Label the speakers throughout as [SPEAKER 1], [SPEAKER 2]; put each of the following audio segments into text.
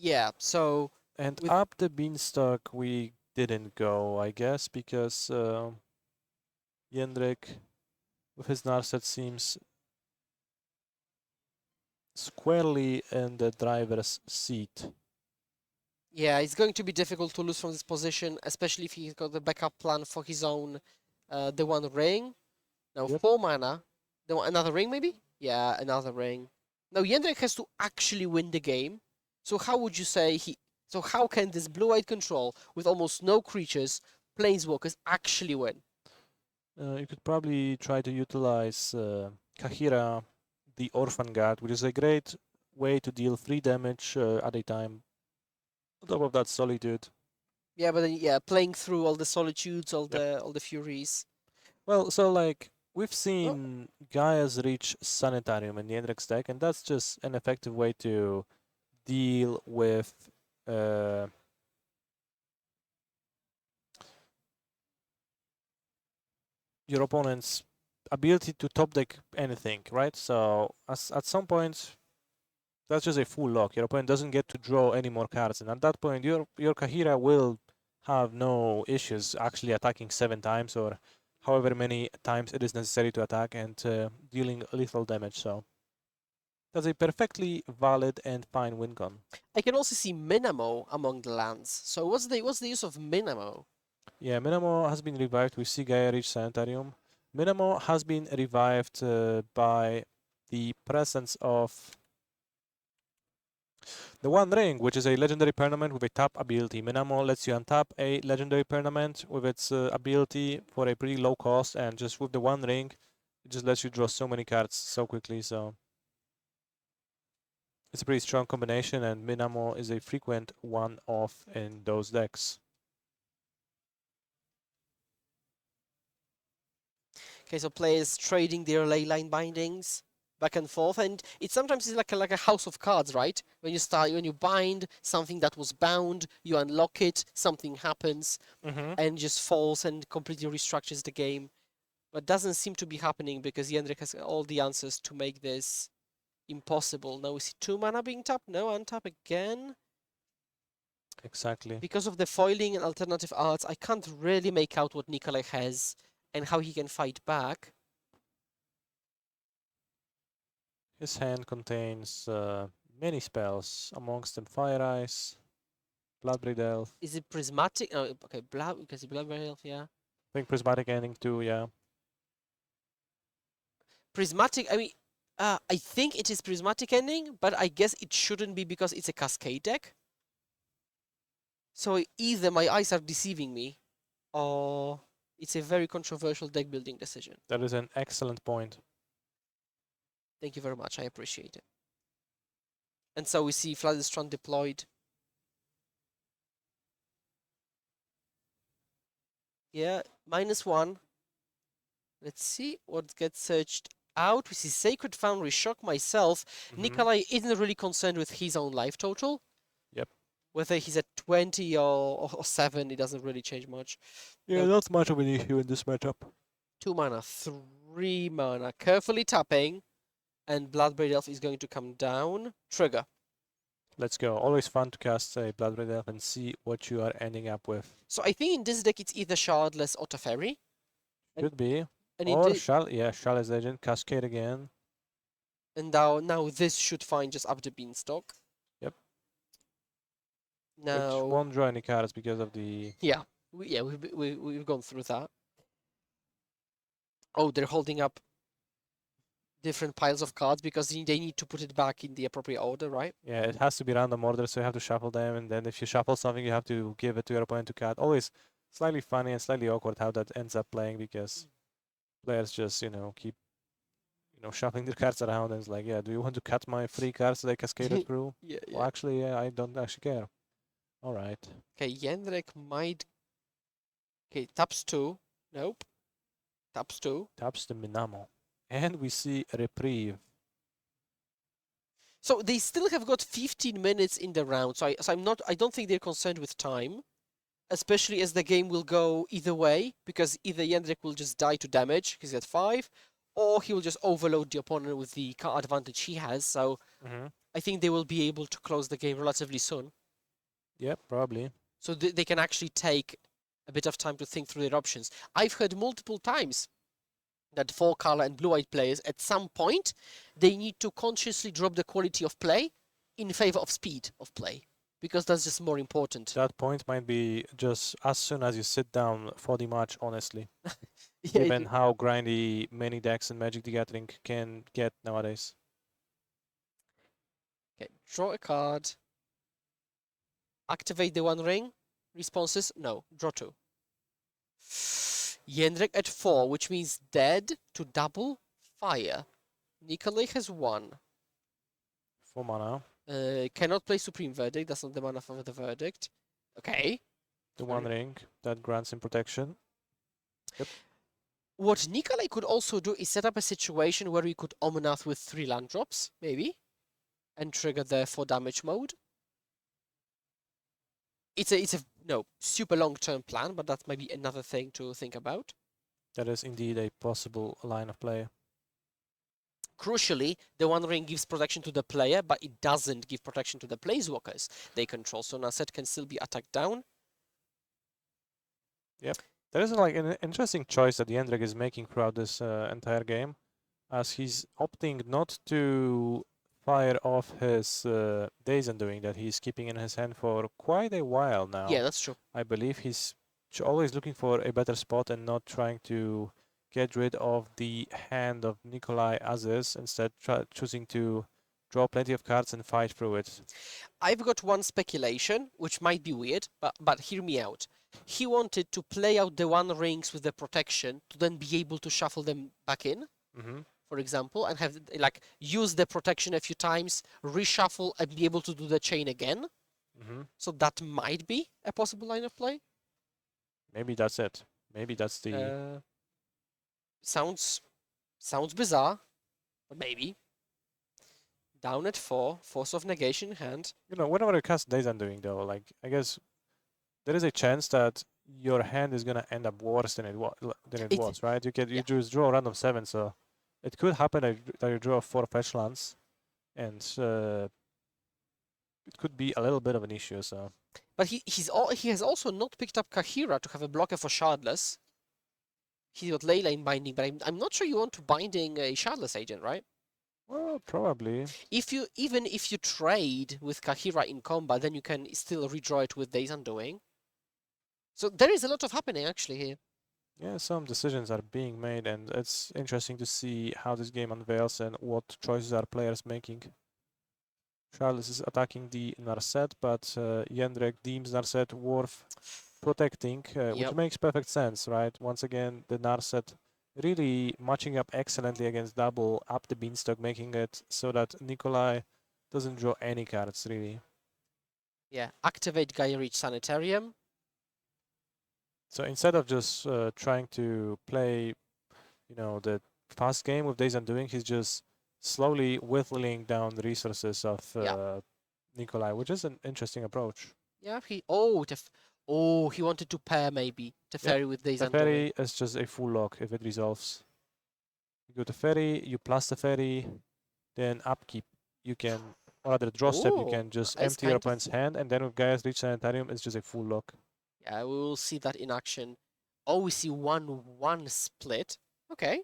[SPEAKER 1] Yeah, so
[SPEAKER 2] And
[SPEAKER 1] with
[SPEAKER 2] up the beanstalk we didn't go, I guess, because Jendrik with his Narset seems squarely in the driver's seat.
[SPEAKER 1] yeah, it's going to be difficult to lose from this position, especially if he's got the backup plan for his own, the one ring. Now
[SPEAKER 2] Yep.
[SPEAKER 1] 4 mana, another ring maybe? Yeah, another ring. Now Jendrik has to actually win the game. So how would you say he? So how can this blue-white control with almost no creatures, planeswalkers actually win?
[SPEAKER 2] You could probably try to utilize Kahira, the Orphan Guard, which is a great way to deal 3 damage at a time. On top of that, Solitude.
[SPEAKER 1] Yeah, but then yeah, playing through all the solitudes,
[SPEAKER 2] Yep.
[SPEAKER 1] all the furies.
[SPEAKER 2] Well, so like we've
[SPEAKER 1] Oh,
[SPEAKER 2] seen Gaia's Reach Sanitarium in the Endrix deck, and that's just an effective way to deal with uh, your opponent's ability to top deck anything, right? So at some point, that's just a full lock. Your opponent doesn't get to draw any more cards, and at that point, your Kahira will have no issues actually attacking 7 times or however many times it is necessary to attack and dealing lethal damage. So that's a perfectly valid and fine win con.
[SPEAKER 1] I can also see Minamo among the lands. So what's the use of Minamo?
[SPEAKER 2] Yeah, Minamo has been revived. We see Gaia Reach Sanitarium. Minamo has been revived by the presence of the One Ring, which is a legendary permanent with a tap ability. Minamo lets you untap a legendary permanent with its ability for a pretty low cost, and just with the One Ring, it just lets you draw so many cards so quickly. So it's a pretty strong combination, and Minamo is a frequent one-off in those decks.
[SPEAKER 1] Okay, so players trading their ley line bindings back and forth, and it sometimes is like a house of cards, right? When you bind something that was bound, you unlock it, something happens,
[SPEAKER 2] Mm-hmm.
[SPEAKER 1] and just falls and completely restructures the game. But doesn't seem to be happening because Jendrik has all the answers to make this impossible. Now we see 2 mana being tapped. No, untap again.
[SPEAKER 2] Exactly.
[SPEAKER 1] Because of the foiling and alternative arts, I can't really make out what Nikolai has and how he can fight back.
[SPEAKER 2] His hand contains many spells, amongst them Fire Ice, Bloodbraid Elf,
[SPEAKER 1] Is it prismatic? Oh, okay, because blood elf, yeah.
[SPEAKER 2] I think Prismatic Ending too, yeah.
[SPEAKER 1] Prismatic. I mean, I think it is prismatic ending, but I guess it shouldn't be because it's a cascade deck. So either my eyes are deceiving me, or it's a very controversial deck building decision.
[SPEAKER 2] That is an excellent point.
[SPEAKER 1] Thank you very much. I appreciate it. And so we see Fladestrand deployed. Yeah, -1. Let's see what gets searched out. We see Sacred Foundry. Shock myself. Nikolai isn't really concerned with his own life total.
[SPEAKER 2] Yep.
[SPEAKER 1] Whether he's at 20 or 7, it doesn't really change much.
[SPEAKER 2] Yeah,
[SPEAKER 1] No,
[SPEAKER 2] not much of an issue in this matchup.
[SPEAKER 1] 2 mana, 3 mana. Carefully tapping. And Bloodbraid Elf is going to come down. Trigger.
[SPEAKER 2] Let's go. Always fun to cast a Bloodbraid Elf and see what you are ending up with.
[SPEAKER 1] So I think in this deck it's either Shardless or Teferi.
[SPEAKER 2] Could be.
[SPEAKER 1] And
[SPEAKER 2] Or Shallow's Legend, Cascade again.
[SPEAKER 1] and now this should find just up the beanstalk.
[SPEAKER 2] Yep. Which
[SPEAKER 1] Now,
[SPEAKER 2] won't draw any cards because of the...
[SPEAKER 1] yeah, we've gone through that. Oh, they're holding up different piles of cards because they need to put it back in the appropriate order, right?
[SPEAKER 2] Yeah, it has to be random order, so you have to shuffle them, and then if you shuffle something, you have to give it to your opponent to cut. Always slightly funny and slightly awkward how that ends up playing because players just, keep, shuffling their cards around and it's like, yeah, do you want to cut my free cards that I cascaded through?
[SPEAKER 1] Yeah,
[SPEAKER 2] Well,
[SPEAKER 1] yeah.
[SPEAKER 2] actually, yeah, I don't actually care. All right.
[SPEAKER 1] Okay, Jendrik might. Okay, taps 2. Nope. Taps 2.
[SPEAKER 2] Taps the Minamo. And we see a reprieve.
[SPEAKER 1] So they still have got 15 minutes in the round. So I don't think they're concerned with time, especially as the game will go either way because either Jendrik will just die to damage because he's at 5, or he will just overload the opponent with the card advantage he has. So
[SPEAKER 2] Mm-hmm.
[SPEAKER 1] I think they will be able to close the game relatively soon.
[SPEAKER 2] Yeah, probably.
[SPEAKER 1] So they can actually take a bit of time to think through their options. I've heard multiple times that for color and blue-white players, at some point, they need to consciously drop the quality of play in favor of speed of play, because that's just more important.
[SPEAKER 2] That point might be just as soon as you sit down for the match, honestly.
[SPEAKER 1] Yeah,
[SPEAKER 2] Given how grindy many decks in Magic the Gathering can get nowadays.
[SPEAKER 1] okay, draw a card. Activate the one ring. Responses? No. Draw two. Jędrek at 4, which means dead to double fire. Nikolai has 1.
[SPEAKER 2] 4 mana.
[SPEAKER 1] Cannot play Supreme Verdict. That's not the mana for the verdict. Okay.
[SPEAKER 2] The one ring that grants him protection. Yep.
[SPEAKER 1] What Nikolai could also do is set up a situation where we could Omnath with 3 land drops, maybe, and trigger the 4 damage mode. It's a no super long-term plan, but that might be another thing to think about.
[SPEAKER 2] That is indeed a possible line of play.
[SPEAKER 1] Crucially, the one ring gives protection to the player, but it doesn't give protection to the planeswalkers they control. So Narset can still be attacked down.
[SPEAKER 2] Yep. There is like an interesting choice that Jędrek is making throughout this entire game, as he's opting not to fire off his Days Undoing that he's keeping in his hand for quite a while now.
[SPEAKER 1] Yeah, that's true.
[SPEAKER 2] I believe he's always looking for a better spot and not trying to get rid of the hand of Nikolai as is, instead choosing to draw plenty of cards and fight through it.
[SPEAKER 1] I've got one speculation, which might be weird, but hear me out. He wanted to play out the one rings with the protection to then be able to shuffle them back in, for example, and have like use the protection a few times, reshuffle, and be able to do the chain again. So that might be a possible line of play.
[SPEAKER 2] Maybe that's it. Maybe that's the...
[SPEAKER 1] sounds bizarre, but maybe. Down at 4, Force of Negation in hand.
[SPEAKER 2] You know, whenever you cast Days Undoing, though, like, I guess there is a chance that your hand is gonna end up worse than it was, right? You just draw a random 7, so it could happen that you draw 4 fetch lands, and it could be a little bit of an issue. So,
[SPEAKER 1] but he has also not picked up Kahira to have a blocker for Shardless. He's got Leyline Binding, but I'm not sure you want to binding a Shardless agent, right?
[SPEAKER 2] well, probably.
[SPEAKER 1] Even if you trade with Kahira in combat, then you can still redraw it with Days Undoing. So there is a lot of happening actually here.
[SPEAKER 2] Yeah, some decisions are being made, and it's interesting to see how this game unveils and what choices are players making. Charles is attacking the Narset, but Jędrek deems Narset worth protecting, which makes perfect sense, right? Once again, the Narset really matching up excellently against double up the beanstalk, making it so that Nikolai doesn't draw any cards, really.
[SPEAKER 1] Yeah, activate Gaia Reach Sanitarium.
[SPEAKER 2] So instead of just trying to play, you know, the fast game with Days Undoing, he's just slowly whittling down the resources of Nikolai, which is an interesting approach.
[SPEAKER 1] Yeah, he wanted to pair maybe Teferi with Days Undoing.
[SPEAKER 2] Teferi is just a full lock if it resolves. You go to Teferi, you plus Teferi, then upkeep. You can, or rather draw step, you can just empty your opponent's hand, and then with Gaia's Reach Sanitarium, it's just a full lock.
[SPEAKER 1] Yeah, we will see that in action. Oh, we see 1-1 split. Okay.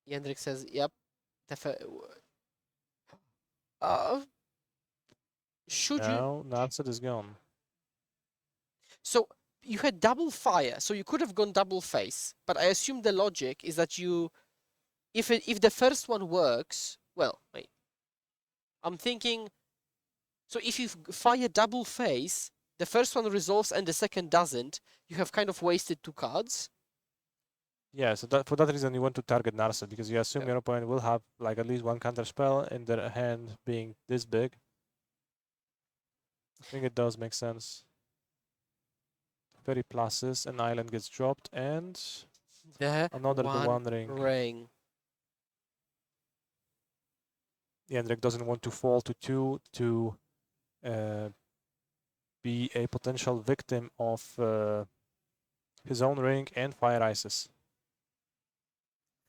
[SPEAKER 1] Jędrek says, yep. Should you...
[SPEAKER 2] Now, Narset is gone.
[SPEAKER 1] So, you had double fire, so you could have gone double face. But I assume the logic is that you... If the first one works... Well, wait. I'm thinking... So if you fire double face, the first one resolves and the second doesn't, you have kind of wasted 2 cards.
[SPEAKER 2] Yeah, so for that reason you want to target Narset, because you assume your opponent will have like at least one counter spell in their hand being this big. I think it does make sense. Very pluses, an island gets dropped, and another one ring. Jędrek doesn't want to fall to 2 to be a potential victim of his own ring and Fire Ices.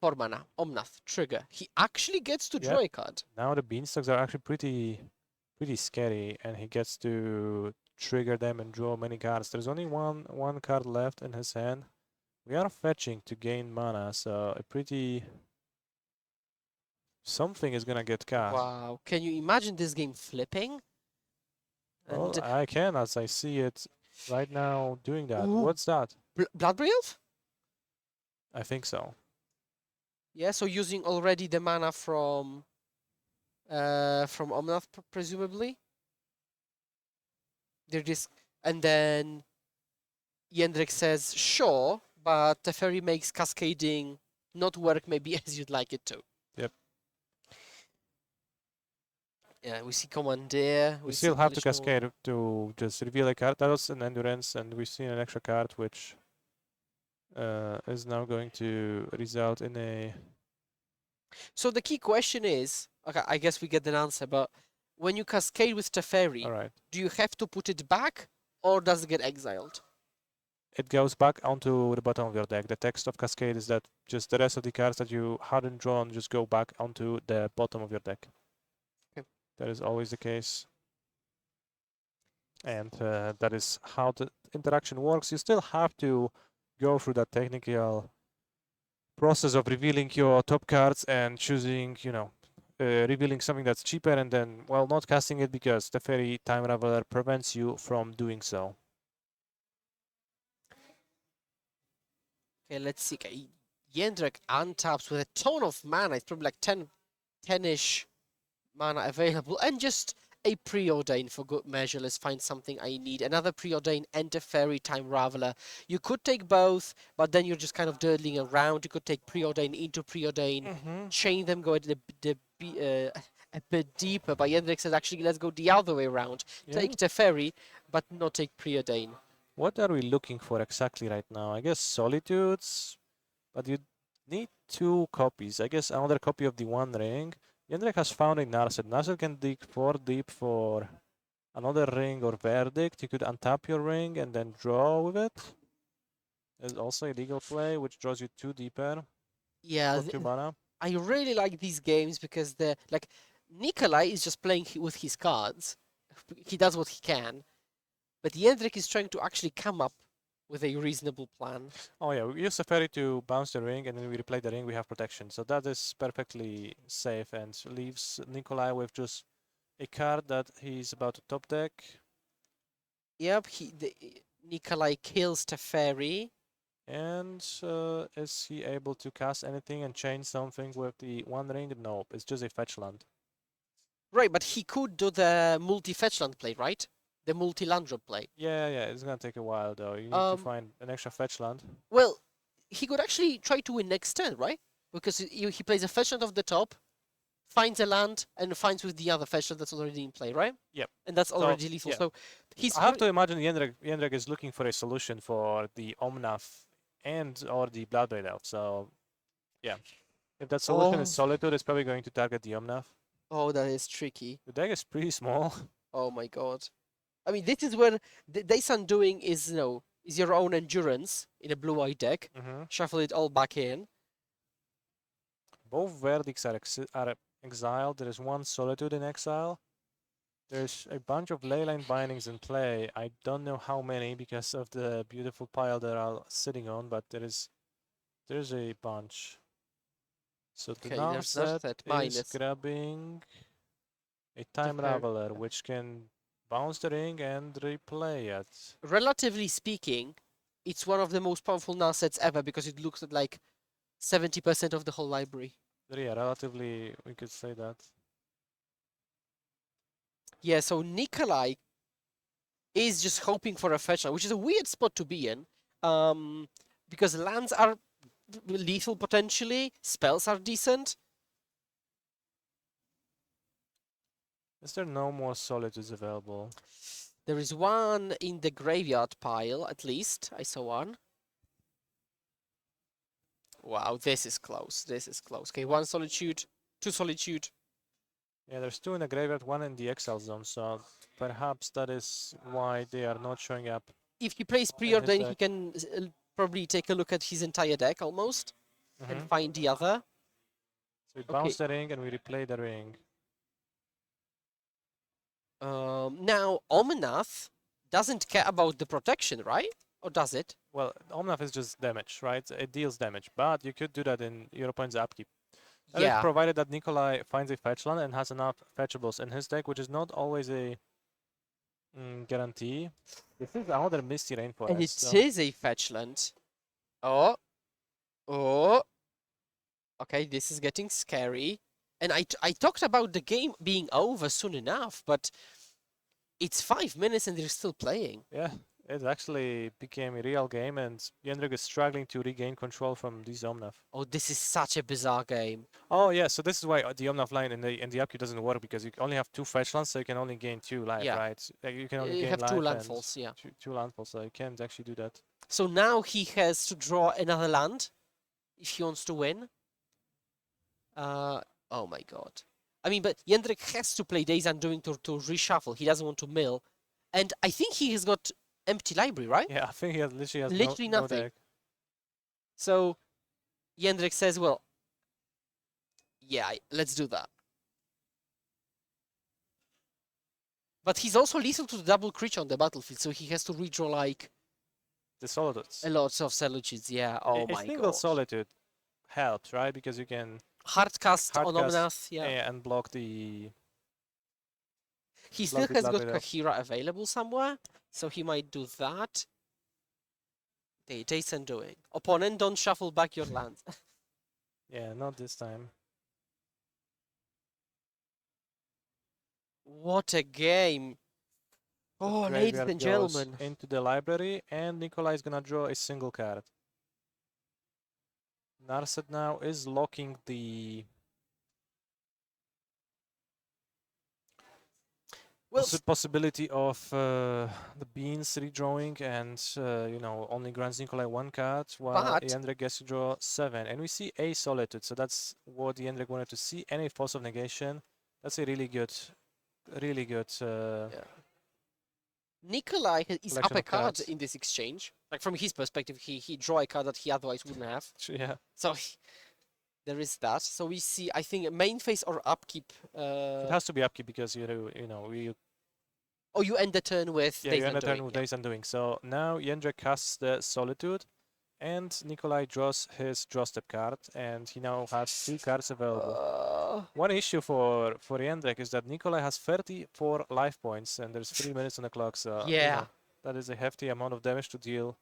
[SPEAKER 1] 4 mana, Omnath, trigger. He actually gets to draw
[SPEAKER 2] Yep.
[SPEAKER 1] a card.
[SPEAKER 2] Now the beanstalks are actually pretty scary, and he gets to trigger them and draw many cards. There's only one card left in his hand. We are fetching to gain mana, so a pretty something is gonna get cast.
[SPEAKER 1] Wow, can you imagine this game flipping?
[SPEAKER 2] Well,
[SPEAKER 1] And
[SPEAKER 2] I can, as I see it right now, doing that.
[SPEAKER 1] ooh,
[SPEAKER 2] What's that?
[SPEAKER 1] Bloodbraid Elf?
[SPEAKER 2] I think so.
[SPEAKER 1] Yeah, so using already the mana from Omnath, presumably. They're just, and then Jędrek says, sure, but Teferi makes cascading not work maybe as you'd like it to.
[SPEAKER 2] Yep.
[SPEAKER 1] Yeah, we see Commandeer.
[SPEAKER 2] We
[SPEAKER 1] see
[SPEAKER 2] still have to
[SPEAKER 1] additional-
[SPEAKER 2] cascade to just reveal a card. That was an endurance, and we've seen an extra card which is now going to result in a.
[SPEAKER 1] So the key question is, okay, I guess we get an answer, but when you cascade with Teferi,
[SPEAKER 2] All right.
[SPEAKER 1] do you have to put it back or does it get exiled?
[SPEAKER 2] It goes back onto the bottom of your deck. The text of Cascade is that just the rest of the cards that you hadn't drawn just go back onto the bottom of your deck.
[SPEAKER 1] Okay.
[SPEAKER 2] That is always the case. And that is how the interaction works. You still have to go through that technical process of revealing your top cards and choosing, revealing something that's cheaper and then, well, not casting it because the Fairy Time Raveler prevents you from doing so.
[SPEAKER 1] Okay, let's see. Okay, Jędrek untaps with a ton of mana. It's probably like 10-ish mana available. And just a Preordain for good measure. Let's find something I need. Another Preordain and a Fairy Time Raveler. You could take both, but then you're just kind of durdling around. You could take Preordain into Preordain, chain them, go a bit deeper. But Jędrek says, actually, let's go the other way around.
[SPEAKER 2] Yeah.
[SPEAKER 1] Take Teferi, but not take Preordain.
[SPEAKER 2] What are we looking for exactly right now? I guess Solitudes, but you need 2 copies. I guess another copy of the One Ring. Jędrek has found a Narset. Narset can dig 4 deep for another ring or Verdict. You could untap your ring and then draw with it. There's also a legal play, which draws you 2 deeper
[SPEAKER 1] Yeah,
[SPEAKER 2] for 2 mana.
[SPEAKER 1] I really like these games because the like Nikolai is just playing with his cards. He does what he can, but Jędrek is trying to actually come up with a reasonable plan.
[SPEAKER 2] Oh yeah, we use Safari to bounce the ring, and then we replay the ring, we have protection. So that is perfectly safe and leaves Nikolai with just a card that he's about to top deck.
[SPEAKER 1] Yep, Nikolai kills Teferi.
[SPEAKER 2] And is he able to cast anything and change something with the One Ring? Nope, it's just a fetch land.
[SPEAKER 1] Right, but he could do the multi-fetch land play, right? The multi-land drop play.
[SPEAKER 2] Yeah, it's gonna take a while though. You need to find an extra fetch land.
[SPEAKER 1] Well, he could actually try to win next turn, right? Because he plays a fetch land off the top, finds a land, and finds with the other fetch land that's already in play, right?
[SPEAKER 2] Yep.
[SPEAKER 1] And that's already lethal.
[SPEAKER 2] yeah.
[SPEAKER 1] So he's.
[SPEAKER 2] I have to imagine Jędrek is looking for a solution for the Omnath and or the Bloodbraid Elf. So yeah, if that solution is Solitude, it's probably going to target the Omnath.
[SPEAKER 1] Oh, that is tricky.
[SPEAKER 2] The deck is pretty small.
[SPEAKER 1] Oh my god. I mean, this is where Days Undoing is, is your own endurance in a blue-white deck. Shuffle it all back in.
[SPEAKER 2] Both verdicts are exiled. There is 1 Solitude in exile. There's a bunch of Leyline Bindings in play. I don't know how many because of the beautiful pile they're all sitting on, but there's a bunch. So the Narset is grabbing a Time Raveler, which can bounce the ring and replay it.
[SPEAKER 1] Relatively speaking, it's one of the most powerful Narsets ever because it looks at like 70% of the whole library.
[SPEAKER 2] Yeah, relatively, we could say that.
[SPEAKER 1] Yeah, so Nikolai is just hoping for a fetch land, which is a weird spot to be in, because lands are lethal potentially, spells are decent.
[SPEAKER 2] Is there no more Solitudes available?
[SPEAKER 1] There is 1 in the graveyard pile, at least. I saw 1. Wow, this is close. This is close. Okay, 1 Solitude, 2 Solitude.
[SPEAKER 2] Yeah, there's 2 in the graveyard, 1 in the exile zone, so perhaps that is why they are not showing up.
[SPEAKER 1] If he plays Preordain, he can probably take a look at his entire deck almost. and
[SPEAKER 2] Mhm.
[SPEAKER 1] find the other.
[SPEAKER 2] So we
[SPEAKER 1] Okay.
[SPEAKER 2] bounce the ring and we replay the ring.
[SPEAKER 1] Now, Omnath doesn't care about the protection, right? Or does it?
[SPEAKER 2] Well, Omnath is just damage, right? It deals damage, but you could do that in your opponent's upkeep. That is
[SPEAKER 1] Yeah.
[SPEAKER 2] provided that Nikolai finds a fetch land and has enough fetchables in his deck, which is not always a guarantee. This is another Misty Rainforest.
[SPEAKER 1] And it
[SPEAKER 2] so
[SPEAKER 1] is a fetchland. Oh. Oh. Okay, this is getting scary. And I talked about the game being over soon enough, but it's 5 minutes and they're still playing.
[SPEAKER 2] yeah, it actually became a real game, and Jendrik is struggling to regain control from these Omnath.
[SPEAKER 1] Oh, this is such a bizarre game.
[SPEAKER 2] Oh yeah, so this is why the Omnath line in the upkeep doesn't work, because you only have 2 fetch lands, so you can only gain 2 life,
[SPEAKER 1] Yeah.
[SPEAKER 2] right? Like, you can only
[SPEAKER 1] You
[SPEAKER 2] gain
[SPEAKER 1] have two
[SPEAKER 2] life and
[SPEAKER 1] landfalls, yeah.
[SPEAKER 2] two landfalls, so you can't actually do that.
[SPEAKER 1] So now he has to draw another land if he wants to win. Oh my god. I mean, but Jendrik has to play Days Undoing to reshuffle. He doesn't want to mill. And I think he has got empty library, right?
[SPEAKER 2] Yeah, I think he literally has
[SPEAKER 1] Literally
[SPEAKER 2] no
[SPEAKER 1] nothing.
[SPEAKER 2] deck.
[SPEAKER 1] So Jendrik says, well, yeah, let's do that. But he's also lethal to the double creature on the battlefield, so he has to redraw like
[SPEAKER 2] The Solitudes.
[SPEAKER 1] a lot of Solitudes, yeah. Oh
[SPEAKER 2] A
[SPEAKER 1] my
[SPEAKER 2] single
[SPEAKER 1] god.
[SPEAKER 2] Solitude helps, right? Because you can
[SPEAKER 1] Hardcast on
[SPEAKER 2] hardcast,
[SPEAKER 1] Omnath, yeah.
[SPEAKER 2] and block the
[SPEAKER 1] He
[SPEAKER 2] block
[SPEAKER 1] still
[SPEAKER 2] the
[SPEAKER 1] has got
[SPEAKER 2] Blood Red Elf.
[SPEAKER 1] Kahira available somewhere, so he might do that. Days Undoing. Opponent, don't shuffle back your lands.
[SPEAKER 2] Yeah, not this time.
[SPEAKER 1] What a game!
[SPEAKER 2] The
[SPEAKER 1] Oh, ladies
[SPEAKER 2] graveyard
[SPEAKER 1] and
[SPEAKER 2] goes
[SPEAKER 1] gentlemen.
[SPEAKER 2] into the library, and Nikolai is gonna draw a single card. Narset now is locking the
[SPEAKER 1] Well,
[SPEAKER 2] possibility of the beans redrawing, and only grants Nikolai 1 card, while
[SPEAKER 1] but
[SPEAKER 2] Jendrik gets to draw 7. And we see a Solitude, so that's what Jendrik wanted to see, and a Force of Negation. That's a really good
[SPEAKER 1] yeah. Nikolai is up
[SPEAKER 2] collection
[SPEAKER 1] a
[SPEAKER 2] of
[SPEAKER 1] card
[SPEAKER 2] cards.
[SPEAKER 1] in this exchange. Like from his perspective, he draw a card that he otherwise wouldn't have.
[SPEAKER 2] Yeah.
[SPEAKER 1] So there is that. So we see, I think, main phase or upkeep.
[SPEAKER 2] It has to be upkeep, because
[SPEAKER 1] Oh, you end the turn with
[SPEAKER 2] yeah,
[SPEAKER 1] Days
[SPEAKER 2] you end the
[SPEAKER 1] Undoing.
[SPEAKER 2] turn with Days Undoing. So now Jendrik casts the Solitude, and Nikolai draws his draw step card, and he now has 2 cards available. One issue for Jendrik is that Nikolai has 34 life points, and there's 3 minutes on the clock, so
[SPEAKER 1] Yeah.
[SPEAKER 2] that is a hefty amount of damage to deal.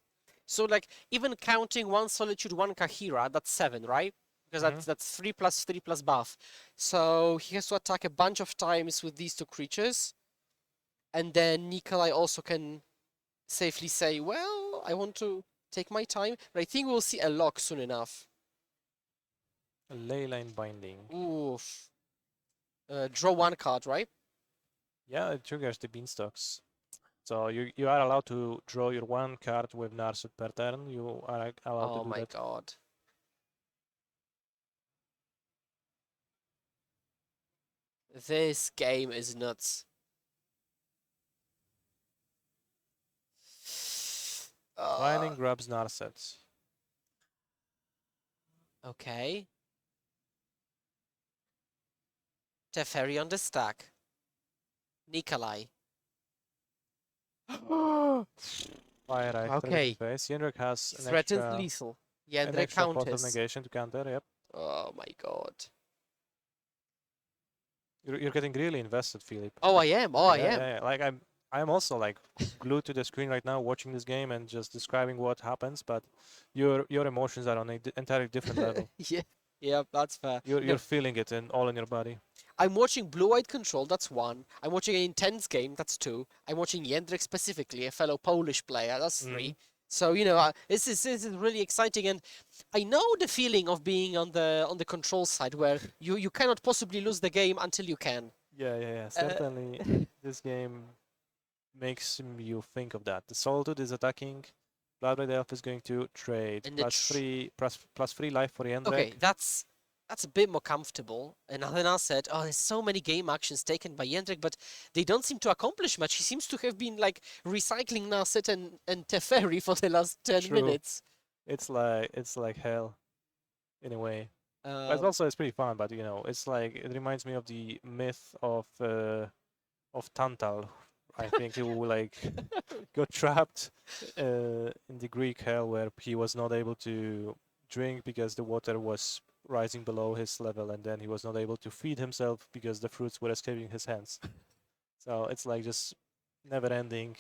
[SPEAKER 1] So like even counting 1 Solitude, 1 Kahira, that's 7, right? Because that's 3 plus 3 plus buff. So he has to attack a bunch of times with these 2 creatures. And then Nikolai also can safely say, well, I want to take my time. But I think we'll see a lock soon enough.
[SPEAKER 2] A Leyline Binding.
[SPEAKER 1] Oof. Draw 1 card, right?
[SPEAKER 2] Yeah, it triggers the Beanstalks. So you are allowed to draw your 1 card with Narset per turn. You are allowed to do that.
[SPEAKER 1] Oh my god. This game is nuts.
[SPEAKER 2] Binding grabs Narset.
[SPEAKER 1] Okay. Teferi on the stack. Nikolai.
[SPEAKER 2] Fire Eye
[SPEAKER 1] Okay.
[SPEAKER 2] face. Jendrik has an
[SPEAKER 1] Threatens
[SPEAKER 2] extra,
[SPEAKER 1] lethal.
[SPEAKER 2] an
[SPEAKER 1] Jendrik
[SPEAKER 2] extra Force of
[SPEAKER 1] counters.
[SPEAKER 2] Negation to counter. Yep.
[SPEAKER 1] Oh my god.
[SPEAKER 2] You're getting really invested, Philip.
[SPEAKER 1] Oh, I am. Oh, I
[SPEAKER 2] Yeah,
[SPEAKER 1] am.
[SPEAKER 2] yeah, yeah. Like I'm also like glued to the screen right now, watching this game and just describing what happens. But your emotions are on an entirely different level.
[SPEAKER 1] Yeah, that's fair.
[SPEAKER 2] You're feeling it all in your body.
[SPEAKER 1] I'm watching Blue-White Control, that's 1. I'm watching an intense game, that's 2. I'm watching Jendrik specifically, a fellow Polish player, that's 3. So, this is really exciting, and I know the feeling of being on the control side, where you cannot possibly lose the game until you can.
[SPEAKER 2] Yeah. Certainly, this game makes you think of that. The Solitude is attacking. Blood Red Elf is going to trade.
[SPEAKER 1] And the
[SPEAKER 2] plus 3 life for Jendrik.
[SPEAKER 1] Okay, that's a bit more comfortable. And Athena said, oh, there's so many game actions taken by Jendrik, but they don't seem to accomplish much. He seems to have been like recycling Narset and Teferi for the last 10
[SPEAKER 2] True.
[SPEAKER 1] minutes.
[SPEAKER 2] It's like hell. in a way. But also it's pretty fun. But it's like it reminds me of the myth of Tantal. I think who like got trapped in the Greek hell where he was not able to drink because the water was rising below his level, and then he was not able to feed himself because the fruits were escaping his hands. So it's like just never ending.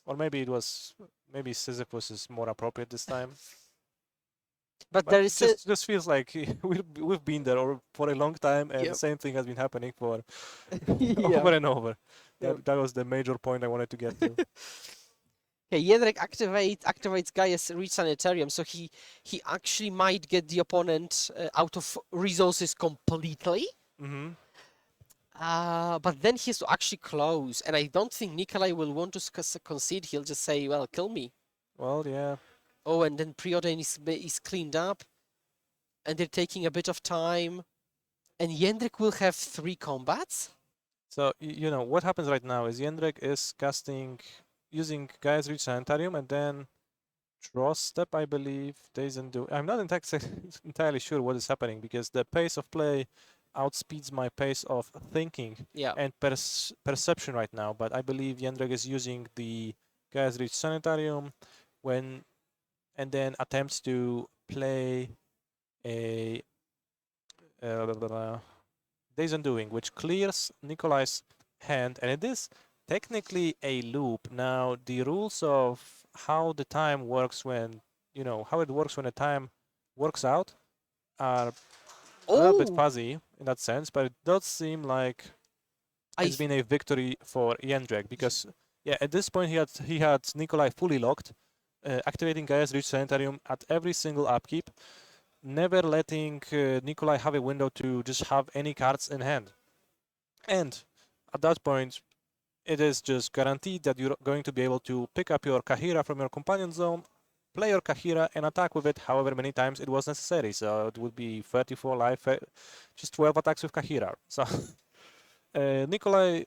[SPEAKER 2] Or maybe Sisyphus is more appropriate this time.
[SPEAKER 1] But
[SPEAKER 2] But
[SPEAKER 1] there
[SPEAKER 2] it
[SPEAKER 1] is a
[SPEAKER 2] just feels like we've been there for a long time, and the
[SPEAKER 1] yeah.
[SPEAKER 2] same thing has been happening for
[SPEAKER 1] Yeah.
[SPEAKER 2] over and over.
[SPEAKER 1] Yeah.
[SPEAKER 2] That was the major point I wanted to get to.
[SPEAKER 1] Okay, Jędrek activates Gaia's Reach Sanitarium, so he actually might get the opponent out of resources completely.
[SPEAKER 2] Mm-hmm.
[SPEAKER 1] But then he has to actually close, and I don't think Nikolai will want to concede. He'll just say, "Well, kill me."
[SPEAKER 2] Well, yeah.
[SPEAKER 1] Oh, and then Preordain is cleaned up, and they're taking a bit of time, and Jędrek will have 3 combats.
[SPEAKER 2] So what happens right now is Jędrek is casting using Gaia's Reach Sanitarium and then draw step, I believe. Doesn't do. I'm not entirely sure what is happening because the pace of play outspeeds my pace of thinking
[SPEAKER 1] Yeah.
[SPEAKER 2] and perception right now. But I believe Jędrek is using the Gaia's Reach Sanitarium and then attempts to play a Days Undoing, which clears Nikolai's hand, and it is technically a loop. Now, the rules of how the time works how it works when the time works out are a little bit
[SPEAKER 1] Oh,
[SPEAKER 2] fuzzy in that sense, but it does seem like
[SPEAKER 1] I
[SPEAKER 2] it's been a victory for Jędrek because, yeah, at this point he had Nikolai fully locked, activating Gaia's Reach Sanitarium at every single upkeep, never letting Nikolai have a window to just have any cards in hand. And at that point, it is just guaranteed that you're going to be able to pick up your Kahira from your companion zone, play your Kahira, and attack with it however many times it was necessary. So it would be 34 life, just 12 attacks with Kahira. So Nikolai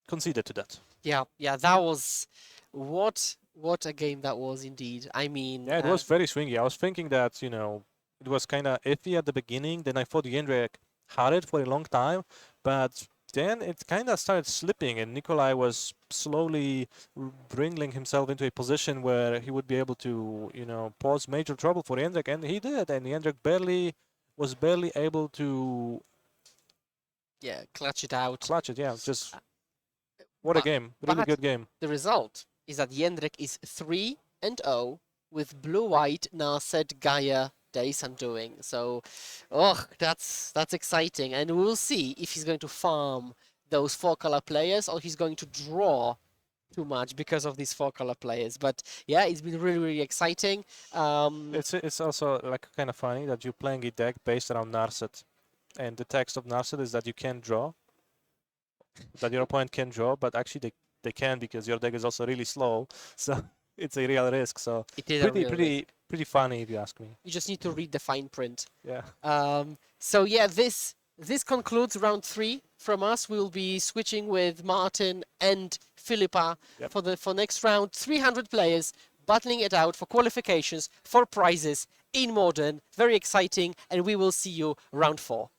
[SPEAKER 2] conceded to that.
[SPEAKER 1] yeah, that was what a game that was indeed. I mean,
[SPEAKER 2] Yeah, it was very swingy. I was thinking that, it was kind of iffy at the beginning. Then I thought Jędrek had it for a long time, but then it kind of started slipping, and Nikolai was slowly bringing himself into a position where he would be able to, pose major trouble for Jędrek, and he did. And Jędrek was barely able to
[SPEAKER 1] yeah, clutch it out.
[SPEAKER 2] clutch it. Yeah, just
[SPEAKER 1] Uh,
[SPEAKER 2] what a
[SPEAKER 1] But
[SPEAKER 2] game. Really
[SPEAKER 1] but
[SPEAKER 2] good game.
[SPEAKER 1] the result is that Jędrek is 3-0 with blue-white Narset Gaia Days Undoing. So, oh, that's exciting, and we'll see if he's going to farm those 4-color players or he's going to draw too much because of these 4-color players. But yeah, it's been really exciting.
[SPEAKER 2] It's also like kind of funny that you're playing a deck based around Narset, and the text of Narset is that you can draw, that your opponent can draw, but actually they can because your deck is also really slow. So it's a real risk. So
[SPEAKER 1] It is a real risk.
[SPEAKER 2] pretty funny if you ask me.
[SPEAKER 1] You just need to read the fine print.
[SPEAKER 2] Yeah.
[SPEAKER 1] So yeah, this concludes round 3 from us. We'll be switching with Martin and Philippa
[SPEAKER 2] Yep.
[SPEAKER 1] for next round. 300 players battling it out for qualifications, for prizes in Modern. Very exciting, and we will see you round 4.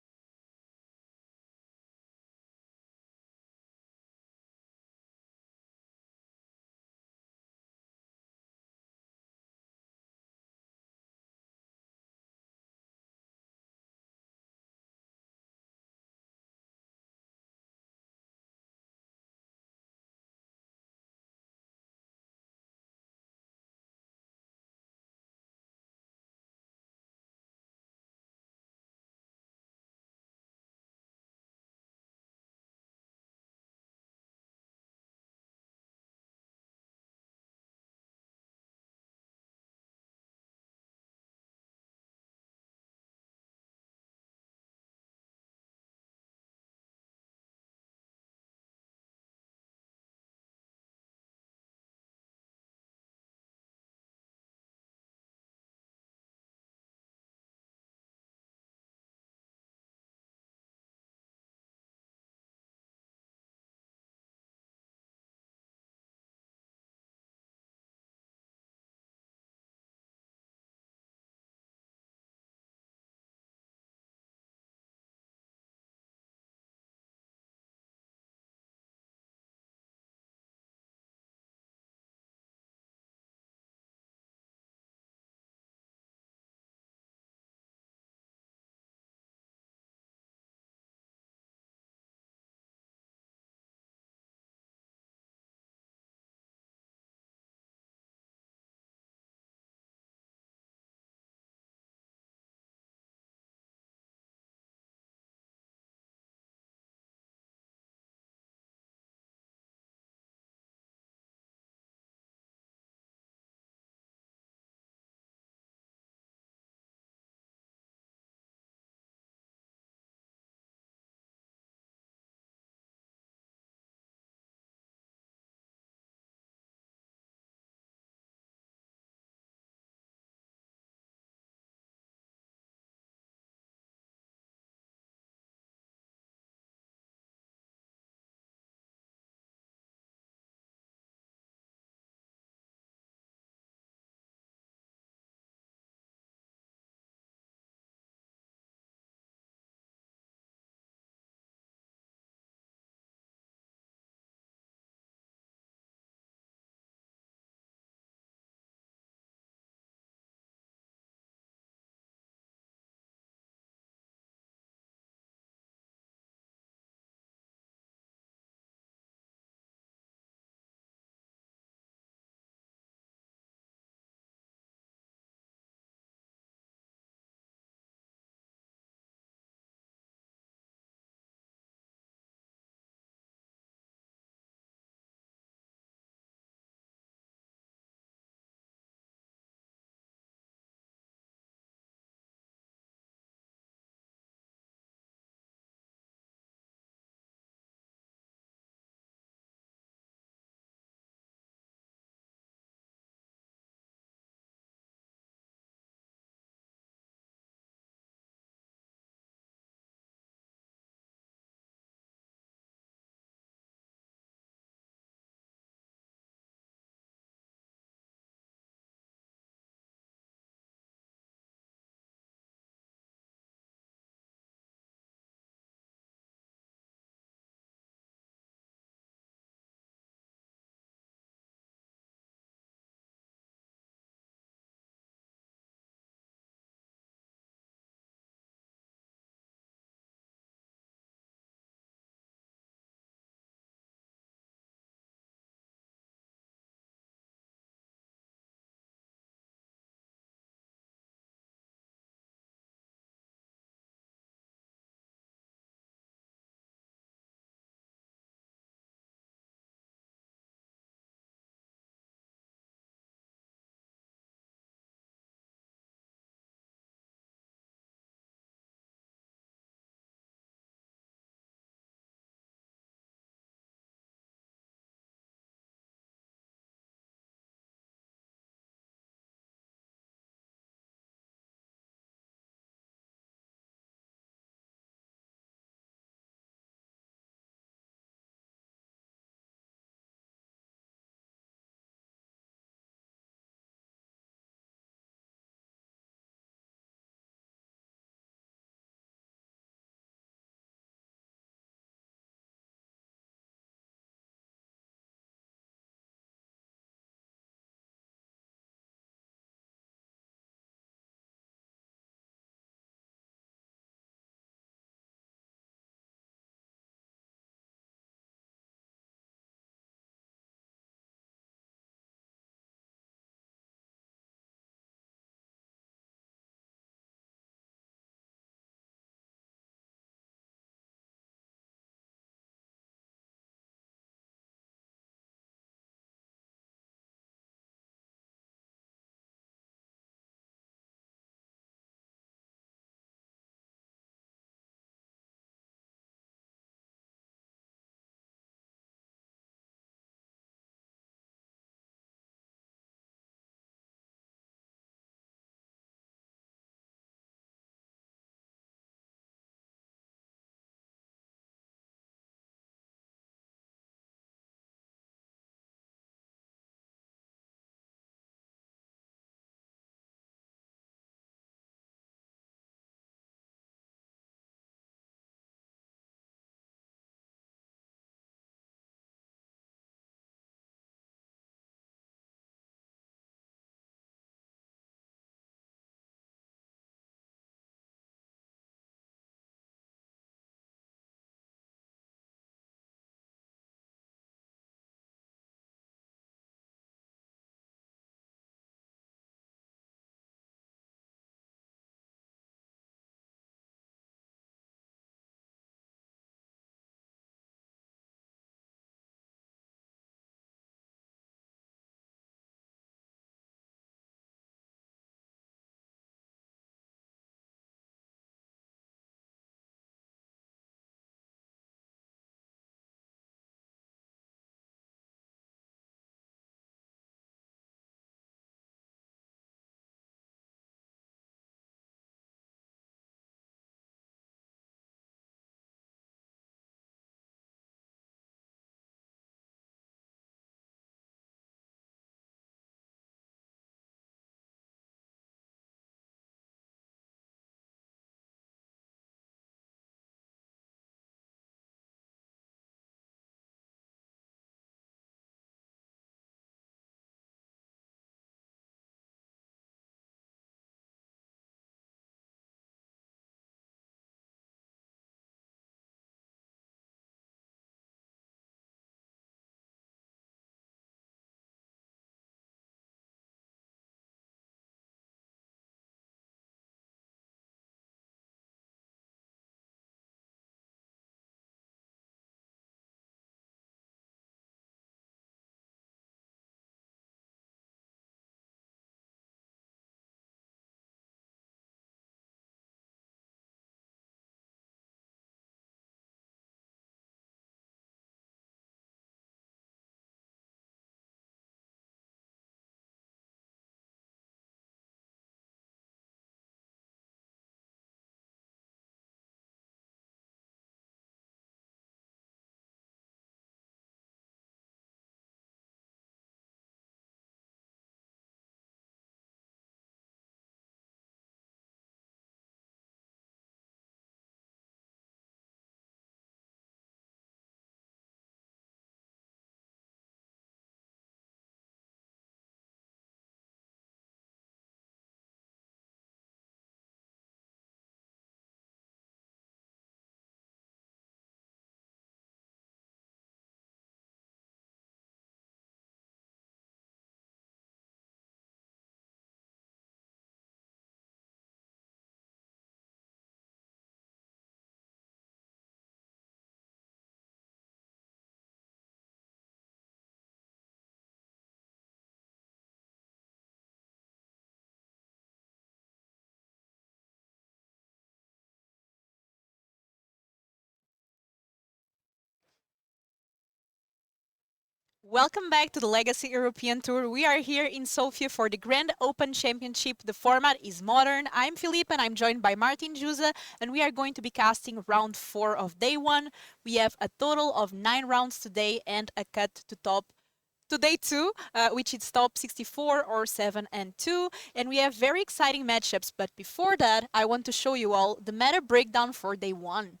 [SPEAKER 3] Welcome back to the Legacy European Tour. We are here in Sofia for the Grand Open Championship. The format is modern. I'm Philippe and I'm joined by Martin Juza, and we are going to be casting round 4 of day 1. We have a total of 9 rounds today and a cut to day 2, which is top 64 or 7 and 2. And we have very exciting matchups. But before that, I want to show you all the meta breakdown for day 1.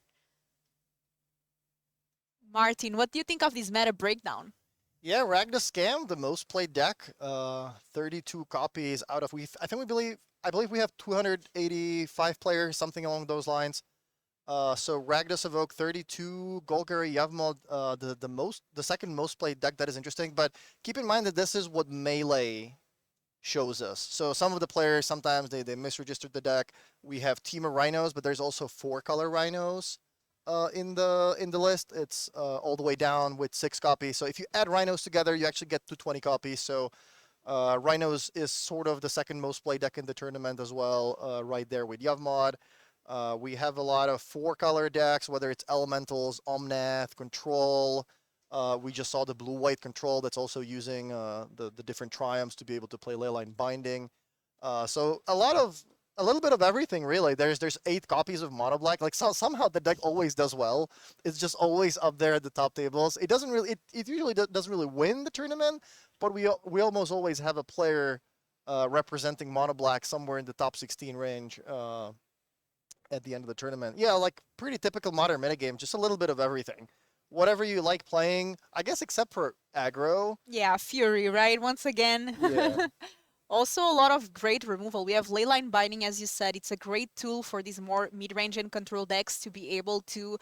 [SPEAKER 3] Martin, what do you think of this meta breakdown?
[SPEAKER 4] Yeah, Ragna Scam, the most played deck. 32 copies out of I believe we have 285 players, something along those lines. So Ragnas Evoke 32, Golgari Yavmod, the second most played deck. That is interesting, but keep in mind that this is what Melee shows us. So some of the players sometimes they misregistered the deck. We have Team of Rhinos, but there's also 4-color Rhinos in the list. It's all the way down with 6 copies. So if you add Rhinos together, you actually get to 20 copies. So Rhinos is sort of the second most played deck in the tournament as well, right there with Yavmod. We have a lot of 4-color decks, whether it's Elementals, Omnath, Control. We just saw the blue-white Control that's also using the different triumphs to be able to play Leyline Binding. So a little bit of everything, really. There's 8 copies of Mono Black. Like somehow the deck always does well. It's just always up there at the top tables. It doesn't really, it usually doesn't really win the tournament, but we almost always have a player representing Mono Black somewhere in the top 16 range. At the end of the tournament. Yeah, like pretty typical modern metagame, just a little bit of everything. Whatever you like playing, I guess except for aggro.
[SPEAKER 3] Yeah, Fury, right? Once again.
[SPEAKER 4] Yeah.
[SPEAKER 3] Also, a lot of great removal. We have Leyline Binding, as you said. It's a great tool for these more mid-range and control decks to be able to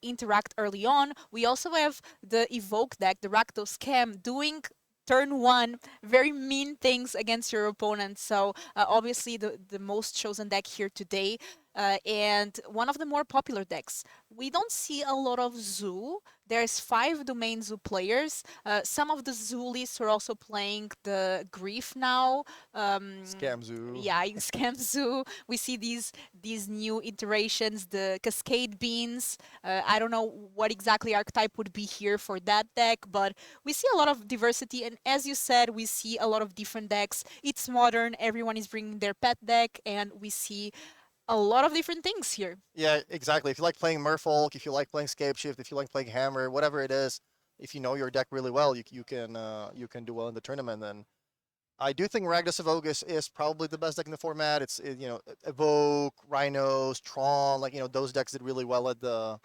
[SPEAKER 3] interact early on. We also have the Evoke deck, the Rakdos Scam, doing turn 1 very mean things against your opponent. So obviously the most chosen deck here today. And one of the more popular decks. We don't see a lot of Zoo. There's 5 domain Zoo players. Some of the Zoo lists are also playing the Grief now.
[SPEAKER 4] Scam Zoo.
[SPEAKER 3] Yeah, in Scam Zoo, we see these new iterations, the Cascade Beans. I don't know what exactly archetype would be here for that deck, but we see a lot of diversity. And as you said, we see a lot of different decks. It's modern. Everyone is bringing their pet deck, and we see a lot of different things here.
[SPEAKER 4] Yeah, exactly. If you like playing Merfolk, if you like playing Scapeshift, if you like playing Hammer, whatever it is, if you know your deck really well, you can do well in the tournament. And I do think Ragnas Evoke is probably the best deck in the format. It's Evoke, Rhinos, Tron, like those decks did really well at the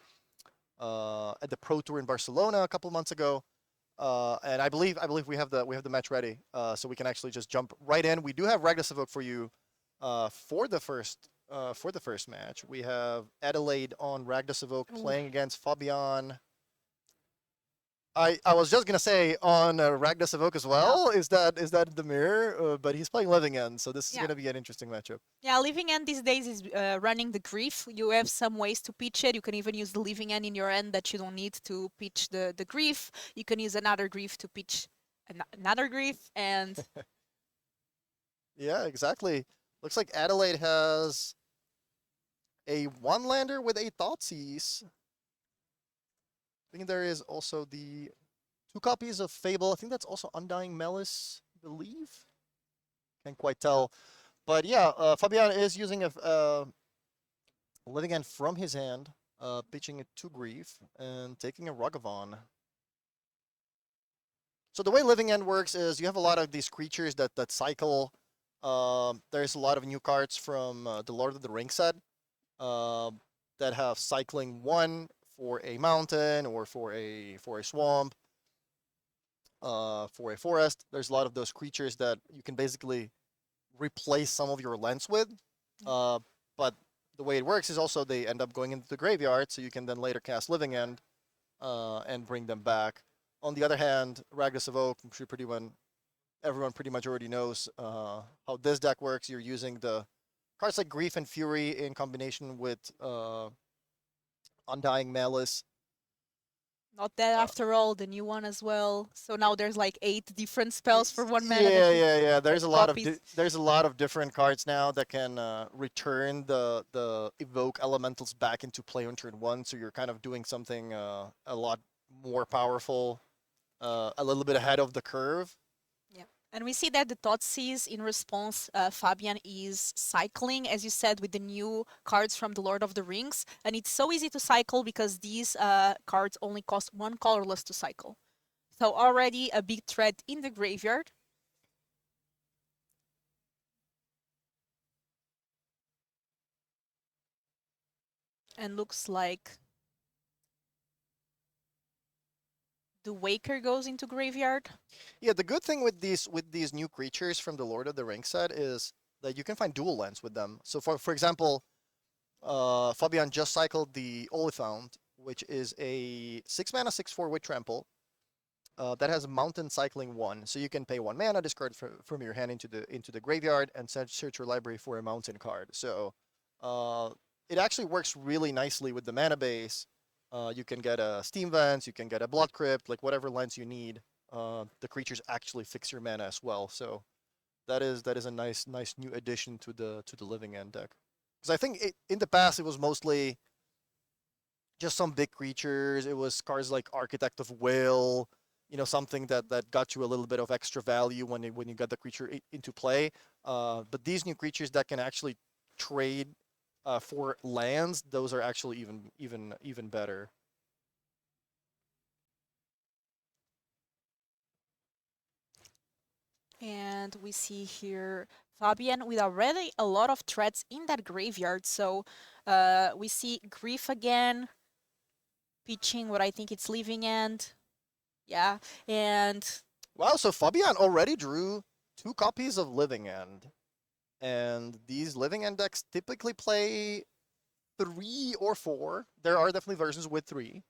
[SPEAKER 4] Pro Tour in Barcelona a couple months ago. And I believe we have the match ready, so we can actually just jump right in. We do have Ragnas Evoke for you for the first match. We have Adelaide on Ragnas Evoke playing against Fabian. I was just gonna say on Ragnas Evoke as well. Yeah. Is that the mirror? But he's playing Living End, so this is gonna be an interesting matchup.
[SPEAKER 3] Yeah, Living End these days is running the Grief. You have some ways to pitch it. You can even use the Living End in your end that you don't need to pitch the Grief. You can use another Grief to pitch another Grief, and
[SPEAKER 4] yeah, exactly. Looks like Adelaide has a 1-lander with 8 Thoughtseize. I think there is also the 2 copies of Fable. I think that's also Undying Malice, I believe. Can't quite tell. But yeah, Fabian is using a Living End from his hand, pitching it to Grief, and taking a Ragavan. So the way Living End works is you have a lot of these creatures that cycle. There's a lot of new cards from the Lord of the Rings set that have cycling 1 for a mountain or for a swamp, for a forest. There's a lot of those creatures that you can basically replace some of your lands with. But the way it works is also they end up going into the graveyard, so you can then later cast Living End and bring them back. On the other hand, Ragnas Evoke, I'm sure everyone pretty much already knows how this deck works. You're using the cards like Grief and Fury in combination with Undying Malice.
[SPEAKER 3] not that after all, the new one as well. So now there's like 8 different spells for 1 mana.
[SPEAKER 4] Yeah. There's a lot of different cards now that can return the Evoke Elementals back into play on turn 1. So you're kind of doing something a lot more powerful a little bit ahead of the curve.
[SPEAKER 3] And we see that the Totsis, in response, Fabian is cycling, as you said, with the new cards from the Lord of the Rings. And it's so easy to cycle because these cards only cost 1 colorless to cycle. So already a big threat in the graveyard. And looks like the Waker goes into graveyard.
[SPEAKER 4] Yeah, the good thing with these new creatures from the Lord of the Rings set is that you can find dual lands with them. So for example, Fabian just cycled the Oliphaunt, which is a 6-mana 6/4 with trample. That has Mountain Cycling 1, so you can pay 1 mana, discard from your hand into the graveyard, and search your library for a mountain card. So it actually works really nicely with the mana base. You can get a Steam Vents, you can get a Blood Crypt, like whatever lands you need. The creatures actually fix your mana as well. So that is a nice new addition to the Living End deck. Because I think in the past it was mostly just some big creatures. It was cards like Architect of Will, something that got you a little bit of extra value when you got the creature into play. But these new creatures that can actually trade for lands, those are actually even better.
[SPEAKER 3] And we see here Fabian with already a lot of threats in that graveyard. So we see Grief again, pitching what I think it's Living End. Yeah, and
[SPEAKER 4] Wow, so Fabian already drew 2 copies of Living End. And these Living End decks typically play 3 or 4. There are definitely versions with 3.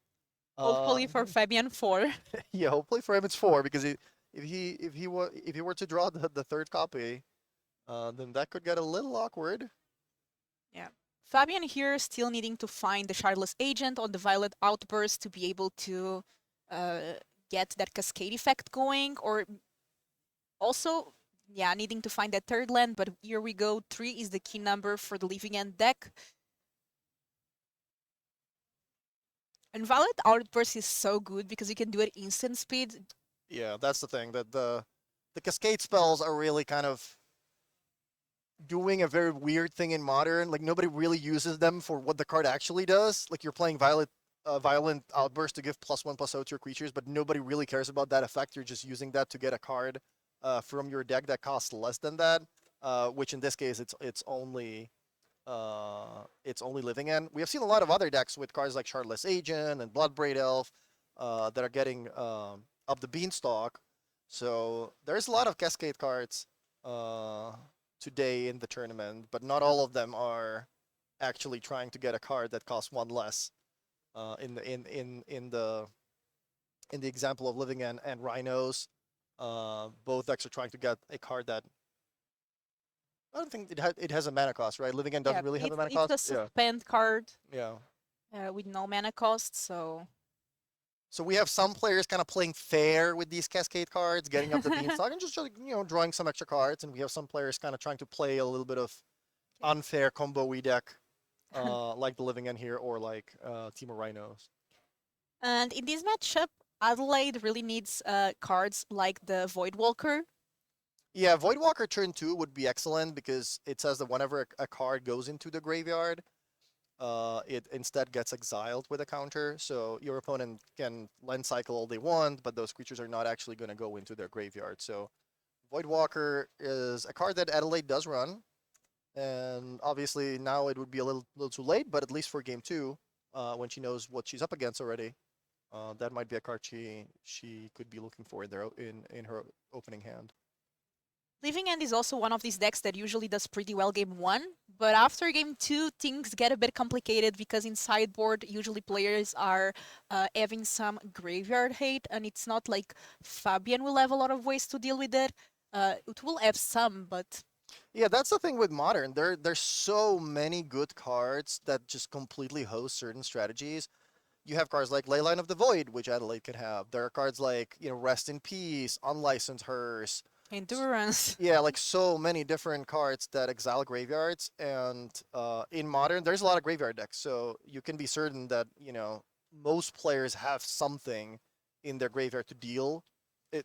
[SPEAKER 3] hopefully for Fabian 4.
[SPEAKER 4] Yeah, hopefully for him it's 4, because if he were to draw the 3rd copy, then that could get a little awkward.
[SPEAKER 3] Yeah. Fabian here still needing to find the Shardless Agent on the Violet Outburst to be able to get that cascade effect going, or also, yeah, needing to find that 3rd land, but here we go. 3 is the key number for the Living End deck. And Violet Outburst is so good because you can do it instant speed.
[SPEAKER 4] Yeah, that's the thing. That the cascade spells are really kind of doing a very weird thing in Modern. Like, nobody really uses them for what the card actually does. Like, you're playing Violent Outburst to give +1/+0 to your creatures, but nobody really cares about that effect. You're just using that to get a card from your deck that costs less than that. Which in this case, it's only Living End. We have seen a lot of other decks with cards like Shardless Agent and Bloodbraid Elf that are getting up the beanstalk. So there's a lot of Cascade cards today in the tournament, but not all of them are actually trying to get a card that costs 1 less. In the example of Living End and Rhinos, both decks are trying to get a card that I don't think it has a mana cost, right? Living End doesn't really have a mana cost.
[SPEAKER 3] It's a suspend card.
[SPEAKER 4] Yeah.
[SPEAKER 3] With no mana cost, so.
[SPEAKER 4] So we have some players kind of playing fair with these Cascade cards, getting up the beanstalk, and just drawing some extra cards. And we have some players kind of trying to play a little bit of unfair combo-y deck, like the Living End here, or like Team of Rhinos.
[SPEAKER 3] And in this matchup, Adelaide really needs cards like the Voidwalker.
[SPEAKER 4] Yeah, Voidwalker turn 2 would be excellent because it says that whenever a card goes into the graveyard, it instead gets exiled with a counter. So your opponent can land cycle all they want, but those creatures are not actually going to go into their graveyard. So Voidwalker is a card that Adelaide does run. And obviously now it would be a little too late, but at least for game 2, when she knows what she's up against already, that might be a card she could be looking for in her opening hand.
[SPEAKER 3] Living End is also one of these decks that usually does pretty well game 1, but after game 2, things get a bit complicated because in sideboard, usually players are having some graveyard hate, and it's not like Fabian will have a lot of ways to deal with it. It will have some, but...
[SPEAKER 4] Yeah, that's the thing with Modern. There's so many good cards that just completely host certain strategies. You have cards like Leyline of the Void, which Adelaide can have. There are cards like, Rest in Peace, Unlicensed Hearse,
[SPEAKER 3] Endurance.
[SPEAKER 4] Yeah, like so many different cards that exile graveyards. And in Modern, there's a lot of graveyard decks. So you can be certain that, most players have something in their graveyard to deal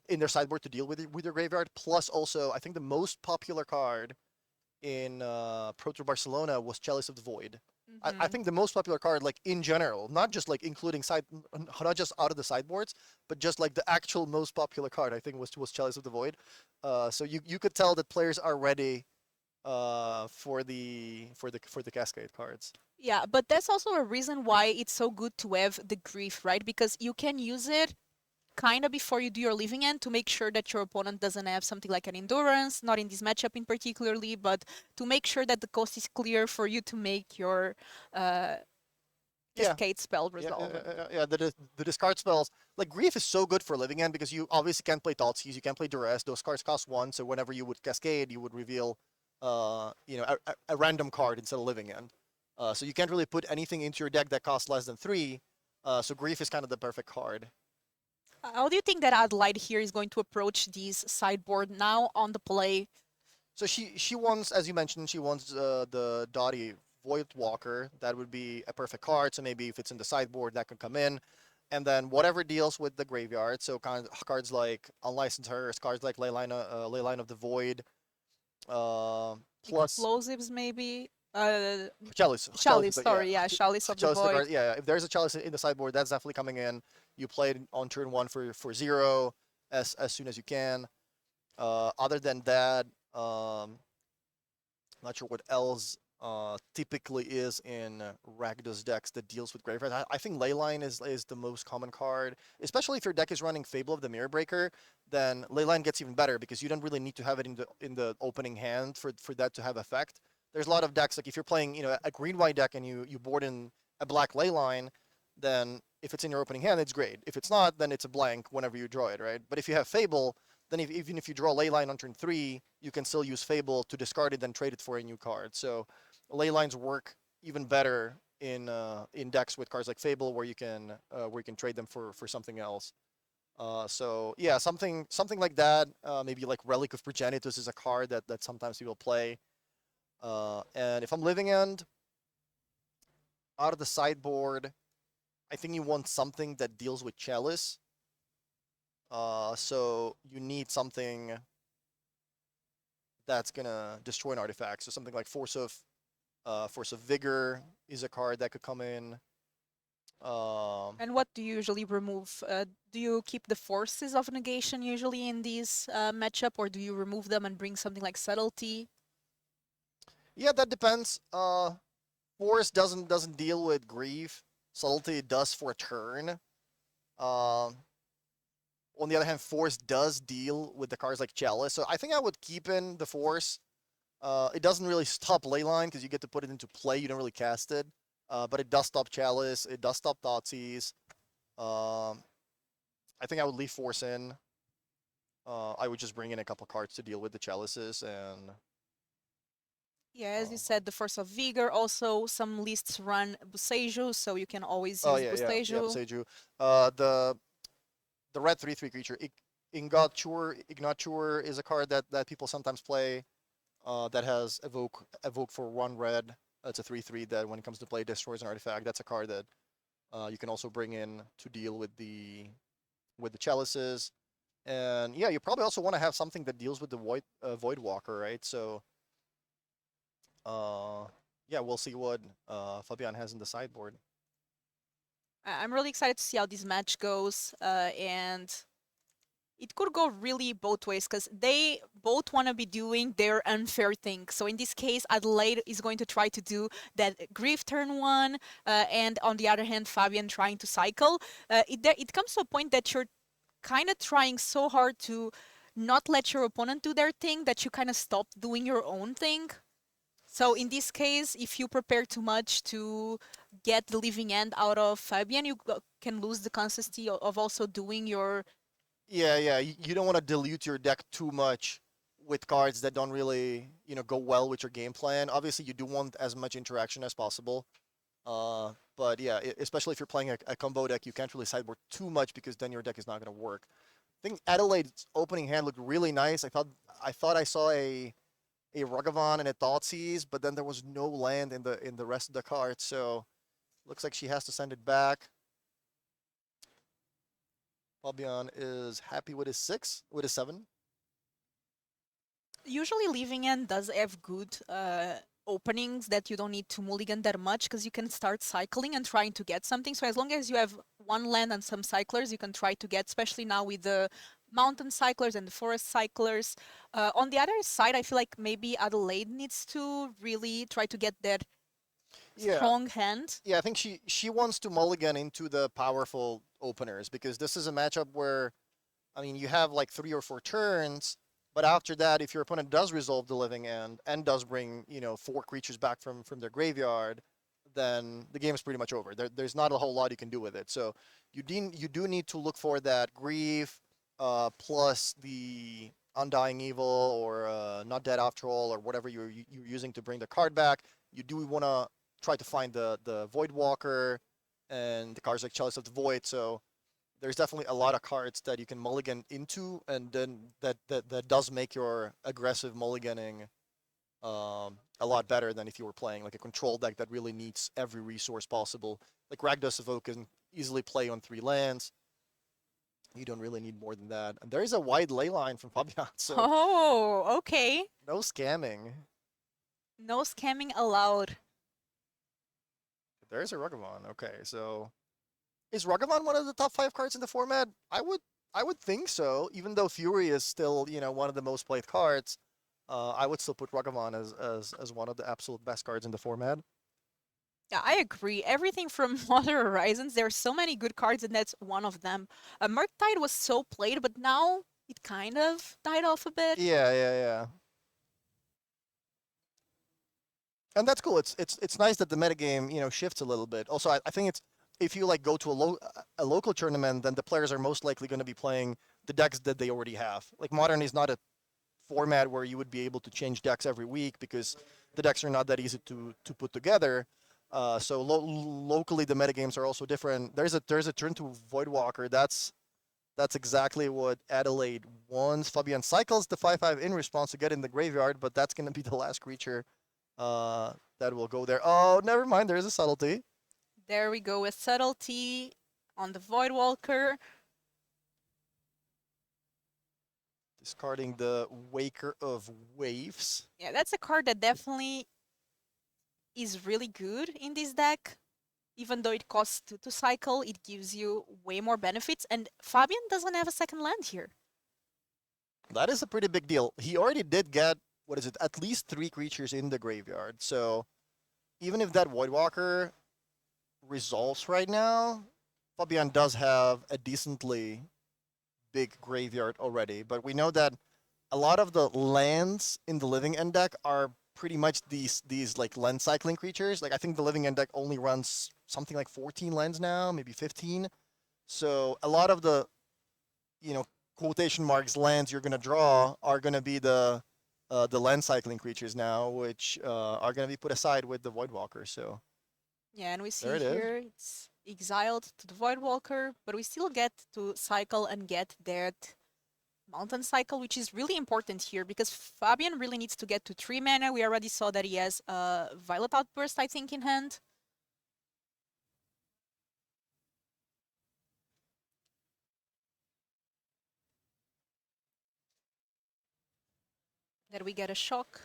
[SPEAKER 4] in their sideboard to deal with your graveyard. Plus, also, I think the most popular card in Pro Tour Barcelona was Chalice of the Void. I think the most popular card, like in general, not just like including not just out of the sideboards, but just like the actual most popular card, I think was Chalice of the Void. So you could tell that players are ready for the Cascade cards.
[SPEAKER 3] Yeah, but that's also a reason why it's so good to have the Grief, right? Because you can use it kind of before you do your living end to make sure that your opponent doesn't have something like an Endurance, not in this matchup in particularly, but to make sure that the coast is clear for you to make your Cascade spell resolve.
[SPEAKER 4] The discard spells, like Grief is so good for living end because you obviously can't play Thoughtseize, you can't play Duress. Those cards cost 1, so whenever you would Cascade, you would reveal a random card instead of living end. So you can't really put anything into your deck that costs less than 3. So Grief is kind of the perfect card.
[SPEAKER 3] How do you think that Adelaide here is going to approach this sideboard now on the play?
[SPEAKER 4] So she wants, as you mentioned, she wants the Dottie Voidwalker. That would be a perfect card. So maybe if it's in the sideboard, that could come in. And then whatever deals with the graveyard. So kind of cards like Unlicensed Hearse, cards like Leyline of the Void. Plus
[SPEAKER 3] Explosives maybe?
[SPEAKER 4] Chalice.
[SPEAKER 3] Sorry, yeah, Chalice of the Void.
[SPEAKER 4] Yeah, if there's a Chalice in the sideboard, that's definitely coming in. You play it on turn 1 for 0 as soon as you can. Other than that, not sure what else typically is in Rakdos decks that deals with graveyard. I think Leyline is the most common card, especially if your deck is running Fable of the Mirror Breaker. Then Leyline gets even better because you don't really need to have it in the opening hand for that to have effect. There's a lot of decks, like if you're playing a green-white deck and you board in a black Leyline, then if it's in your opening hand, it's great. If it's not, then it's a blank whenever you draw it, right? But if you have Fable, then even if you draw Leyline on turn 3, you can still use Fable to discard it, then trade it for a new card. So Leylines work even better in decks with cards like Fable, where you can trade them for something else. So yeah, something like that. Maybe like Relic of Progenitus is a card that sometimes people play. And if I'm living end, out of the sideboard, I think you want something that deals with Chalice. So you need something that's gonna destroy an artifact. So something like Force of Vigor is a card that could come in.
[SPEAKER 3] And what do you usually remove? Do you keep the Forces of Negation usually in this matchup, or do you remove them and bring something like Subtlety?
[SPEAKER 4] Yeah, that depends. Force doesn't deal with Grief. Subtlety does for a turn. On the other hand, Force does deal with the cards like Chalice, so I think I would keep in the Force. It doesn't really stop Leyline because you get to put it into play. You don't really cast it, but it does stop Chalice. It does stop Thoughtseize. I think I would leave Force in. I would just bring in a couple cards to deal with the Chalices and.
[SPEAKER 3] Yeah, as you said, the Force of Vigor. Also, some lists run Boseiju, so you can always use Boseiju.
[SPEAKER 4] Yeah, Boseiju. The red 3/3 creature, Ignature is a card that people sometimes play. That has evoke for 1 red. It's a 3/3 that when it comes to play destroys an artifact. That's a card that you can also bring in to deal with the Chalices. And yeah, you probably also want to have something that deals with the Voidwalker, right? So yeah, we'll see what Fabian has in the sideboard.
[SPEAKER 3] I'm really excited to see how this match goes, and it could go really both ways because they both want to be doing their unfair thing. So in this case, Adelaide is going to try to do that Grief turn 1, and on the other hand, Fabian trying to cycle. It comes to a point that you're kind of trying so hard to not let your opponent do their thing that you kind of stop doing your own thing. So in this case, if you prepare too much to get the living end out of Fabian, you can lose the consistency of also doing your...
[SPEAKER 4] Yeah. You don't want to dilute your deck too much with cards that don't really, go well with your game plan. Obviously, you do want as much interaction as possible. But yeah, especially if you're playing a combo deck, you can't really sideboard too much because then your deck is not going to work. I think Adelaide's opening hand looked really nice. I thought I saw a Ragavan and a Thoughtseize, but then there was no land in the rest of the cards, so looks like she has to send it back. Fabian is happy with his 6, with his 7.
[SPEAKER 3] Usually Living End does have good openings that you don't need to mulligan that much because you can start cycling and trying to get something. So as long as you have one land and some cyclers, you can try to get, especially now with the mountain cyclers and the forest cyclers. On the other side, I feel like maybe Adelaide needs to really try to get that
[SPEAKER 4] Yeah.
[SPEAKER 3] strong hand.
[SPEAKER 4] Yeah, I think she wants to mulligan into the powerful openers because this is a matchup where, I mean, you have like 3 or 4 turns, but after that, if your opponent does resolve the living end and does bring 4 creatures back from their graveyard, then the game is pretty much over. There's not a whole lot you can do with it. So you do need to look for that grief, plus the undying evil or not dead after all or whatever you're using to bring the card back. You do want to try to find the Void Walker and the cards like Chalice of the Void. So there's definitely a lot of cards that you can mulligan into, and then that does make your aggressive mulliganing a lot better than if you were playing like a control deck that really needs every resource possible. Like Rakdos Evoke can easily play on 3 lands. You don't really need more than that. And there is a wide ley line from Fabian, so
[SPEAKER 3] Oh, okay.
[SPEAKER 4] no scamming.
[SPEAKER 3] No scamming allowed.
[SPEAKER 4] There's a Ragavan. Okay, so is Ragavan one of the top 5 cards in the format? I would think so. Even though Fury is still one of the most played cards, I would still put Ragavan as one of the absolute best cards in the format.
[SPEAKER 3] Yeah, I agree. Everything from Modern Horizons, there are so many good cards, and that's one of them. Murktide was so played, but now it kind of died off a bit.
[SPEAKER 4] Yeah. And that's cool. It's nice that the metagame shifts a little bit. Also, I think it's if you like go to a local tournament, then the players are most likely going to be playing the decks that they already have. Like Modern is not a format where you would be able to change decks every week because the decks are not that easy to put together. So locally the metagames are also different. There's a turn to Voidwalker. That's exactly what Adelaide wants. Fabian cycles the 5/5 in response to get in the graveyard, but that's going to be the last creature that will go there. Oh, never mind. There is a subtlety.
[SPEAKER 3] There we go with Subtlety on the Voidwalker.
[SPEAKER 4] Discarding the Waker of Waves.
[SPEAKER 3] Yeah, that's a card that definitely is really good in this deck. Even though it costs 2 to cycle, it gives you way more benefits. And Fabian doesn't have a second land here.
[SPEAKER 4] That is a pretty big deal. He already did get, what is it, at least 3 creatures in the graveyard. So even if that Voidwalker resolves right now, Fabian does have a decently big graveyard already. But we know that a lot of the lands in the Living End deck are pretty much these like land cycling creatures. Like I think the Living End deck only runs something like 14 lands now, maybe 15. So a lot of the quotation marks lands you're gonna draw are gonna be the land cycling creatures now, which are gonna be put aside with the Voidwalker. So
[SPEAKER 3] yeah, and we see
[SPEAKER 4] there it is.
[SPEAKER 3] here it's exiled to the Voidwalker, but we still get to cycle and get that mountain cycle, which is really important here because Fabian really needs to get to 3 mana. We already saw that he has a Violet Outburst, I think, in hand. That we get a shock.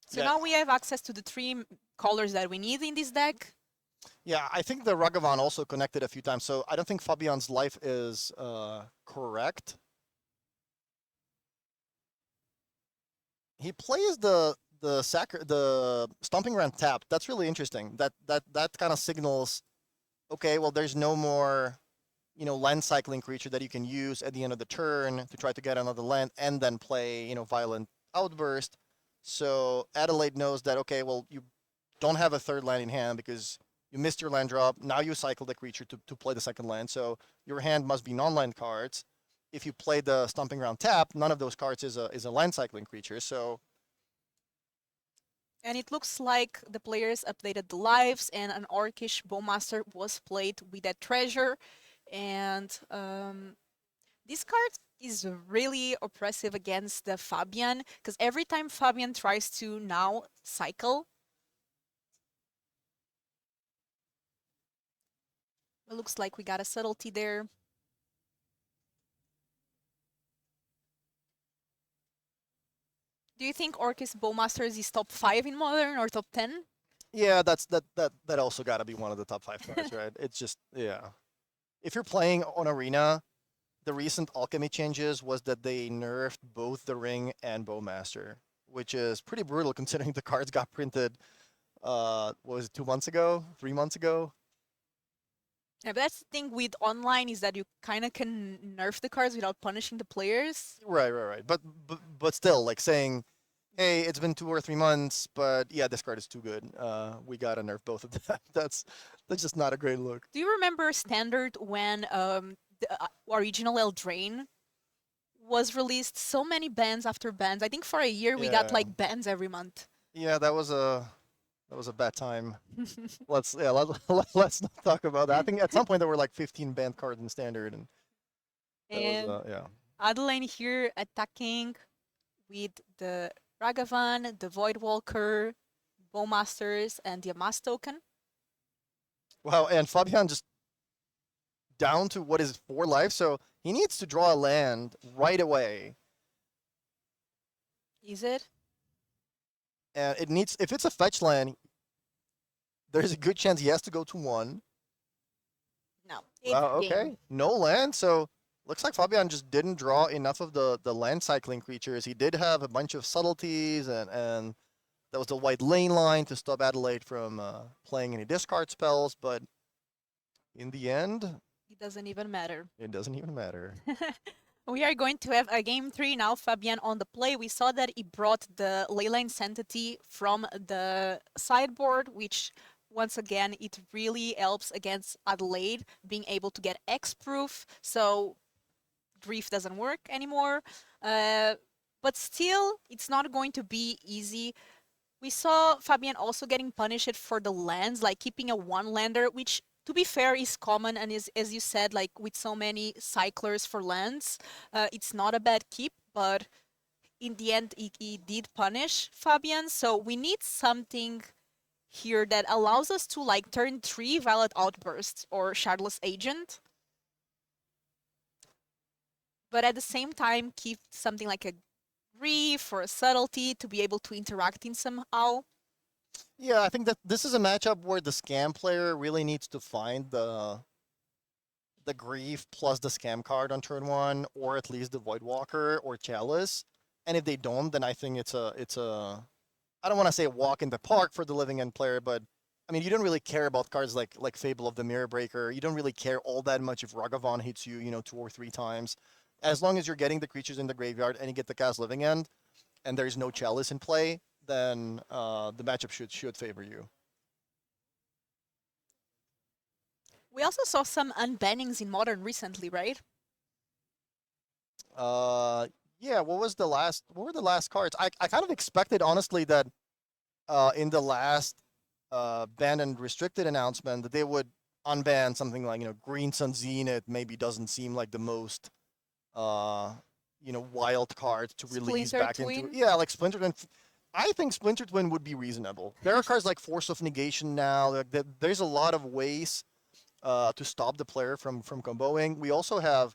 [SPEAKER 3] So
[SPEAKER 4] Yeah.
[SPEAKER 3] now we have access to the 3 colors that we need in this deck.
[SPEAKER 4] Yeah, I think the Ragavan also connected a few times, so I don't think Fabian's life is correct. He plays the Stomping Ground tap. That's really interesting. That kind of signals, okay, well, there's no more, land cycling creature that you can use at the end of the turn to try to get another land and then play, Violent Outburst. So Adelaide knows that, okay, well, you don't have a 3rd land in hand because you missed your land drop. Now you cycle the creature to play the 2nd land. So your hand must be non-land cards. If you play the Stomping Ground tap, none of those cards is a land cycling creature. So
[SPEAKER 3] And it looks like the players updated the lives and an Orcish Bowmaster was played with that treasure. And this card is really oppressive against the Fabian because every time Fabian tries to now cycle, It looks like we got a subtlety there. Do you think Orcus Bowmasters is top 5 in Modern or top 10?
[SPEAKER 4] Yeah, that also got to be one of the top 5 cards, right? It's just yeah. If you're playing on Arena, the recent alchemy changes was that they nerfed both the ring and bowmaster, which is pretty brutal considering the cards got printed. What was it, 2 months ago, 3 months ago?
[SPEAKER 3] Yeah, but that's the thing with online is that you kind of can nerf the cards without punishing the players.
[SPEAKER 4] Right. But still, like saying, hey, it's been 2 or 3 months, but yeah, this card is too good. We gotta nerf both of them. That's just not a great look.
[SPEAKER 3] Do you remember Standard when the original Eldraine was released? So many bans after bans. I think for a year we got
[SPEAKER 4] Yeah.
[SPEAKER 3] like bans every month.
[SPEAKER 4] Yeah, that was a bad time. Let's let's not talk about that. I think at some point there were like 15 banned cards in standard, and that
[SPEAKER 3] And
[SPEAKER 4] was yeah.
[SPEAKER 3] Adeline here attacking with the Ragavan, the Voidwalker, Bowmasters, and the Amass token.
[SPEAKER 4] Wow, and Fabian just down to what is 4 life, so he needs to draw a land right away.
[SPEAKER 3] Is it?
[SPEAKER 4] And it needs, if it's a fetch land, there's a good chance he has to go to 1.
[SPEAKER 3] No.
[SPEAKER 4] Wow,
[SPEAKER 3] Eighth
[SPEAKER 4] okay.
[SPEAKER 3] game.
[SPEAKER 4] No land, so looks like Fabian just didn't draw enough of the land cycling creatures. He did have a bunch of subtleties, and that was the white lane line to stop Adelaide from playing any discard spells, but in the end,
[SPEAKER 3] It doesn't even matter.
[SPEAKER 4] it doesn't even matter.
[SPEAKER 3] We are going to have a game 3 now. Fabian on the play. We saw that he brought the Leyline Sanctity from the sideboard, which once again, it really helps against Adelaide being able to get X-proof. So Grief doesn't work anymore. But still, it's not going to be easy. We saw Fabian also getting punished for the lands, like keeping a 1-lander, which to be fair is common and is, as you said, like with so many cyclers for lands, it's not a bad keep, but in the end he did punish Fabian. So we need something here that allows us to like turn 3 Violet Outburst or Shardless Agent, but at the same time keep something like a Grief or a Subtlety to be able to interact in somehow.
[SPEAKER 4] Yeah, I think that this is a matchup where the scam player really needs to find the Grief plus the scam card on turn 1, or at least the Voidwalker or Chalice. And if they don't, then I think it's a I don't want to say a walk in the park for the Living End player, but I mean, you don't really care about cards like Fable of the Mirror Breaker. You don't really care all that much if Ragavan hits you, 2 or 3 times. As long as you're getting the creatures in the graveyard and you get the cast Living End, and there is no Chalice in play, then the matchup should favor you.
[SPEAKER 3] We also saw some unbannings in Modern recently, right?
[SPEAKER 4] Yeah. What were the last cards? I kind of expected honestly that in the last banned and restricted announcement that they would unban something like Green Sun Zenith. Maybe doesn't seem like the most wild card to release
[SPEAKER 3] Splinter
[SPEAKER 4] back
[SPEAKER 3] Twin?
[SPEAKER 4] into. Yeah, like Splinter Twin. I think Splinter Twin would be reasonable. There are cards like Force of Negation now. There's a lot of ways to stop the player from comboing. We also have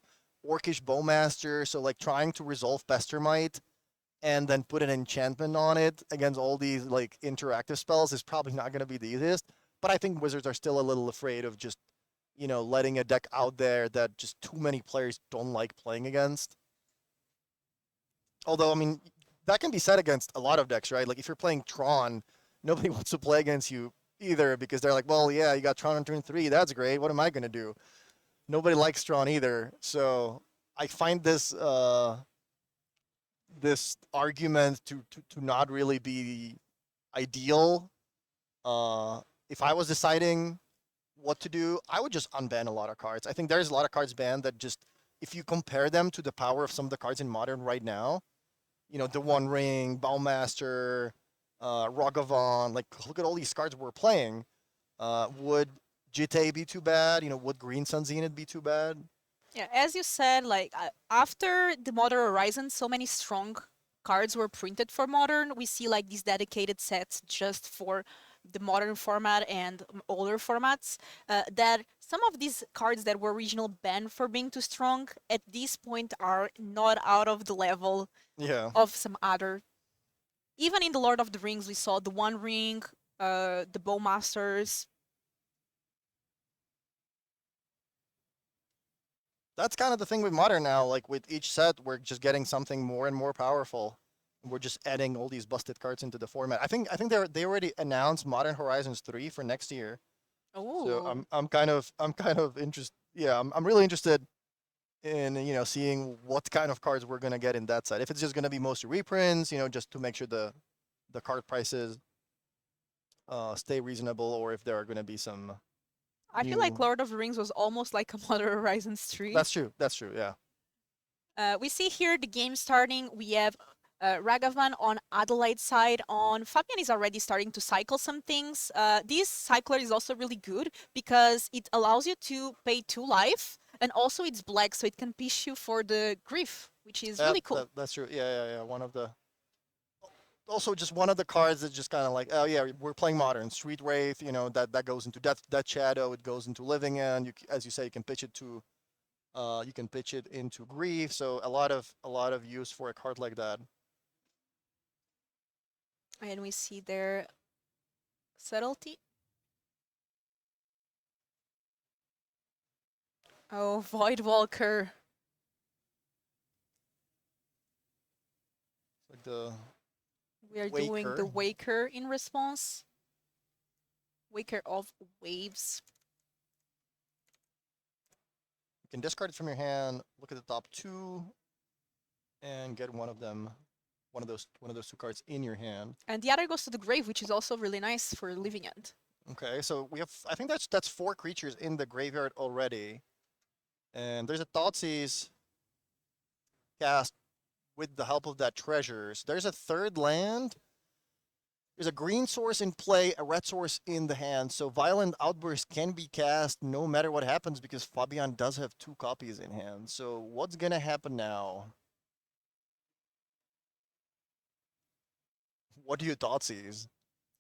[SPEAKER 4] Orcish Bowmaster, so like trying to resolve Pestermite and then put an enchantment on it against all these like interactive spells is probably not going to be the easiest. But I think Wizards are still a little afraid of just letting a deck out there that just too many players don't like playing against. Although, I mean, that can be said against a lot of decks, right? Like if you're playing Tron, nobody wants to play against you either because they're like, well, yeah, you got Tron on turn 3. That's great. What am I going to do? Nobody likes Tron either. So I find this this argument to not really be ideal. If I was deciding what to do, I would just unban a lot of cards. I think there's a lot of cards banned that just, if you compare them to the power of some of the cards in Modern right now, the One Ring, Bowmaster, Ragavan, like look at all these cards we're playing. Would GTA be too bad? Would Green Sun Zenith be too bad?
[SPEAKER 3] Yeah, as you said, like after the Modern Horizon, so many strong cards were printed for Modern. We see like these dedicated sets just for the modern format and older formats, that some of these cards that were original banned for being too strong at this point are not out of the level
[SPEAKER 4] Yeah.
[SPEAKER 3] of some other. Even in the Lord of the Rings, we saw the One Ring, the Bowmasters.
[SPEAKER 4] That's kind of the thing with modern now. Like with each set, we're just getting something more and more powerful. We're just adding all these busted cards into the format. I think they already announced Modern Horizons 3 for next year. So
[SPEAKER 3] Oh,
[SPEAKER 4] I'm kind of interested. Yeah, I'm really interested in seeing what kind of cards we're gonna get in that set. If it's just gonna be mostly reprints, just to make sure the card prices stay reasonable, or if there are gonna be some.
[SPEAKER 3] I feel like
[SPEAKER 4] new-
[SPEAKER 3] Lord of the Rings was almost like a Modern Horizons 3.
[SPEAKER 4] That's true. That's true. Yeah.
[SPEAKER 3] We see here the game starting. We have Ragavan on Adelaide side. On Fabian is already starting to cycle some things. This cycler is also really good because it allows you to pay 2 life, and also it's black, so it can push you for the Griff, which is really cool.
[SPEAKER 4] That's true. Yeah. One of the. Also, just one of the cards that's just kind of like, oh yeah, we're playing modern Street Wraith. That goes into Death Shadow. It goes into Living End. As you say, you can pitch it to. You can pitch it into Grief. So a lot of use for a card like that.
[SPEAKER 3] And we see their subtlety. Oh, Voidwalker.
[SPEAKER 4] Like the
[SPEAKER 3] We are doing the
[SPEAKER 4] Waker.
[SPEAKER 3] Waker in response. Waker of Waves.
[SPEAKER 4] You can discard it from your hand. Look at the top 2, and get one of those 2 cards in your hand.
[SPEAKER 3] And the other goes to the grave, which is also really nice for Living End.
[SPEAKER 4] Okay, so we have. I think that's 4 creatures in the graveyard already, and there's a Thoughtseize cast with the help of that treasures. There's a 3rd land. There's a green source in play, a red source in the hand, so Violent Outburst can be cast no matter what happens because Fabian does have 2 copies in hand. So what's gonna happen now? What do you Thoughtseize?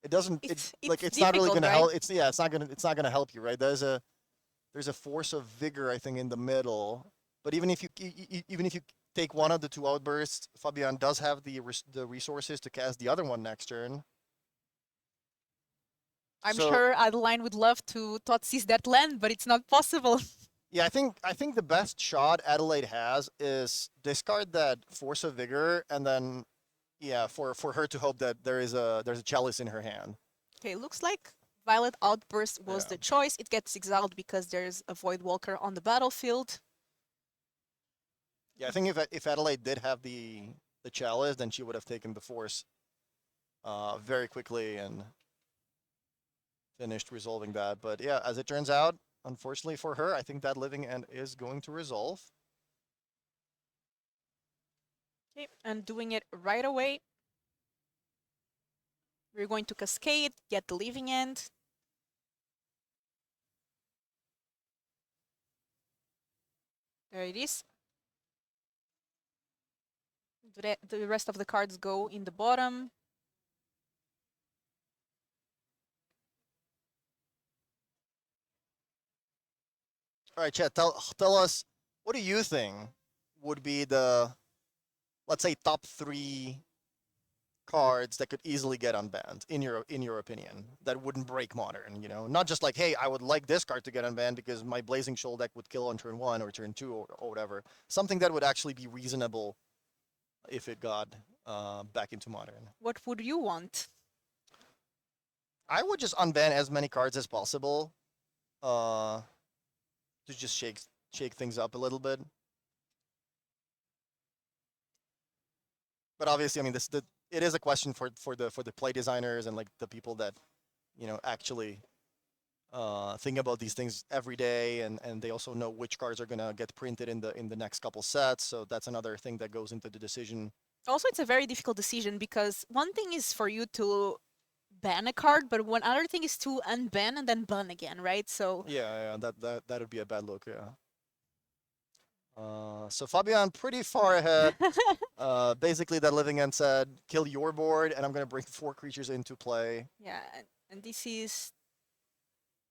[SPEAKER 4] It doesn't.
[SPEAKER 3] It's
[SPEAKER 4] It's not really
[SPEAKER 3] difficult,
[SPEAKER 4] gonna
[SPEAKER 3] right?
[SPEAKER 4] help. It's not gonna help you, right? There's a force of vigor, I think, in the middle. But even if you take one of the 2 outbursts, Fabian does have the resources to cast the other one next turn.
[SPEAKER 3] I'm
[SPEAKER 4] So-
[SPEAKER 3] sure Adeline would love to Thoughtseize that land, but it's not possible.
[SPEAKER 4] Yeah, I think the best shot Adelaide has is discard that force of vigor, and then for her to hope that there's a chalice in her hand.
[SPEAKER 3] Okay, looks like Violet Outburst was
[SPEAKER 4] Yeah.
[SPEAKER 3] the choice. It gets exiled because there's a Voidwalker on the battlefield.
[SPEAKER 4] Yeah, I think if Adelaide did have the chalice, then she would have taken the force very quickly and finished resolving that. But yeah, as it turns out, unfortunately for her, I think that Living End is going to resolve.
[SPEAKER 3] Okay, and doing it right away. We're going to Cascade, get the Living End. There it is. The rest of the cards go in the bottom.
[SPEAKER 4] All right, Chet, tell us, what do you think would be the, let's say, top 3 cards that could easily get unbanned in your opinion, that wouldn't break modern? Not just like, hey, I would like this card to get unbanned because my Blazing Shoal deck would kill on turn 1 or turn 2 or whatever. Something that would actually be reasonable if it got back into modern.
[SPEAKER 3] What would you want?
[SPEAKER 4] I would just unban as many cards as possible, to just shake things up a little bit. But obviously, I mean, it is a question for the play designers and like the people that actually think about these things every day, and they also know which cards are gonna get printed in the next couple sets. So that's another thing that goes into the decision.
[SPEAKER 3] Also, it's a very difficult decision because one thing is for you to ban a card, but one other thing is to unban and then ban again, right? So
[SPEAKER 4] Yeah, that would be a bad look. Yeah. So Fabian pretty far ahead. Basically, that Living End said, kill your board, and I'm going to bring 4 creatures into play.
[SPEAKER 3] yeah, And this is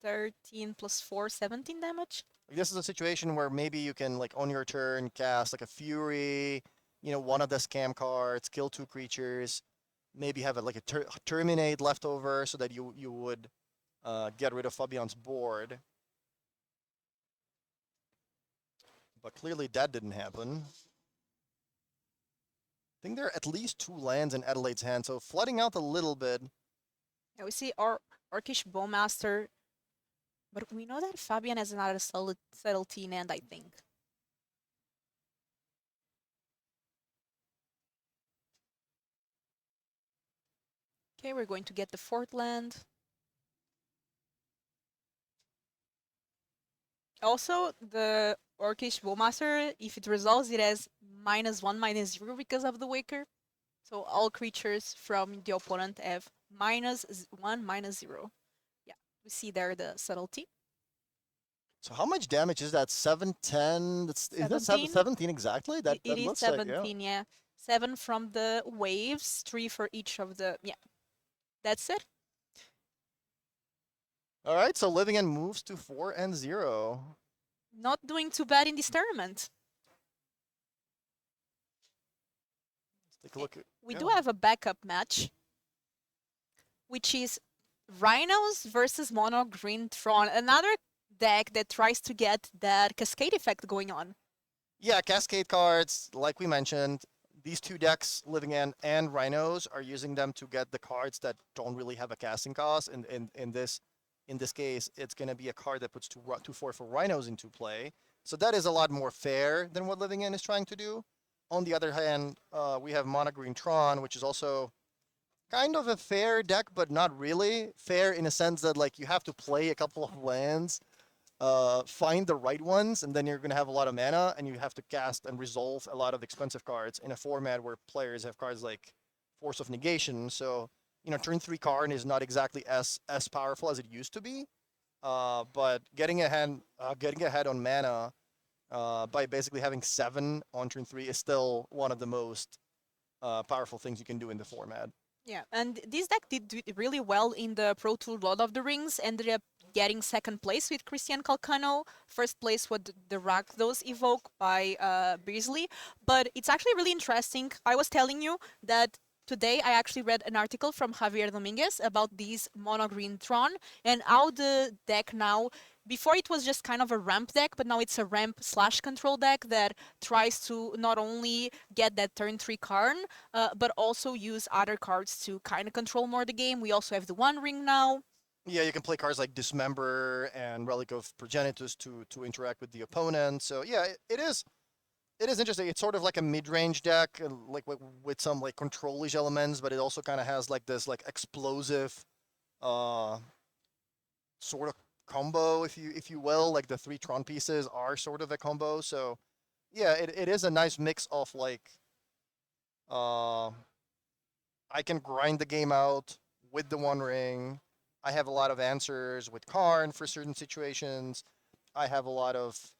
[SPEAKER 3] 13 plus 4, 17 damage.
[SPEAKER 4] This is a situation where maybe you can, like, on your turn, cast like a Fury, one of the scam cards, kill 2 creatures, maybe have like a Terminate left over so that you would get rid of Fabian's board. But clearly that didn't happen. I think there are at least 2 lands in Adelaide's hand, so flooding out a little bit.
[SPEAKER 3] Yeah, we see our Orcish Bowmaster, but we know that Fabian has another subtlety in hand, I think. Okay, we're going to get the 4th land. Also, the Orcish Bowmaster, if it resolves, it has -1/-0 because of the Waker. So all creatures from the opponent have -1/-0. Yeah, we see there the subtlety.
[SPEAKER 4] So how much damage is that? 7, 10? Is that
[SPEAKER 3] 17?
[SPEAKER 4] 17 exactly? That
[SPEAKER 3] It is
[SPEAKER 4] looks
[SPEAKER 3] 17,
[SPEAKER 4] like,
[SPEAKER 3] yeah. 7 from the waves, 3 for each of the, yeah. That's it.
[SPEAKER 4] All right, so Living End moves to 4-0.
[SPEAKER 3] Not doing too bad in this tournament.
[SPEAKER 4] Let's take a look at.
[SPEAKER 3] We do have a backup match, which is Rhinos versus Mono Green Tron, another deck that tries to get that cascade effect going on.
[SPEAKER 4] Yeah, Cascade cards, like we mentioned, these 2 decks, Living End and Rhinos, are using them to get the cards that don't really have a casting cost. And in this case, it's going to be a card that puts 2/4 for Rhinos into play. So that is a lot more fair than what Living End is trying to do. On the other hand, we have Mono Green Tron, which is also kind of a fair deck, but not really fair in a sense that, like, you have to play a couple of lands, find the right ones, and then you're going to have a lot of mana, and you have to cast and resolve a lot of expensive cards in a format where players have cards like Force of Negation. So, turn 3 Karn is not exactly as powerful as it used to be, but getting ahead on mana by basically having 7 on turn 3 is still one of the most powerful things you can do in the format.
[SPEAKER 3] Yeah, and this deck did do really well in the Pro Tour Lord of the Rings, ended up getting 2nd place with Christian Calcano. 1st place was the Rakdos Evoke by Beasley. But it's actually really interesting. I was telling you that today I actually read an article from Javier Dominguez about this Mono Green Tron and how the deck now, before it was just kind of a ramp deck, but now it's a ramp/control deck that tries to not only get that turn 3 Karn, but also use other cards to kind of control more the game. We also have the One Ring now.
[SPEAKER 4] Yeah, you can play cards like Dismember and Relic of Progenitus to interact with the opponent. So yeah, it is interesting. It's sort of like a mid-range deck, like with some like control-ish elements, but it also kind of has like this like explosive, sort of combo, if you will. Like the 3 Tron pieces are sort of a combo. So yeah, it is a nice mix of like, I can grind the game out with the One Ring. I have a lot of answers with Karn for certain situations. I have a lot of,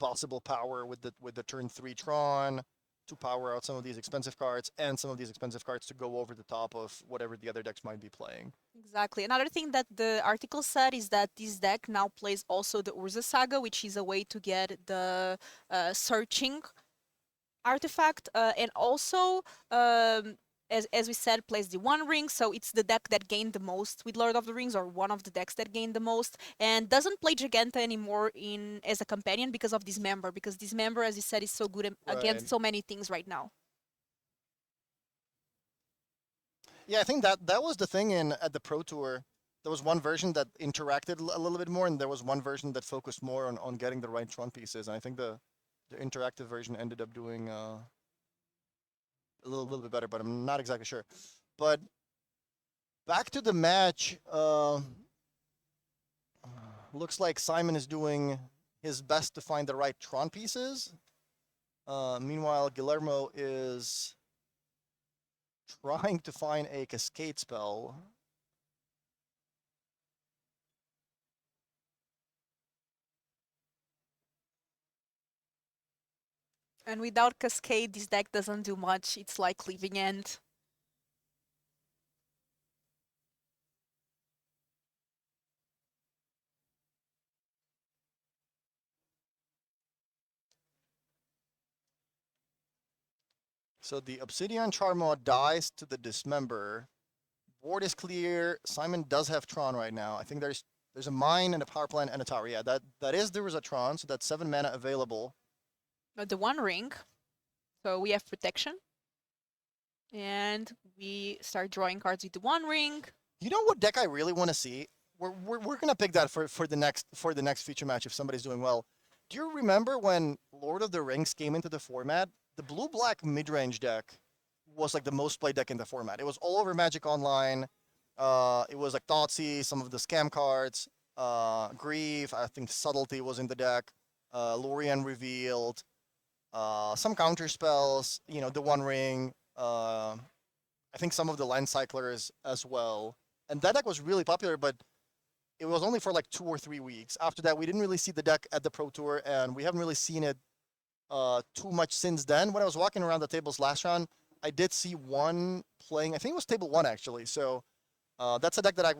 [SPEAKER 4] possible power with the turn 3 Tron to power out some of these expensive cards, and some of these expensive cards to go over the top of whatever the other decks might be playing.
[SPEAKER 3] Exactly. Another thing that the article said is that this deck now plays also the Urza Saga, which is a way to get the searching artifact, and also as we said, plays the One Ring, so it's the deck that gained the most with Lord of the Rings, or one of the decks that gained the most, and doesn't play Giganta anymore as a companion because of Dismember, because Dismember, as you said, is so good against so many things right now.
[SPEAKER 4] Yeah, I think that was the thing at the Pro Tour. There was one version that interacted a little bit more, and there was one version that focused more on getting the right Tron pieces. And I think the interactive version ended up doing a little bit better, but I'm not exactly sure. But back to the match. Looks like Simon is doing his best to find the right Tron pieces. Meanwhile, Guillermo is trying to find a Cascade spell.
[SPEAKER 3] And without Cascade, this deck doesn't do much. It's like Living End.
[SPEAKER 4] So the Obsidian Charmod dies to the Dismember. Board is clear. Simon does have Tron right now. I think there's a mine and a power plant and a tower. Yeah, there was a Tron, so that's 7 mana available.
[SPEAKER 3] The One Ring. So we have protection. And we start drawing cards with the One Ring.
[SPEAKER 4] You know what deck I really want to see? We're gonna pick that for the next feature match if somebody's doing well. Do you remember when Lord of the Rings came into the format? The blue-black mid-range deck was like the most played deck in the format. It was all over Magic Online. It was like Thoughtseize, some of the scam cards, Grief. I think Subtlety was in the deck. Lorien Revealed. Some counter spells. You know, the One Ring. I think some of the Land Cyclers as well. And that deck was really popular, but it was only for like 2 or 3 weeks. After that, we didn't really see the deck at the Pro Tour, and we haven't really seen it too much since then. When I was walking around the tables last round, I did see one playing. I think it was table 1 actually. So that's a deck that I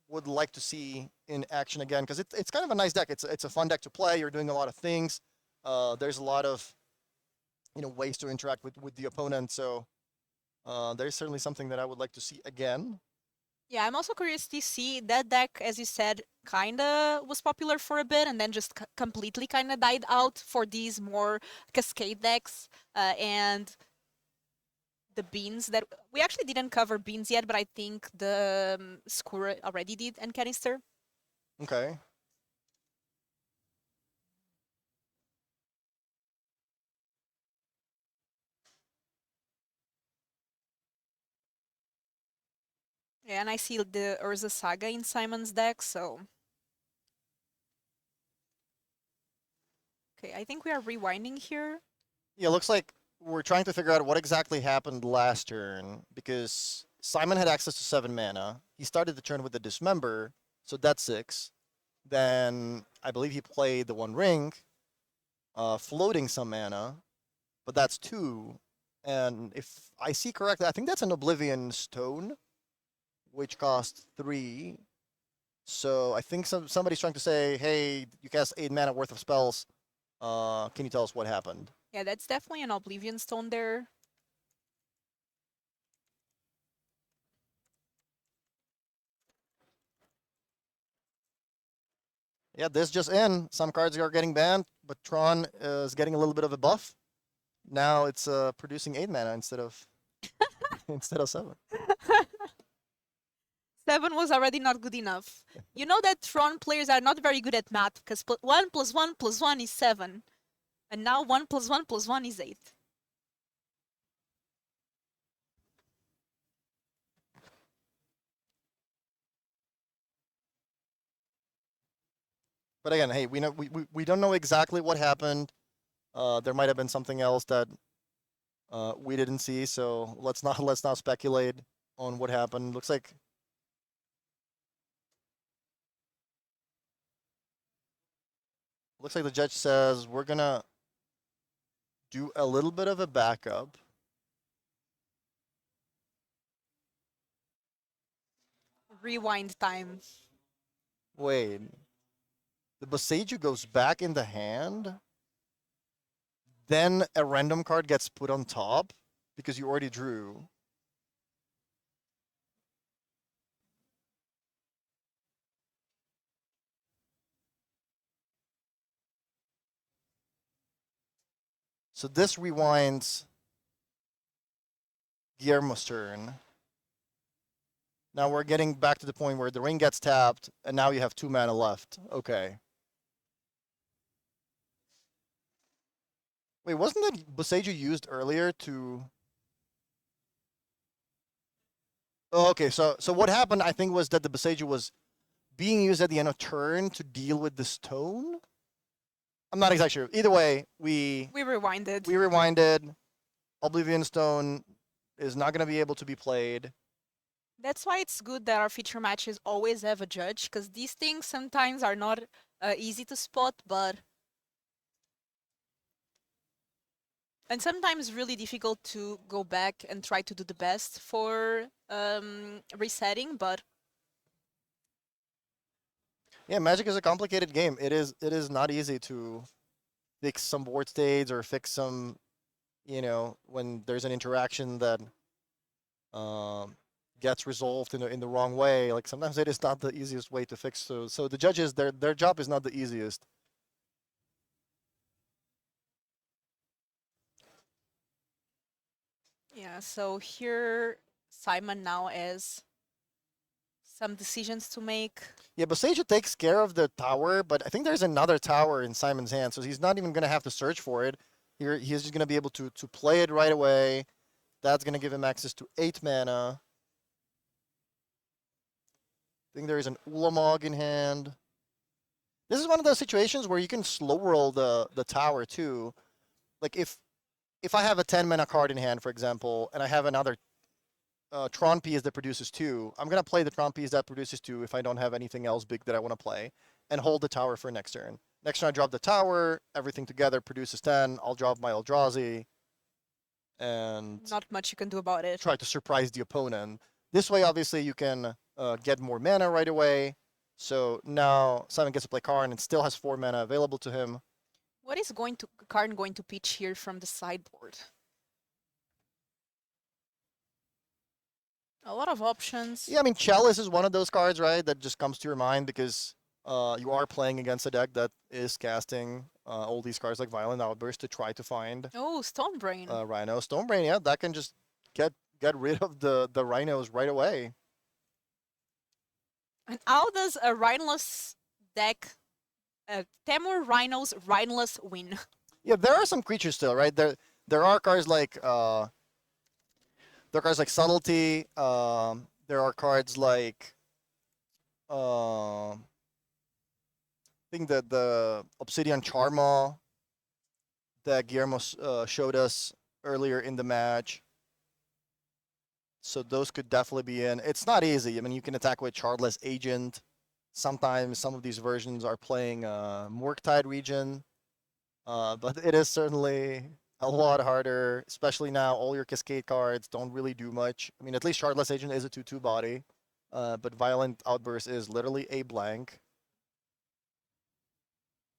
[SPEAKER 4] would like to see in action again because it's kind of a nice deck. It's a fun deck to play. You're doing a lot of things. There's a lot of ways to interact with the opponent. So there's certainly something that I would like to see again.
[SPEAKER 3] Yeah, I'm also curious to see that deck, as you said, kinda was popular for a bit and then just completely kinda died out for these more cascade decks and the beans that we actually didn't cover beans yet, but I think the Skura already did and Canister.
[SPEAKER 4] Okay.
[SPEAKER 3] Yeah, and I see the Urza Saga in Simon's deck, so... Okay, I think we are rewinding here.
[SPEAKER 4] Yeah, looks like we're trying to figure out what exactly happened last turn because Simon had access to 7 mana. He started the turn with the Dismember, so that's 6. Then I believe he played the One Ring, floating some mana, but that's 2. And if I see correctly, I think that's an Oblivion Stone, which costs 3. So I think somebody's trying to say, hey, you cast 8 mana worth of spells. Can you tell us what happened?
[SPEAKER 3] Yeah, that's definitely an Oblivion Stone there.
[SPEAKER 4] Yeah, this just in. Some cards are getting banned, but Tron is getting a little bit of a buff. Now it's producing 8 mana instead of 7.
[SPEAKER 3] 7 was already not good enough. You know that Tron players are not very good at math, because 1 + 1 + 1 is 7. And now 1 + 1 + 1 is 8.
[SPEAKER 4] But again, hey, we don't know exactly what happened. There might have been something else that we didn't see, so let's not speculate on what happened. Looks like the judge says we're gonna do a little bit of a backup.
[SPEAKER 3] Rewind time.
[SPEAKER 4] Wait. The Boseiju goes back in the hand. Then a random card gets put on top because you already drew. So this rewinds Guillermo's turn. Now we're getting back to the point where the ring gets tapped, and now you have 2 mana left. Okay. Wait, wasn't that Boseiju used earlier to... Oh, okay, so what happened, I think, was that the Boseiju was being used at the end of turn to deal with the stone? I'm not exactly sure. Either way, we
[SPEAKER 3] rewinded.
[SPEAKER 4] We rewinded. Oblivion Stone is not going to be able to be played.
[SPEAKER 3] That's why it's good that our feature matches always have a judge, because these things sometimes are not easy to spot, but... And sometimes really difficult to go back and try to do the best for resetting, but...
[SPEAKER 4] Yeah, Magic is a complicated game. It is not easy to fix some board states or fix some when there's an interaction that gets resolved in the wrong way, like sometimes it is not the easiest way to fix. So the judges, their job is not the easiest.
[SPEAKER 3] Yeah, so here Simon now has some decisions to make.
[SPEAKER 4] Yeah, but Sage takes care of the tower, but I think there's another tower in Simon's hand, so he's not even gonna have to search for it. Here, he's just gonna be able to play it right away. That's gonna give him access to 8 mana. I think there is an Ulamog in hand. This is one of those situations where you can slow roll the tower too. Like if I have a 10 mana card in hand, for example, and I have another Tron piece that produces 2, I'm gonna play the Tron piece that produces 2 if I don't have anything else big that I want to play, and hold the tower for next turn. Next turn I drop the tower, everything together produces 10. I'll drop my Eldrazi, and
[SPEAKER 3] Not much you can do about it.
[SPEAKER 4] try to surprise the opponent. This way, obviously, you can get more mana right away. So now Simon gets to play Karn and still has 4 mana available to him.
[SPEAKER 3] What is Karn going to pitch here from the sideboard? A lot of options.
[SPEAKER 4] Yeah, I mean, Chalice is one of those cards, right, that just comes to your mind because you are playing against a deck that is casting all these cards like Violent Outburst to try to find
[SPEAKER 3] Oh, Stonebrain.
[SPEAKER 4] Rhino. Stonebrain, yeah, that can just get rid of the Rhinos right away.
[SPEAKER 3] And how does a Rhineless deck, Temur Rhinos Rhineless win?
[SPEAKER 4] Yeah, there are some creatures still, right? There are cards like Subtlety. There are cards like I think that the Obsidian Charma that Guillermo showed us earlier in the match. So those could definitely be in. It's not easy. I mean, you can attack with Shardless Agent. Sometimes some of these versions are playing Murktide region. But it is certainly a lot harder, especially now all your Cascade cards don't really do much. I mean, at least Shardless Agent is a 2/2 body, but Violent Outburst is literally a blank.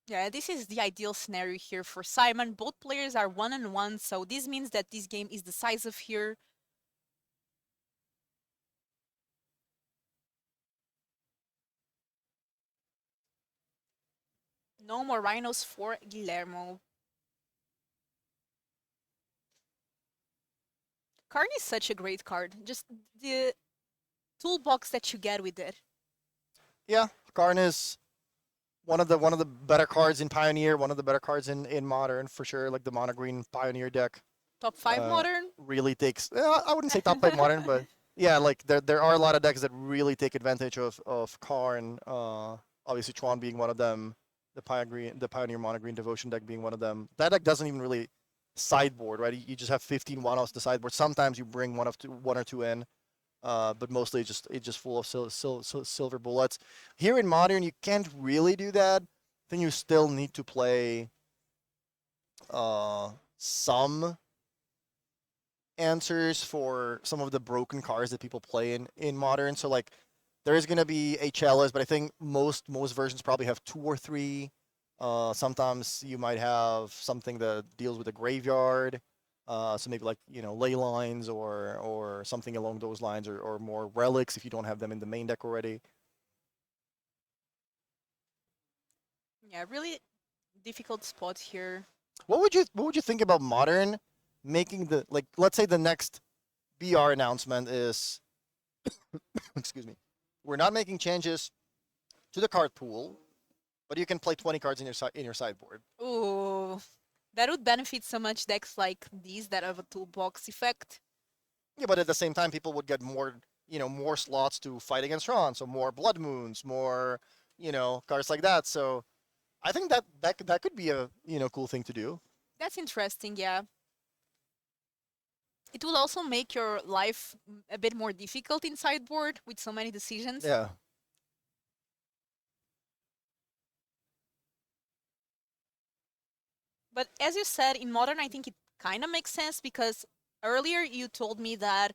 [SPEAKER 3] Yeah, this is the ideal scenario here for Simon. Both players are 1-1, so this means that this game is decisive here. No more Rhinos for Guillermo. Karn is such a great card. Just the toolbox that you get with it.
[SPEAKER 4] Yeah, Karn is one of the better cards in Pioneer, one of the better cards in Modern for sure. Like the mono green Pioneer deck
[SPEAKER 3] Top 5 modern?
[SPEAKER 4] really takes. I wouldn't say top 5 Modern, but yeah, like there are a lot of decks that really take advantage of Karn. Obviously, Tron being one of them. The Pioneer mono green Devotion deck being one of them. That deck doesn't even really sideboard, right? You just have 15 one-offs to sideboard. Sometimes you bring one or two in, but mostly it's just full of silver bullets. Here in Modern, you can't really do that. I think you still need to play some answers for some of the broken cards that people play in Modern. So like there is gonna be a Chalice, but I think most versions probably have 2 or 3. Sometimes you might have something that deals with a graveyard. So maybe like, ley lines or something along those lines, or more relics if you don't have them in the main deck already.
[SPEAKER 3] Yeah, really difficult spot here.
[SPEAKER 4] What would you think about Modern making let's say the next BR announcement is excuse me. We're not making changes to the card pool, but you can play 20 cards in your sideboard.
[SPEAKER 3] Ooh, that would benefit so much decks like these that have a toolbox effect.
[SPEAKER 4] Yeah, but at the same time, people would get more slots to fight against Ron, so more Blood Moons, more, cards like that. So I think that could be a, cool thing to do.
[SPEAKER 3] That's interesting, yeah. It will also make your life a bit more difficult in sideboard with so many decisions.
[SPEAKER 4] Yeah.
[SPEAKER 3] But as you said, in Modern, I think it kind of makes sense because earlier you told me that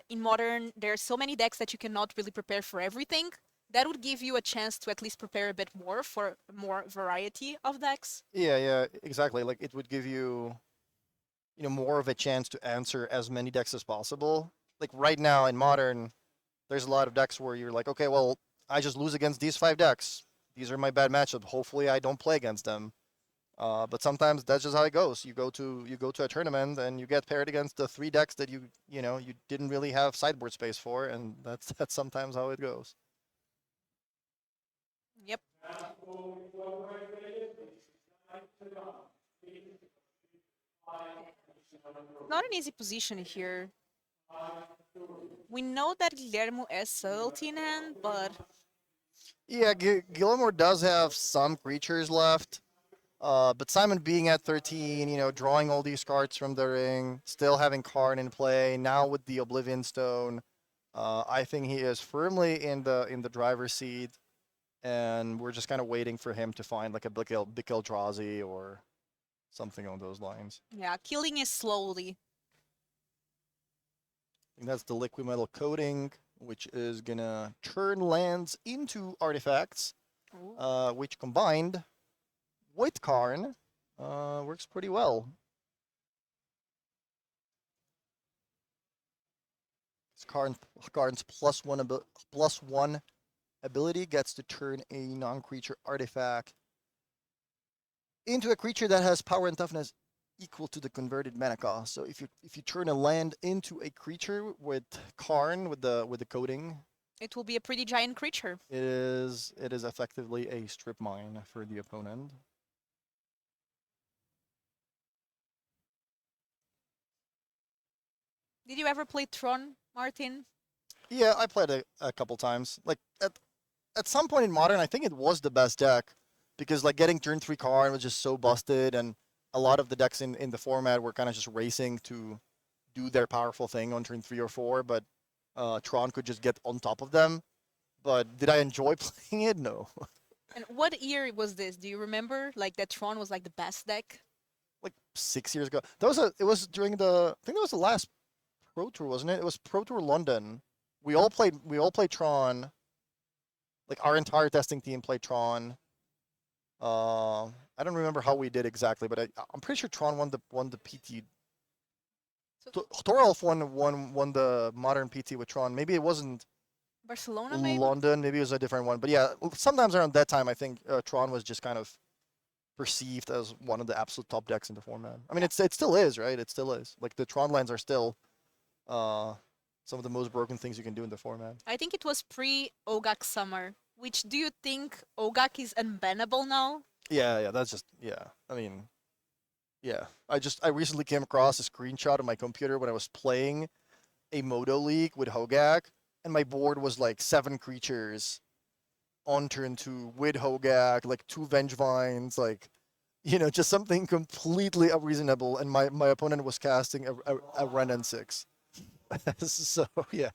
[SPEAKER 3] in Modern, there are so many decks that you cannot really prepare for everything. That would give you a chance to at least prepare a bit more for more variety of decks.
[SPEAKER 4] Yeah, exactly. Like it would give you more of a chance to answer as many decks as possible. Like right now in Modern, there's a lot of decks where you're like, okay, well, I just lose against these 5 decks. These are my bad matchups. Hopefully, I don't play against them. But sometimes that's just how it goes. You go to a tournament and you get paired against the 3 decks that you didn't really have sideboard space for, and that's sometimes how it goes.
[SPEAKER 3] Yep. Not an easy position here. We know that Guillermo has subtlety in hand, but
[SPEAKER 4] Yeah, Gilmore does have some creatures left. But Simon being at 13, drawing all these cards from the ring, still having Karn in play, now with the Oblivion Stone, I think he is firmly in the driver's seat, and we're just kind of waiting for him to find like a big Eldrazi or something along those lines.
[SPEAKER 3] yeah, killing is slowly.
[SPEAKER 4] And that's the liquid metal coating, which is gonna turn lands into artifacts,
[SPEAKER 3] Ooh.
[SPEAKER 4] which combined with Karn works pretty well. Karn's +1 ability gets to turn a non-creature artifact into a creature that has power and toughness equal to the converted mana cost. So if you turn a land into a creature with Karn with the coating,
[SPEAKER 3] It will be a pretty giant creature.
[SPEAKER 4] it is effectively a strip mine for the opponent.
[SPEAKER 3] Did you ever play Tron, Martin?
[SPEAKER 4] Yeah, I played a couple times. Like at some point in Modern, I think it was the best deck because like getting turn 3 Karn was just so busted, and a lot of the decks in the format were kind of just racing to do their powerful thing on turn 3 or 4, but Tron could just get on top of them. But did I enjoy playing it? No.
[SPEAKER 3] And what year was this? Do you remember? Like that Tron was like the best deck?
[SPEAKER 4] Like 6 years ago. It was during I think that was the last Pro Tour, wasn't it? It was Pro Tour London. We all played Tron. Like our entire testing team played Tron. I don't remember how we did exactly, but I'm pretty sure Tron won the PT.
[SPEAKER 3] So
[SPEAKER 4] Thorolf won the Modern PT with Tron. Maybe it wasn't
[SPEAKER 3] Barcelona, maybe?
[SPEAKER 4] London. Maybe it was a different one. But yeah, sometimes around that time, I think Tron was just kind of perceived as one of the absolute top decks in the format. I mean, it still is, right? It still is. Like the Tron lands are still some of the most broken things you can do in the format.
[SPEAKER 3] I think it was pre-Ogak summer. Which do you think Ogak is unbannable now?
[SPEAKER 4] Yeah, that's just I mean, yeah. I recently came across a screenshot on my computer when I was playing a Moto League with Hogak, and my board was like 7 creatures on turn 2 with Hogak, like 2 Vengevines, like just something completely unreasonable, and my opponent was casting a Ren and 6. So yeah.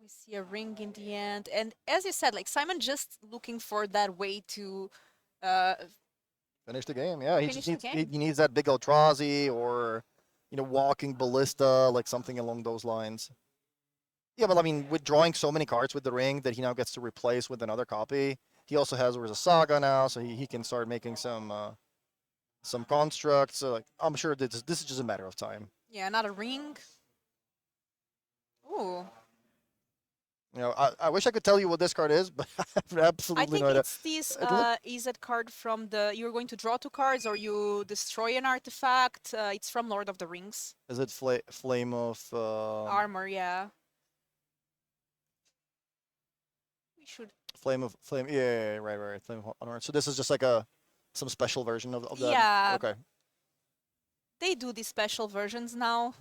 [SPEAKER 3] We see a ring in the end. And as you said, like Simon just looking for that way to uh,
[SPEAKER 4] Finish the game. Yeah, he
[SPEAKER 3] Finish
[SPEAKER 4] just
[SPEAKER 3] the
[SPEAKER 4] needs
[SPEAKER 3] game.
[SPEAKER 4] he needs that big Eldrazi or walking ballista, like something along those lines. Yeah, but I mean, with drawing so many cards with the ring that he now gets to replace with another copy, he also has Urza Saga now, so he can start making some constructs. So like, I'm sure this is just a matter of time.
[SPEAKER 3] yeah, not a ring. Ooh.
[SPEAKER 4] I wish I could tell you what this card is, but I have
[SPEAKER 3] I
[SPEAKER 4] absolutely
[SPEAKER 3] think
[SPEAKER 4] no idea.
[SPEAKER 3] it's this
[SPEAKER 4] It look-
[SPEAKER 3] is that card from you're going to draw 2 cards or you destroy an artifact. It's from Lord of the Rings.
[SPEAKER 4] Is it Flame of
[SPEAKER 3] Armor, yeah. We should.
[SPEAKER 4] Flame? Yeah, right. Flame of Honor. So this is just like some special version of that.
[SPEAKER 3] Yeah.
[SPEAKER 4] Okay.
[SPEAKER 3] They do these special versions now,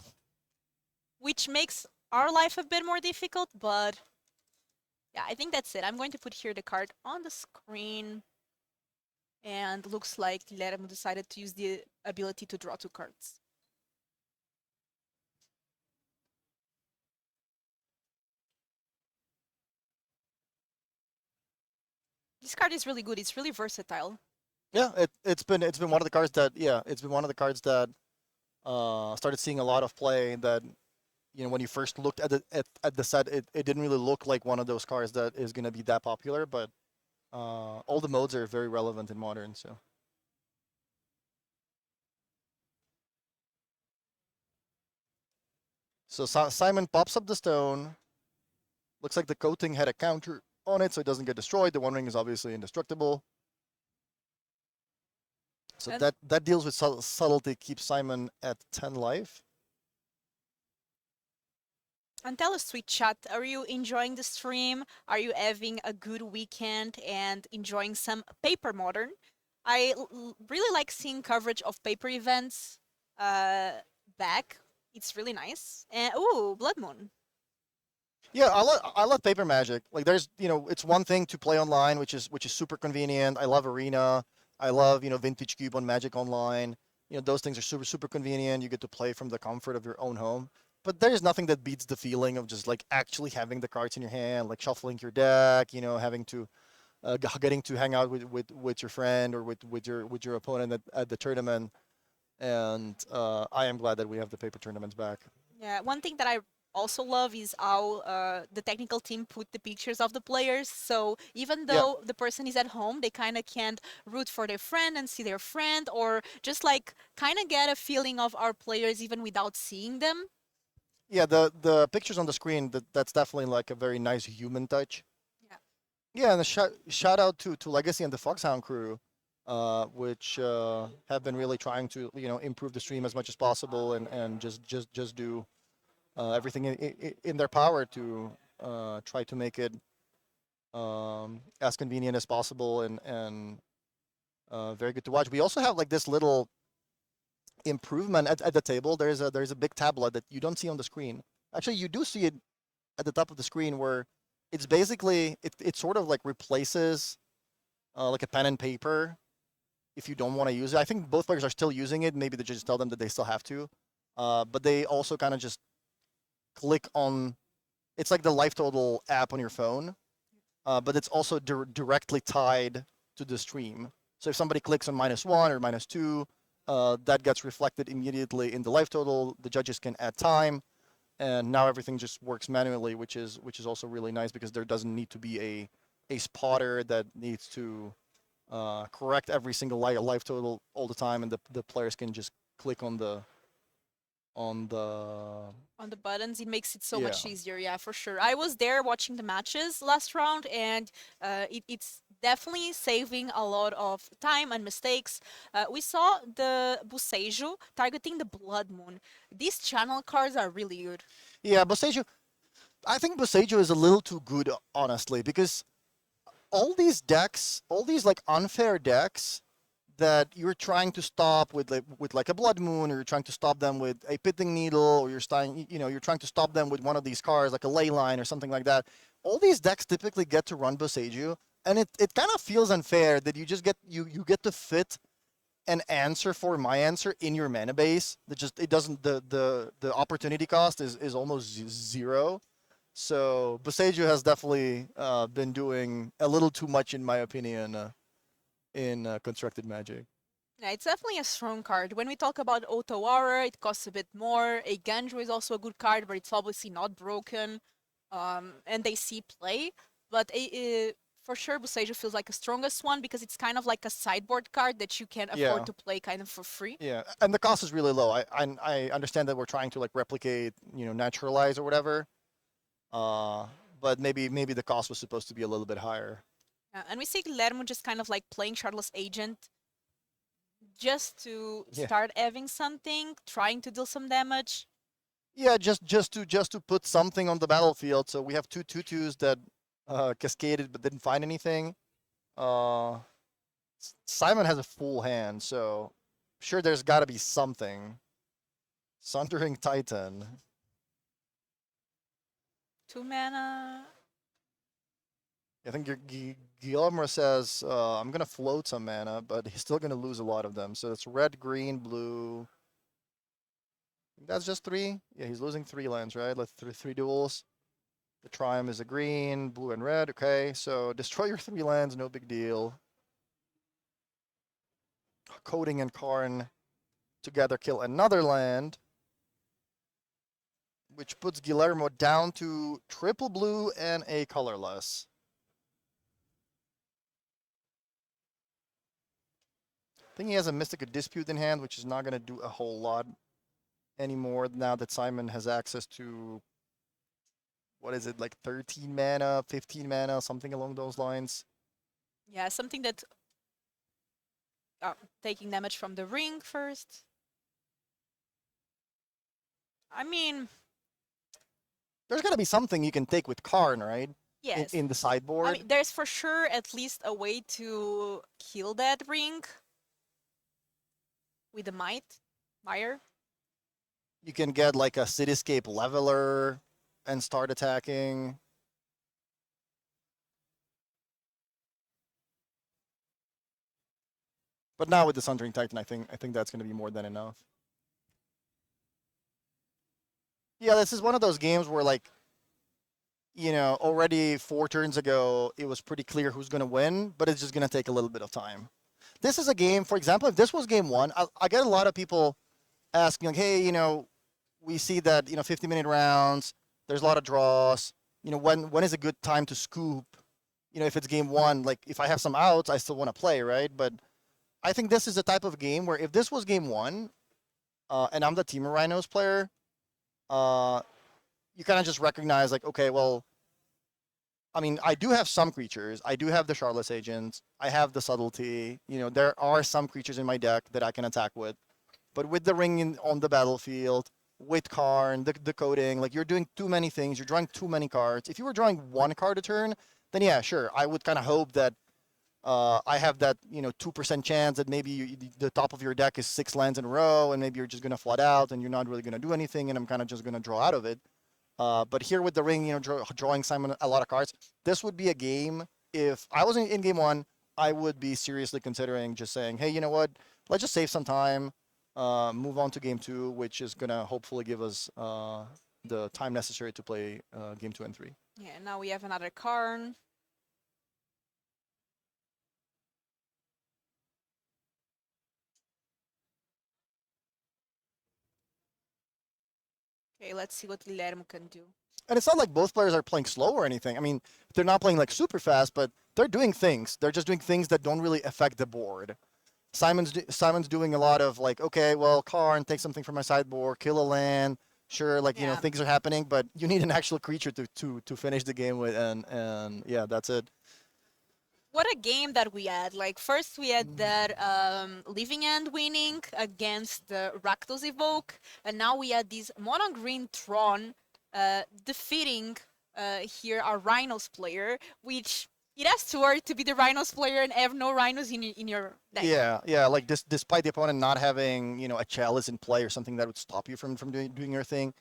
[SPEAKER 3] which makes our life a bit more difficult, but yeah, I think that's it. I'm going to put here the card on the screen. And looks like Guillermo decided to use the ability to draw 2 cards. This card is really good. It's really versatile.
[SPEAKER 4] Yeah, it's been one of the cards that started seeing a lot of play. That when you first looked at the set, it didn't really look like one of those cards that is going to be that popular. But All the modes are very relevant in Modern, so. So Simon pops up the stone. Looks like the coating had a counter on it, so it doesn't get destroyed. The One Ring is obviously indestructible. So
[SPEAKER 3] And-
[SPEAKER 4] that deals with subtlety, keeps Simon at 10 life.
[SPEAKER 3] And tell us, sweet chat, are you enjoying the stream? Are you having a good weekend and enjoying some paper modern? I really like seeing coverage of paper events back. It's really nice. And ooh, Blood Moon.
[SPEAKER 4] Yeah, I love paper Magic. Like there's it's one thing to play online, which is super convenient. I love Arena. I love Vintage Cube on Magic Online. Those things are super convenient. You get to play from the comfort of your own home. But there's nothing that beats the feeling of just like actually having the cards in your hand, like shuffling your deck. Having to getting to hang out with your friend or with your opponent at the tournament. And I am glad that we have the paper tournaments back.
[SPEAKER 3] Yeah, one thing that I also love is how the technical team put the pictures of the players. So even though the person is at home, they kind of can't root for their friend and see their friend, or just like kind of get a feeling of our players even without seeing them.
[SPEAKER 4] Yeah, the pictures on the screen, that's definitely like a very nice human touch.
[SPEAKER 3] Yeah.
[SPEAKER 4] Yeah, and a shout out to Legacy and the Foxhound crew, which have been really trying to improve the stream as much as possible and just do everything in their power to try to make it as convenient as possible and very good to watch. We also have like this little improvement at the table. There's a big tablet that you don't see on the screen. Actually, you do see it at the top of the screen where it's basically it sort of like replaces like a pen and paper if you don't want to use it. I think both players are still using it. Maybe they just tell them that they still have to, but they also kind of just click on. It's like the life total app on your phone, but it's also directly tied to the stream. So if somebody clicks on -1 or -2, that gets reflected immediately in the life total. The judges can add time, and now everything just works manually, which is also really nice because there doesn't need to be a spotter that needs to correct every single life total all the time, and the players can just click on the
[SPEAKER 3] Buttons. It makes it so much
[SPEAKER 4] Yeah.
[SPEAKER 3] easier. Yeah, for sure. I was there watching the matches last round, and it's definitely saving a lot of time and mistakes. We saw the Buseju targeting the Blood Moon. These channel cards are really good.
[SPEAKER 4] Yeah, Boseiju. I think Boseiju is a little too good, honestly, because all these decks, all these like unfair decks that you're trying to stop with like a Blood Moon, or you're trying to stop them with a Pitting Needle, or you're trying to stop them with one of these cards like a Leyline or something like that. All these decks typically get to run Boseiju, and it kind of feels unfair that you just get you get to fit an answer for my answer in your mana base. That just it doesn't the opportunity cost is almost zero. So Boseiju has definitely been doing a little too much, in my opinion, in constructed Magic.
[SPEAKER 3] Yeah, it's definitely a strong card. When we talk about Auto Aura, it costs a bit more. A Ganjo is also a good card, but it's obviously not broken. And they see play. But for sure, Boseiju feels like the strongest one because it's kind of like a sideboard card that you can afford
[SPEAKER 4] Yeah.
[SPEAKER 3] to play kind of for free.
[SPEAKER 4] Yeah, and the cost is really low. I understand that we're trying to like replicate, naturalize or whatever. But maybe the cost was supposed to be a little bit higher.
[SPEAKER 3] And we see Guillermo just kind of like playing Charles Agent just to
[SPEAKER 4] Yeah.
[SPEAKER 3] start having something, trying to deal some damage.
[SPEAKER 4] Yeah, just to put something on the battlefield. So we have two 2/2s that cascaded but didn't find anything. Simon has a full hand, so sure there's got to be something. Sundering Titan.
[SPEAKER 3] 2 mana.
[SPEAKER 4] I think Guillermo says I'm gonna float some mana, but he's still gonna lose a lot of them. So it's red, green, blue. That's just 3. Yeah, he's losing 3 lands, right? Like three duels. The Triumph is a green, blue, and red. Okay, so destroy your 3 lands, no big deal. Coding and Karn together kill another land, which puts Guillermo down to triple blue and a colorless. I think he has a Mystic Dispute in hand, which is not going to do a whole lot anymore now that Simon has access to, what is it, like 13 mana, 15 mana, something along those lines.
[SPEAKER 3] Yeah, something that taking damage from the ring first. I mean,
[SPEAKER 4] There's got to be something you can take with Karn, right?
[SPEAKER 3] yes.
[SPEAKER 4] In the sideboard.
[SPEAKER 3] I mean, there's for sure at least a way to kill that ring with the Mire.
[SPEAKER 4] You can get like a Cityscape Leveler and start attacking. But now with the Sundering Titan, I think that's going to be more than enough. Yeah, this is one of those games where, like, you know, already 4 turns ago, it was pretty clear who's going to win, but it's just going to take a little bit of time. This is a game, for example, if this was game 1, I get a lot of people asking, like, hey, you know, we see that, you know, 50-minute rounds, there's a lot of draws. You know, when is a good time to scoop? You know, if it's game 1, like, if I have some outs, I still want to play, right? But I think this is the type of game where if this was game 1, and I'm the Team of Rhinos player, you kind of just recognize, like, okay, well, I mean, I do have some creatures. I do have the Charlotte's Agents. I have the Subtlety. You know, there are some creatures in my deck that I can attack with. But with the ring on the battlefield, with Karn, the coding, like, you're doing too many things. You're drawing too many cards. If you were drawing 1 card a turn, then yeah, sure. I would kind of hope that I have that, you know, 2% chance that maybe the top of your deck is 6 lands in a row, and maybe you're just going to flood out and you're not really going to do anything, and I'm kind of just going to draw out of it. But here with the ring, you know, drawing Simon a lot of cards, this would be a game. If I was in game 1, I would be seriously considering just saying, hey, you know what? Let's just save some time, move on to game 2, which is going to hopefully give us the time necessary to play game 2 and 3.
[SPEAKER 3] Yeah, now we have another Karn. Okay, let's see what Guilherme can do.
[SPEAKER 4] And it's not like both players are playing slow or anything. I mean, they're not playing like super fast, but they're doing things. They're just doing things that don't really affect the board. Simon's doing a lot of, like, okay, well, Karn, take something from my sideboard, kill a land. Sure, like, you know,
[SPEAKER 3] Yeah.
[SPEAKER 4] things are happening, but you need an actual creature to finish the game with, and yeah, that's it.
[SPEAKER 3] What a game that we had. Like, first we had that Living End winning against the Rakdos Evoke, and now we had this mono green Tron defeating here our Rhinos player, which it has to work to be the Rhinos player and have no Rhinos in your deck.
[SPEAKER 4] Yeah, like despite the opponent not having, you know, a chalice in play or something that would stop you from doing your thing,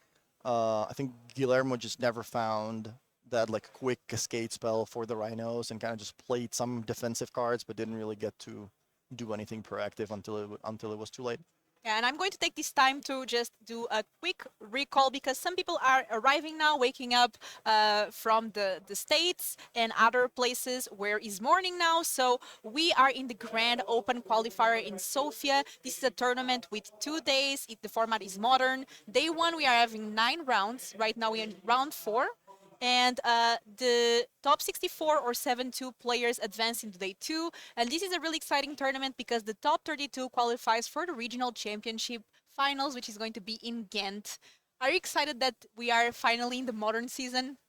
[SPEAKER 4] I think Guillermo just never found that, like, quick cascade spell for the Rhinos and kind of just played some defensive cards, but didn't really get to do anything proactive until it was too late.
[SPEAKER 3] Yeah, and I'm going to take this time to just do a quick recall because some people are arriving now, waking up from the States and other places where it's morning now. So we are in the Grand Open Qualifier in Sofia. This is a tournament with 2 days. The format is modern. Day 1, we are having 9 rounds. Right now we're in round 4. And the top 64 or 72 players advance into day 2. And this is a really exciting tournament because the top 32 qualifies for the regional championship finals, which is going to be in Ghent. Are you excited that we are finally in the modern season?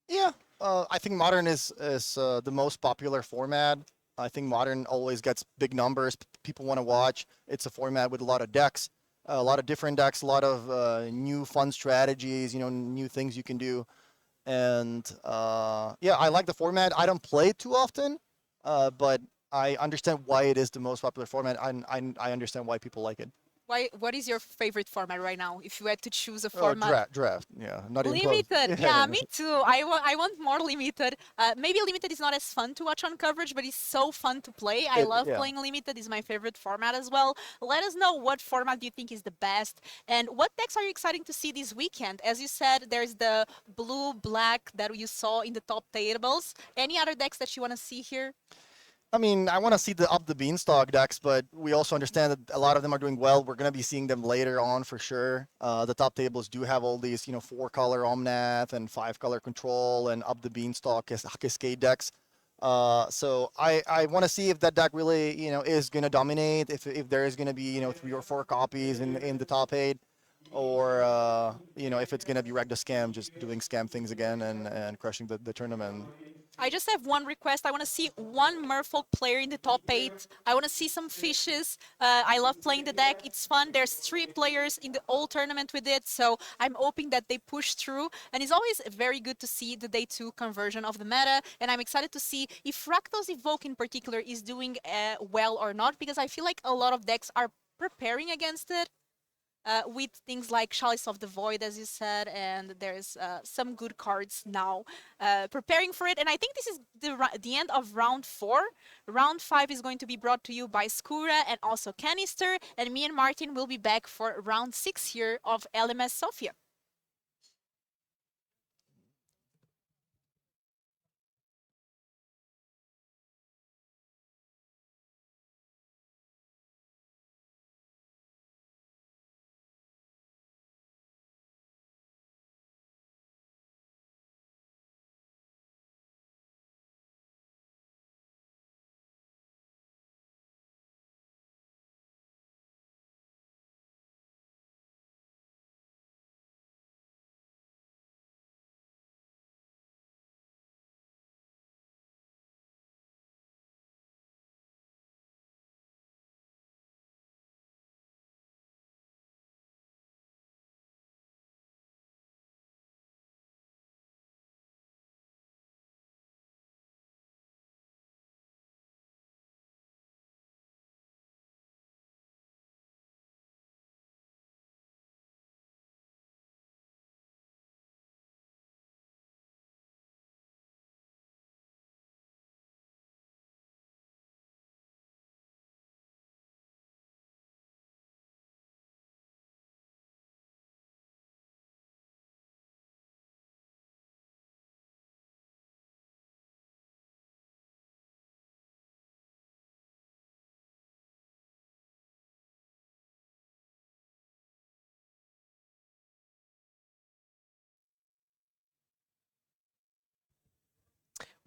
[SPEAKER 4] Yeah, I think modern is the most popular format. I think modern always gets big numbers. People want to watch. It's a format with a lot of decks. A lot of different decks, a lot of new fun strategies, you know, new things you can do. And yeah, I like the format. I don't play it too often, but I understand why it is the most popular format. I understand why people like it.
[SPEAKER 3] What is your favorite format right now? If you had to choose a format,
[SPEAKER 4] Draft. Yeah, not even close.
[SPEAKER 3] limited. Yeah, me too. I want more limited. Maybe limited is not as fun to watch on coverage, but it's so fun to play. I love playing limited. It's my favorite format as well. Let us know what format do you think is the best, and what decks are you excited to see this weekend? As you said, there's the blue black that you saw in the top tables. Any other decks that you want to see here?
[SPEAKER 4] I mean, I want to see the Up the Beanstalk decks, but we also understand that a lot of them are doing well. We're going to be seeing them later on for sure. The top tables do have all these, you know, 4-color Omnath and 5-color Control and Up the Beanstalk Cascade decks. So I want to see if that deck really, is going to dominate. If there is going to be, 3 or 4 copies in the top 8, or if it's going to be Ragda Scam, just doing scam things again and crushing the tournament.
[SPEAKER 3] I just have one request. I want to see one Merfolk player in the top 8. I want to see some fishes. I love playing the deck. It's fun. There's 3 players in the whole tournament with it, so I'm hoping that they push through. And it's always very good to see the day 2 conversion of the meta, and I'm excited to see if Rakdos Evoke in particular is doing well or not, because I feel like a lot of decks are preparing against it. With things like Chalice of the Void, as you said, and there's some good cards now preparing for it. And I think this is the end of round 4. Round 5 is going to be brought to you by Skura and also Canister, and me and Martin will be back for round 6 here of LMS SOFIA.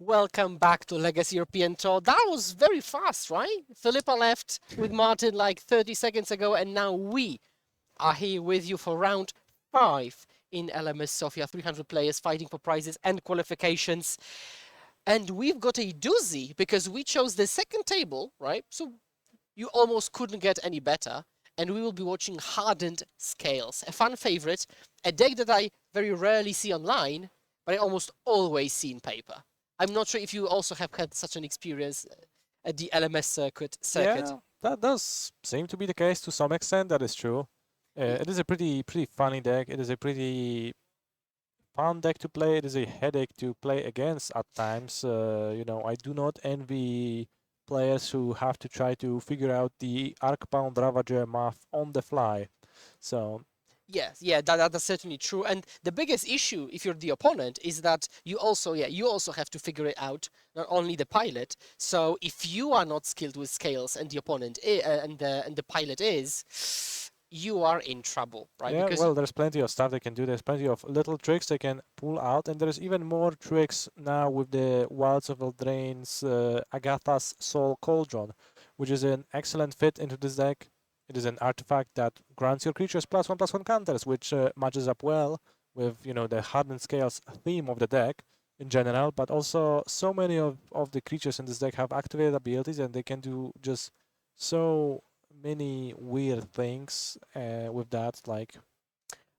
[SPEAKER 1] Welcome back to Legacy European Tour. That was very fast, right? Philippa left with Martin like 30 seconds ago, and now we are here with you for round 5 in LMS Sofia. 300 players fighting for prizes and qualifications. And we've got a doozy because we chose the second table, right? So you almost couldn't get any better. And we will be watching Hardened Scales, a fan favorite, a deck that I very rarely see online, but I almost always see in paper. I'm not sure if you also have had such an experience at the LMS circuit.
[SPEAKER 2] Yeah, that does seem to be the case to some extent. That is true. It is a pretty funny deck. It is a pretty fun deck to play. It is a headache to play against at times. I do not envy players who have to try to figure out the Arcbound Ravager math on the fly. So
[SPEAKER 1] yes, yeah, that's certainly true. And the biggest issue, if you're the opponent, is that you also have to figure it out. Not only the pilot. So if you are not skilled with scales, and the opponent and the pilot is, you are in trouble, right?
[SPEAKER 2] yeah,
[SPEAKER 1] Because
[SPEAKER 2] well, there's plenty of stuff they can do. There's plenty of little tricks they can pull out, and there's even more tricks now with the Wilds of Eldraine's Agatha's Soul Cauldron, which is an excellent fit into this deck. It is an artifact that grants your creatures +1/+1 counters, which matches up well with the Hardened Scales theme of the deck in general. But also, so many of the creatures in this deck have activated abilities, and they can do just so many weird things with that. Like,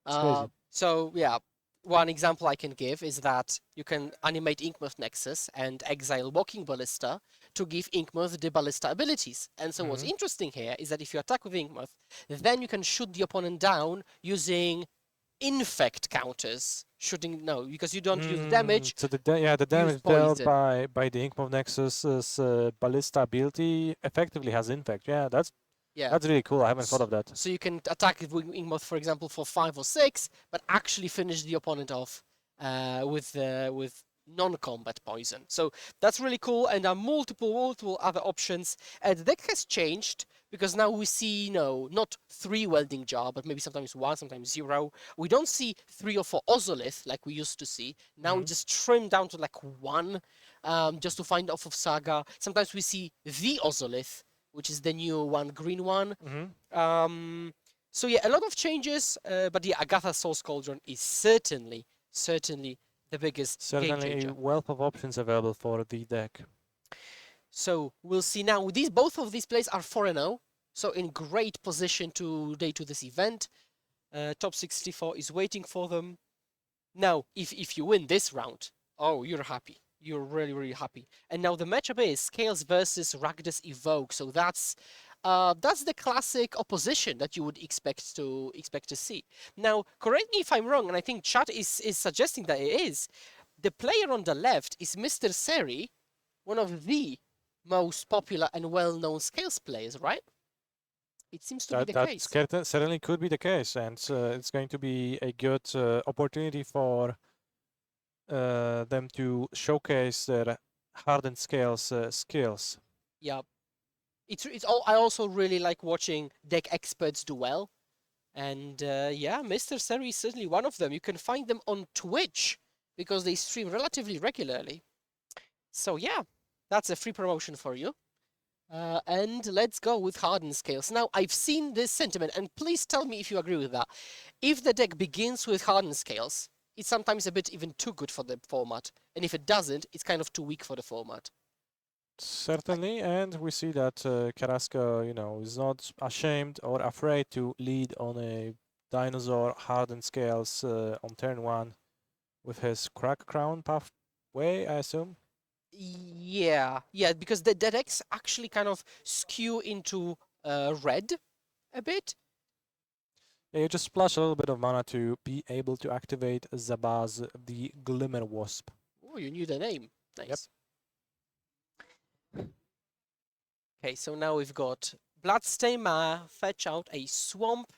[SPEAKER 2] it's crazy.
[SPEAKER 1] So yeah, one example I can give is that you can animate Inkmoth Nexus and exile Walking Ballista to give Inkmoth the Ballista abilities. And so what's interesting here is that if you attack with Inkmoth, then you can shoot the opponent down using infect counters. Because you don't use damage.
[SPEAKER 2] So the damage dealt by the Inkmoth Nexus's Ballista ability effectively has infect. Yeah, that's really cool. I haven't thought of that.
[SPEAKER 1] So you can attack it with Inkmoth, for example, for 5 or 6, but actually finish the opponent off with non-combat poison. So that's really cool, and there are multiple other options. And the deck has changed because now we see, not 3 welding jar, but maybe sometimes 1, sometimes 0. We don't see 3 or 4 Ozolith like we used to see. Now we just trim down to like 1, just to find off of Saga. Sometimes we see the Ozolith, which is the new one, green one. So yeah, a lot of changes, but yeah, Agatha's Soul's Cauldron is certainly the biggest game
[SPEAKER 2] Certainly
[SPEAKER 1] changer.
[SPEAKER 2] a wealth of options available for the deck.
[SPEAKER 1] So we'll see now. Both of these players are 4-0, so in great position today to this event. Top 64 is waiting for them. Now, if you win this round, oh, you're happy. You're really happy. And now the matchup is Scales versus Rakdos Evoke. So that's the classic opposition that you would expect to see. Now, correct me if I'm wrong, and I think chat is suggesting that it is. The player on the left is Mr. Seri, one of the most popular and well-known Scales players, right? It seems to be the case.
[SPEAKER 2] That certainly could be the case, and it's going to be a good opportunity for them to showcase their hardened Scales skills.
[SPEAKER 1] Yeah. It's all. I also really like watching deck experts do well, and yeah, Mr. Seri is certainly one of them. You can find them on Twitch because they stream relatively regularly. So yeah, that's a free promotion for you. And let's go with hardened Scales. Now, I've seen this sentiment, and please tell me if you agree with that. If the deck begins with hardened Scales, it's sometimes a bit even too good for the format, and if it doesn't, it's kind of too weak for the format.
[SPEAKER 2] Certainly, and we see that Carrasco, is not ashamed or afraid to lead on a dinosaur hardened Scales on turn 1 with his Crack Crown pathway, I assume.
[SPEAKER 1] Yeah, because the decks actually kind of skew into red a bit.
[SPEAKER 2] Yeah, you just splash a little bit of mana to be able to activate Zabaz, the Glimmer Wasp.
[SPEAKER 1] Oh, you knew the name. Nice.
[SPEAKER 2] Yep.
[SPEAKER 1] Okay, so now we've got Bloodstain Mana, fetch out a Swamp.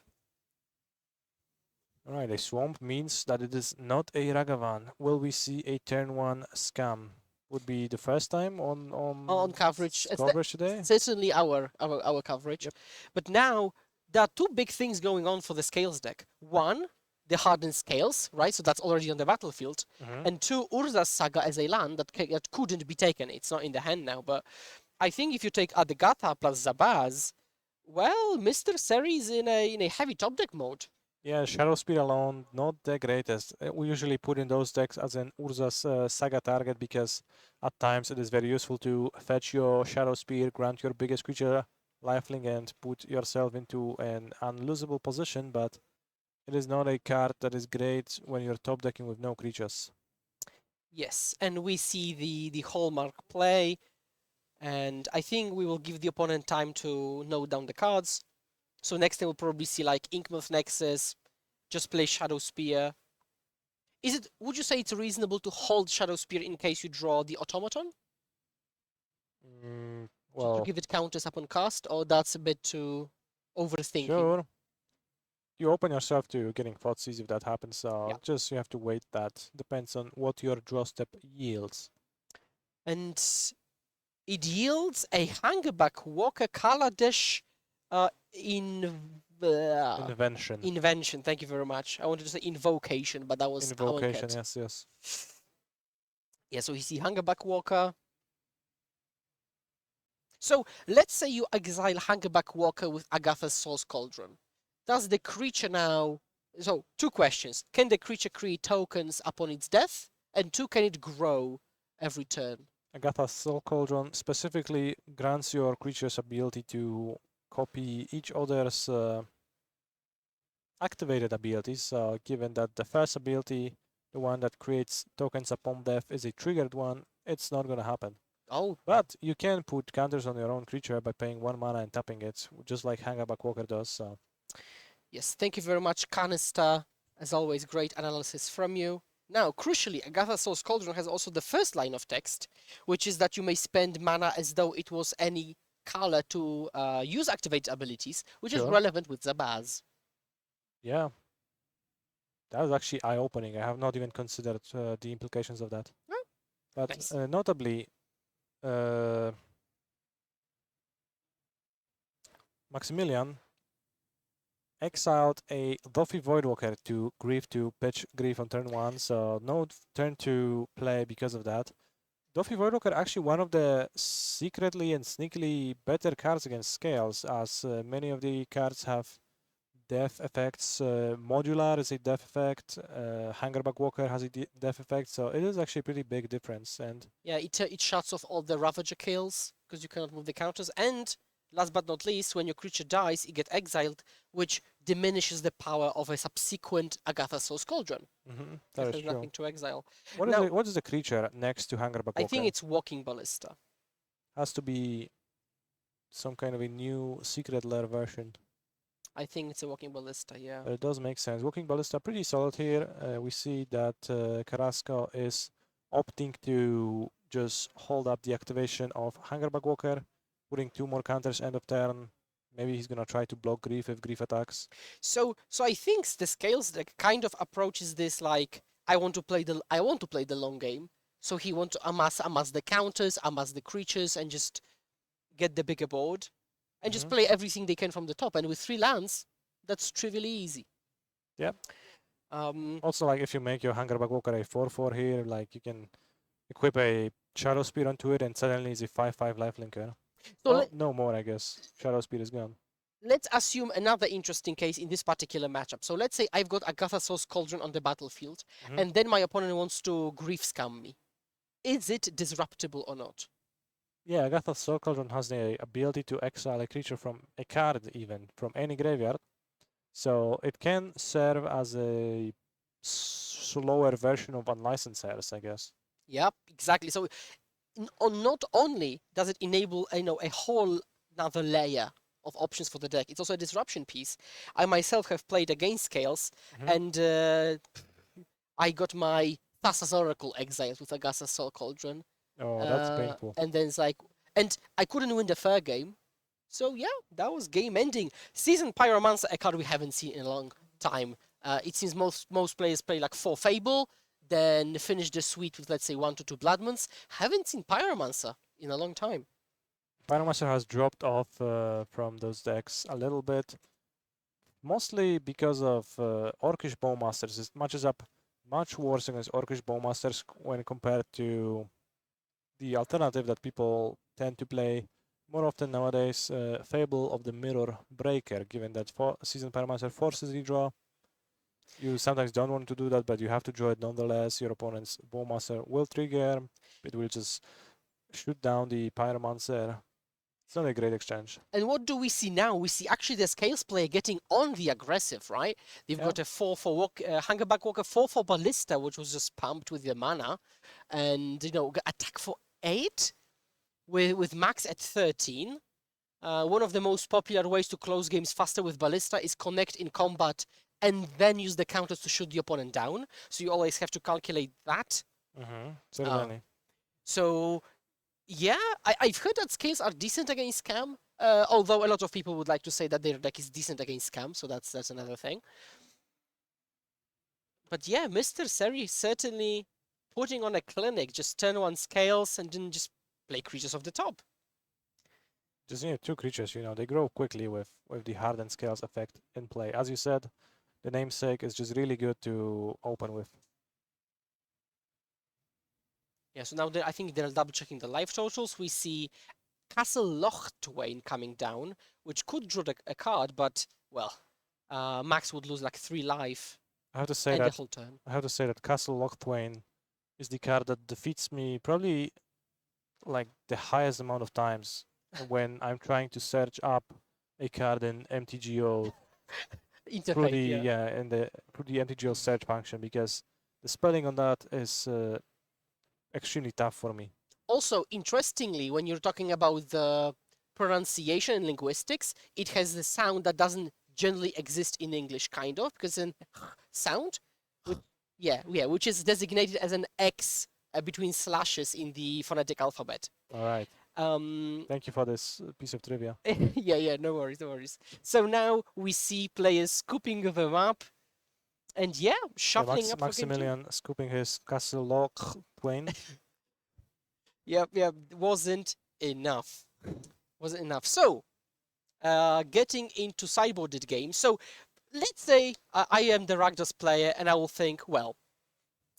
[SPEAKER 2] Alright, a Swamp means that it is not a Ragavan. Will we see a turn 1 scam? Would be the first time on
[SPEAKER 1] coverage.
[SPEAKER 2] Coverage today?
[SPEAKER 1] Certainly our coverage.
[SPEAKER 2] Yep.
[SPEAKER 1] But now, there are 2 big things going on for the Scales deck. 1, the hardened Scales, right? So that's already on the battlefield. And 2, Urza's Saga as a land that couldn't be taken. It's not in the hand now, but I think if you take Adegatha plus Zabaz, well, Mr. Seri is in a heavy top deck mode.
[SPEAKER 2] Yeah, Shadow Spear alone, not the greatest. We usually put in those decks as an Urza's Saga target because at times it is very useful to fetch your Shadow Spear, grant your biggest creature lifelink, and put yourself into an unlosable position, but it is not a card that is great when you're top decking with no creatures.
[SPEAKER 1] Yes, and we see the hallmark play, and I think we will give the opponent time to note down the cards. So next time we'll probably see like Inkmoth Nexus, just play Shadow Spear. Would you say it's reasonable to hold Shadow Spear in case you draw the Automaton?
[SPEAKER 2] Well,
[SPEAKER 1] to give it counters upon cast, or that's a bit too overthinking?
[SPEAKER 2] sure. You open yourself to getting Thoughtseize if that happens, so
[SPEAKER 1] Yeah.
[SPEAKER 2] just you have to wait that. Depends on what your draw step yields.
[SPEAKER 1] And it yields a Hangerback Walker Kaladesh
[SPEAKER 2] Invention.
[SPEAKER 1] Invention. Thank you very much. I wanted to say invocation, but that was
[SPEAKER 2] Invocation,
[SPEAKER 1] Amonkhet.
[SPEAKER 2] yes.
[SPEAKER 1] Yeah, so you see Hangerback Walker. So let's say you exile Hangerback Walker with Agatha's Soul's Cauldron. Does the creature now... So, 2 questions. Can the creature create tokens upon its death? And 2, can it grow every turn?
[SPEAKER 2] Agatha's Soul Cauldron specifically grants your creature's ability to copy each other's activated abilities. So given that the first ability, the one that creates tokens upon death, is a triggered one, it's not going to happen.
[SPEAKER 1] Oh.
[SPEAKER 2] But you can put counters on your own creature by paying 1 mana and tapping it, just like Hangerback Walker does. So.
[SPEAKER 1] Yes, thank you very much, Canister. As always, great analysis from you. Now, crucially, Agatha's Soul's Cauldron has also the first line of text, which is that you may spend mana as though it was any color to use activated abilities, which is relevant with Zabaz.
[SPEAKER 2] Yeah. That was actually eye-opening. I have not even considered the implications of that. But
[SPEAKER 1] Nice.
[SPEAKER 2] notably, Maximilian exiled a Doffy Voidwalker to Grief to pitch Grief on turn 1, so no turn 2 play because of that. Doffy Voidwalker actually one of the secretly and sneakily better cards against Scales, as many of the cards have death effects. Modular is a death effect, Hangerback Walker has a death effect, so it is actually a pretty big difference. And
[SPEAKER 1] Yeah, it shuts off all the Ravager kills because you cannot move the counters. And last but not least, when your creature dies, it gets exiled, which diminishes the power of a subsequent Agatha Soul's Cauldron.
[SPEAKER 2] that
[SPEAKER 1] Because
[SPEAKER 2] is
[SPEAKER 1] there's
[SPEAKER 2] true.
[SPEAKER 1] nothing to exile.
[SPEAKER 2] What
[SPEAKER 1] Now,
[SPEAKER 2] is the creature next to Hangerback Walker?
[SPEAKER 1] I think it's Walking Ballista.
[SPEAKER 2] Has to be some kind of a new secret lair version.
[SPEAKER 1] I think it's a Walking Ballista, yeah.
[SPEAKER 2] But it does make sense. Walking Ballista pretty solid here. We see that Carrasco is opting to just hold up the activation of Hangerback Walker, putting 2 more counters end of turn. Maybe he's gonna try to block Grief if Grief attacks.
[SPEAKER 1] So I think the Scales deck kind of approaches this like I want to play the long game. So he wants to amass the counters, amass the creatures, and just get the bigger board, and just play everything they can from the top. And with 3 lands, that's trivially easy.
[SPEAKER 2] Yep.
[SPEAKER 1] Um,
[SPEAKER 2] Also, like if you make your Hangerback Walker a 4/4 here, like you can equip a Shadow Spear onto it, and suddenly it's a 5/5 lifelinker.
[SPEAKER 1] so
[SPEAKER 2] Well, no more, I guess. Shadow Spear is gone.
[SPEAKER 1] let's assume another interesting case in this particular matchup. So let's say I've got Agatha Soul's Cauldron on the battlefield, and then my opponent wants to Grief Scam me. Is it disruptible or not?
[SPEAKER 2] Yeah, Agatha's Soul Cauldron has the ability to exile a creature from a card, even from any graveyard. So it can serve as a slower version of Unlicensed, I guess.
[SPEAKER 1] Yep, exactly. So not only does it enable a whole another layer of options for the deck, it's also a disruption piece. I myself have played against Scales, and I got my Thassa's Oracle exiled with Agatha's Soul Cauldron.
[SPEAKER 2] Oh, that's painful.
[SPEAKER 1] And then it's like, and I couldn't win the third game. So yeah, that was game ending. Seasoned Pyromancer, a card we haven't seen in a long time. It seems most players play like 4 Fable, then finish the suite with, let's say, 1 to 2 Bloodmoons. Haven't seen Pyromancer in a long time.
[SPEAKER 2] Pyromancer has dropped off from those decks a little bit, mostly because of Orcish Bowmasters. It matches up much worse against Orcish Bowmasters when compared to the alternative that people tend to play more often nowadays, Fable of the Mirror Breaker, given that Seasoned Pyromancer forces redraw. You sometimes don't want to do that, but you have to draw it nonetheless. Your opponent's Bowmaster will trigger. It will just shoot down the Pyromancer. It's not a great exchange.
[SPEAKER 1] And what do we see now? We see actually the Scales player getting on the aggressive, right? They've got a 4/4 Hangerback Walker, 4/4 Ballista, which was just pumped with the mana, and attack for 8 with max at 13. One of the most popular ways to close games faster with Ballista is connect in combat and then use the counters to shoot the opponent down. So you always have to calculate that.
[SPEAKER 2] Certainly.
[SPEAKER 1] So yeah, I've heard that Scales are decent against Scam, although a lot of people would like to say that their deck is decent against Scam, so that's another thing. But yeah, Mr. Seri certainly putting on a clinic, just turn 1 Scales and then just play creatures off the top.
[SPEAKER 2] Just 2 creatures, they grow quickly with the Hardened Scales effect in play. As you said, the namesake is just really good to open with.
[SPEAKER 1] Yeah, so now I think they're double checking the life totals. We see Castle Lochtwain coming down, which could draw a card, but well, Max would lose like 3 life
[SPEAKER 2] I have to say
[SPEAKER 1] and the
[SPEAKER 2] that
[SPEAKER 1] whole turn.
[SPEAKER 2] Castle Lochtwain is the card that defeats me probably like the highest amount of times when I'm trying to search up a card in MTGO through the through the MTGO search function, because the spelling on that is extremely tough for me.
[SPEAKER 1] Also, interestingly, when you're talking about the pronunciation and linguistics, it has the sound that doesn't generally exist in English, kind of, because an sound, which is designated as an X between slashes in the phonetic alphabet.
[SPEAKER 2] All right. Thank you for this piece of trivia.
[SPEAKER 1] yeah, no worries. So now we see players scooping them up, and shuffling up.
[SPEAKER 2] Maximilian scooping his Castle Lochtwain.
[SPEAKER 1] Yep, yep, wasn't enough. Wasn't enough. So, getting into sideboarded games. So, let's say I am the Rakdos player and I will think, well,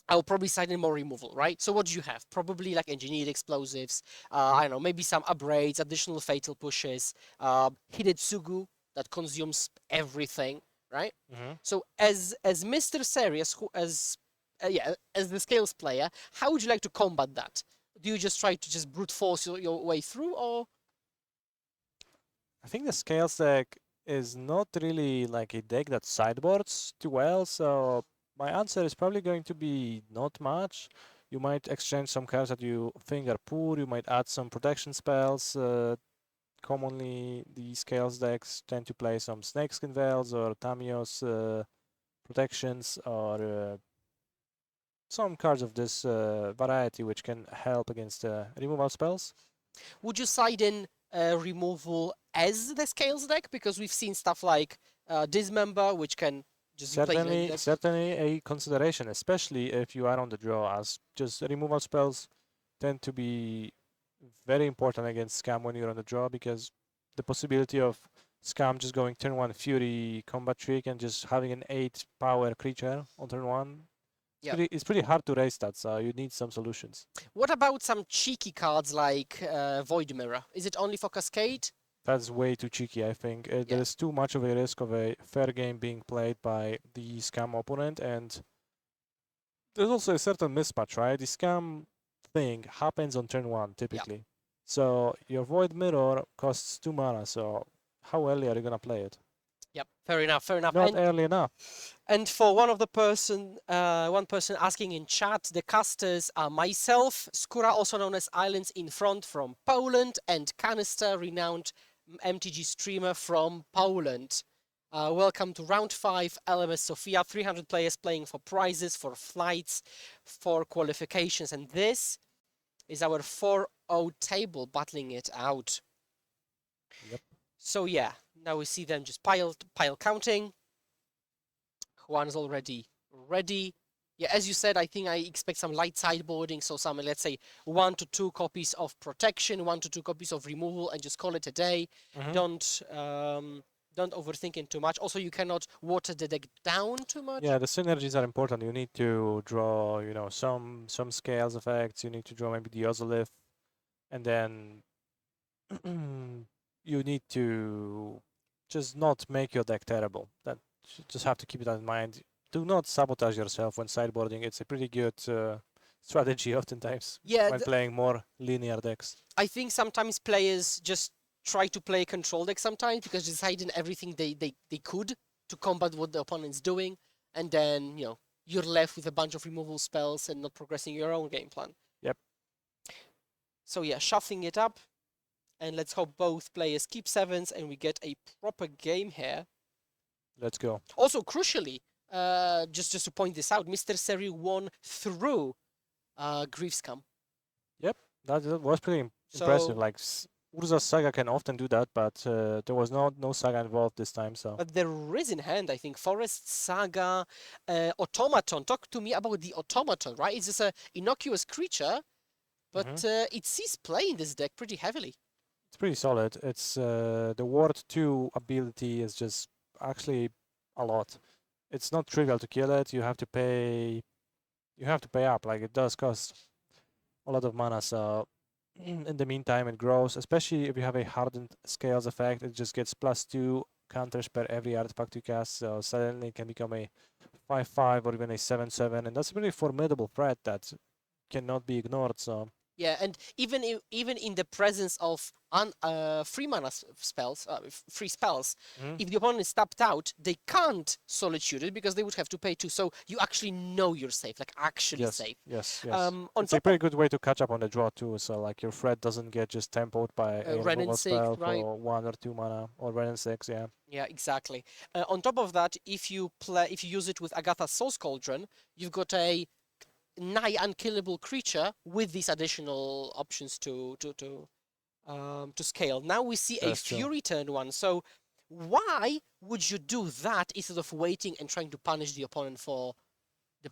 [SPEAKER 1] I'll probably side in more removal, right? So what do you have? Probably like engineered explosives, I don't know, maybe some upgrades, additional fatal pushes, Hidetsugu that consumes everything, right?
[SPEAKER 2] Mm-hmm.
[SPEAKER 1] So as Mr. Serious, who as the scales player, how would you like to combat that? Do you just try to just brute force your way through, or
[SPEAKER 2] I think the scales deck is not really like a deck that sideboards too well, so my answer is probably going to be not much. You might exchange some cards that you think are poor, you might add some protection spells. Commonly, the scales decks tend to play some Snakeskin Veils or Tamios protections or some cards of this variety which can help against removal spells.
[SPEAKER 1] would you side in removal as the scales deck? Because we've seen stuff like Dismember, which can just be played in any
[SPEAKER 2] Certainly,
[SPEAKER 1] deck.
[SPEAKER 2] certainly a consideration, especially if you are on the draw, as just removal spells tend to be very important against scam when you're on the draw, because the possibility of scam just going turn 1 Fury combat trick and just having an 8 power creature on turn 1,
[SPEAKER 1] Yeah.
[SPEAKER 2] it's pretty hard to raise that, so you need some solutions.
[SPEAKER 1] What about some cheeky cards like Void Mirror? Is it only for Cascade?
[SPEAKER 2] That's way too cheeky, I think. There
[SPEAKER 1] Yeah.
[SPEAKER 2] is too much of a risk of a fair game being played by the scam opponent, and there's also a certain mismatch, right? The scam thing happens on turn 1 typically. So your Void Mirror costs 2 mana, so how early are you gonna play it?
[SPEAKER 1] Yep, fair enough, fair enough.
[SPEAKER 2] Not early enough.
[SPEAKER 1] And for one person asking in chat, the casters are myself, Skóra, also known as Islands in Front from Poland, and Canister, renowned MTG streamer from Poland. Welcome to round 5, LMS SOFIA, 300 players playing for prizes, for flights, for qualifications, and this is our 4-0 table battling it out.
[SPEAKER 2] Yep.
[SPEAKER 1] So yeah, now we see them just pile counting. Juan's already ready. Yeah, as you said, I think I expect some light sideboarding, so some, let's say, 1 to 2 copies of protection, 1 to 2 copies of removal, and just call it a day.
[SPEAKER 2] Mhm.
[SPEAKER 1] Don't overthink it too much. Also, you cannot water the deck down too much.
[SPEAKER 2] Yeah, the synergies are important. You need to draw, some scales effects. You need to draw maybe the Ozolith, and then you need to just not make your deck terrible. That just have to keep that in mind. Do not sabotage yourself when sideboarding. It's a pretty good strategy oftentimes
[SPEAKER 1] Yeah,
[SPEAKER 2] when playing more linear decks.
[SPEAKER 1] I think sometimes players just try to play control deck sometimes because they decide in everything they could to combat what the opponent's doing, and then you're left with a bunch of removal spells and not progressing your own game plan.
[SPEAKER 2] Yep.
[SPEAKER 1] So yeah, shuffling it up, and let's hope both players keep sevens and we get a proper game here.
[SPEAKER 2] Let's go.
[SPEAKER 1] Also, crucially, just to point this out, Mr. Seri won through Griefscam.
[SPEAKER 2] That was pretty impressive. Like Urza's Saga can often do that, but there was no Saga involved this time. So
[SPEAKER 1] But there is in hand, I think, Forest Saga, Automaton. Talk to me about the Automaton, right? It's just an innocuous creature, but it sees play in this deck pretty heavily.
[SPEAKER 2] it's pretty solid. It's the Ward 2 ability is just actually a lot. It's not trivial to kill it. You have to pay up. Like, it does cost a lot of mana. So in the meantime, it grows. Especially if you have a hardened scales effect, it just gets +2 counters per every artifact you cast. So suddenly it can become a 5/5 or even a 7/7, and that's a pretty formidable threat that cannot be ignored. So
[SPEAKER 1] Yeah, and even in the presence of free mana spells, free spells, if the opponent is tapped out, they can't solitude it because they would have to pay 2. So you actually know you're safe, like actually safe.
[SPEAKER 2] Yes.
[SPEAKER 1] On
[SPEAKER 2] It's a
[SPEAKER 1] top
[SPEAKER 2] pretty good way to catch up on the draw too. So like your threat doesn't get just tempoed by a
[SPEAKER 1] Ren and
[SPEAKER 2] removal
[SPEAKER 1] Sig,
[SPEAKER 2] spell
[SPEAKER 1] right?
[SPEAKER 2] for 1 or 2 mana, or Ren and 6. Yeah.
[SPEAKER 1] Yeah, exactly. On top of that, if you use it with Agatha's Soul's Cauldron, you've got a nigh unkillable creature with these additional options to scale. Now we see a
[SPEAKER 2] That's true.
[SPEAKER 1] Fury turn 1. So why would you do that instead of waiting and trying to punish the opponent for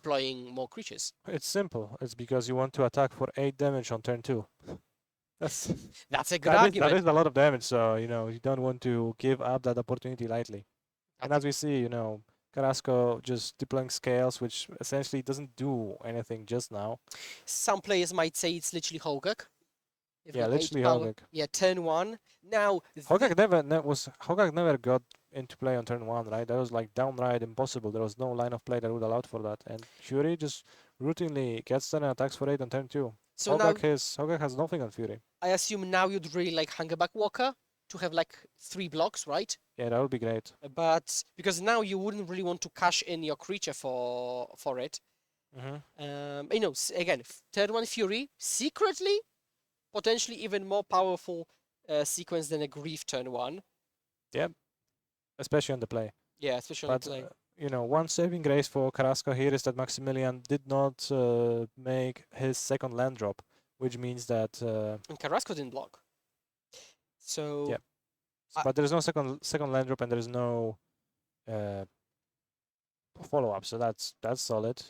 [SPEAKER 1] deploying more creatures.
[SPEAKER 2] It's simple. It's because you want to attack for 8 damage on turn 2. That's
[SPEAKER 1] That's a good
[SPEAKER 2] that
[SPEAKER 1] argument.
[SPEAKER 2] is a lot of damage. So you don't want to give up that opportunity lightly. And
[SPEAKER 1] That's
[SPEAKER 2] as we see, Carrasco just deploying scales, which essentially doesn't do anything just now.
[SPEAKER 1] Some players might say it's literally Hogak. You've
[SPEAKER 2] Yeah,
[SPEAKER 1] got 8
[SPEAKER 2] literally
[SPEAKER 1] power.
[SPEAKER 2] Hogak.
[SPEAKER 1] Yeah, turn 1. Now,
[SPEAKER 2] Hogak never got into play on turn 1, right? That was like downright impossible. There was no line of play that would allow for that. And Fury just routinely gets turn and attacks for 8 on turn 2.
[SPEAKER 1] so now
[SPEAKER 2] Hogak has nothing on Fury.
[SPEAKER 1] I assume now you'd really like Hungerback Walker to have like 3 blocks, right?
[SPEAKER 2] Yeah, that would be great.
[SPEAKER 1] But because now you wouldn't really want to cash in your creature for it.
[SPEAKER 2] Mm-hmm.
[SPEAKER 1] Again, turn 1 Fury, secretly, potentially even more powerful sequence than a Grief turn 1.
[SPEAKER 2] Especially on the play.
[SPEAKER 1] Yeah, especially on
[SPEAKER 2] But,
[SPEAKER 1] play.
[SPEAKER 2] One saving grace for Carrasco here is that Maximilian did not make his second land drop, which means that...
[SPEAKER 1] And Carrasco didn't block. So
[SPEAKER 2] Yeah. But there is no second land drop and there is no follow-up, so that's solid.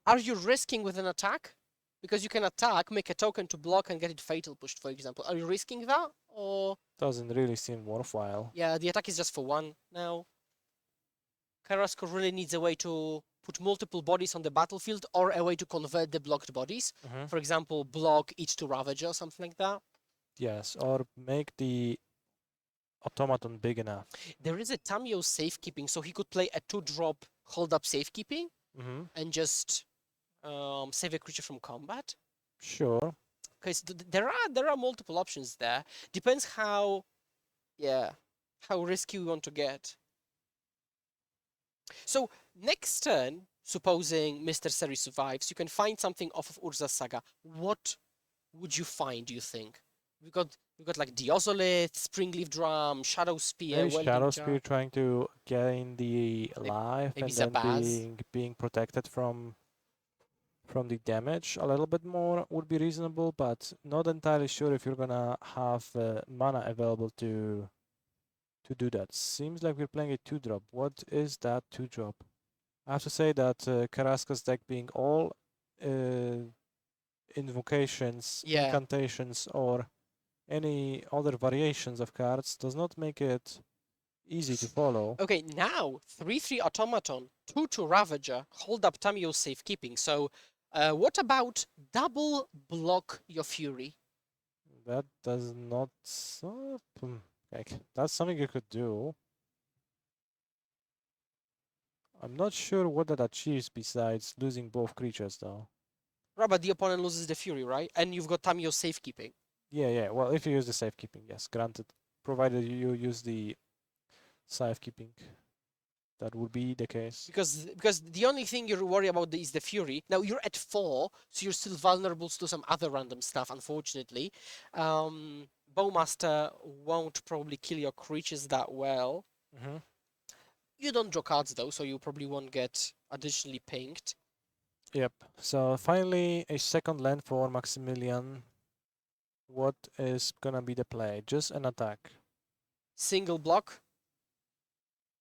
[SPEAKER 1] are you risking with an attack? Because you can attack, make a token to block and get it fatal pushed, for example. Are you risking that? Or
[SPEAKER 2] Doesn't really seem worthwhile.
[SPEAKER 1] yeah, the attack is just for 1 now. Carrasco really needs a way to put multiple bodies on the battlefield or a way to convert the blocked bodies.
[SPEAKER 2] Mm-hmm.
[SPEAKER 1] For example, block each to Ravager or something like that.
[SPEAKER 2] Yes, or make the automaton big enough.
[SPEAKER 1] There is a Tamio safekeeping, so he could play a 2-drop hold up safekeeping
[SPEAKER 2] Mm-hmm.
[SPEAKER 1] and just save a creature from combat.
[SPEAKER 2] Sure.
[SPEAKER 1] Because there are multiple options there. Depends how risky we want to get. So next turn, supposing Mr. Seri survives, you can find something off of Urza's Saga. What would you find, do you think? We've got like Diozolith, Springleaf Drum, Shadow Spear,
[SPEAKER 2] Maybe
[SPEAKER 1] Welding
[SPEAKER 2] Shadow
[SPEAKER 1] Jar.
[SPEAKER 2] Spear trying to gain the
[SPEAKER 1] Maybe-
[SPEAKER 2] life
[SPEAKER 1] maybe
[SPEAKER 2] and then
[SPEAKER 1] Zabaz.
[SPEAKER 2] being protected from the damage a little bit more would be reasonable, but not entirely sure if you're gonna have mana available to do that. Seems like we're playing a 2-drop. What is that 2-drop? I have to say that Carrasco's deck being all invocations,
[SPEAKER 1] Yeah.
[SPEAKER 2] incantations, or any other variations of cards does not make it easy to follow.
[SPEAKER 1] Okay, now 3/3 Automaton, 2/2 Ravager, hold up Tamio's safekeeping. So, what about double block your Fury?
[SPEAKER 2] That does not... like, that's something you could do. I'm not sure what that achieves besides losing both creatures, though.
[SPEAKER 1] Right, but the opponent loses the Fury, right? And you've got Tamio's safekeeping.
[SPEAKER 2] Yeah. Well, if you use the safekeeping, yes, granted. Provided you use the safekeeping. That would be the case.
[SPEAKER 1] Because the only thing you're worried about is the Fury. Now you're at 4, so you're still vulnerable to some other random stuff, unfortunately. Bowmaster won't probably kill your creatures that well.
[SPEAKER 2] Mm-hmm.
[SPEAKER 1] You don't draw cards though, so you probably won't get additionally pinged.
[SPEAKER 2] Yep. So finally, a second land for Maximilian. What is gonna be the play? Just an attack.
[SPEAKER 1] Single block.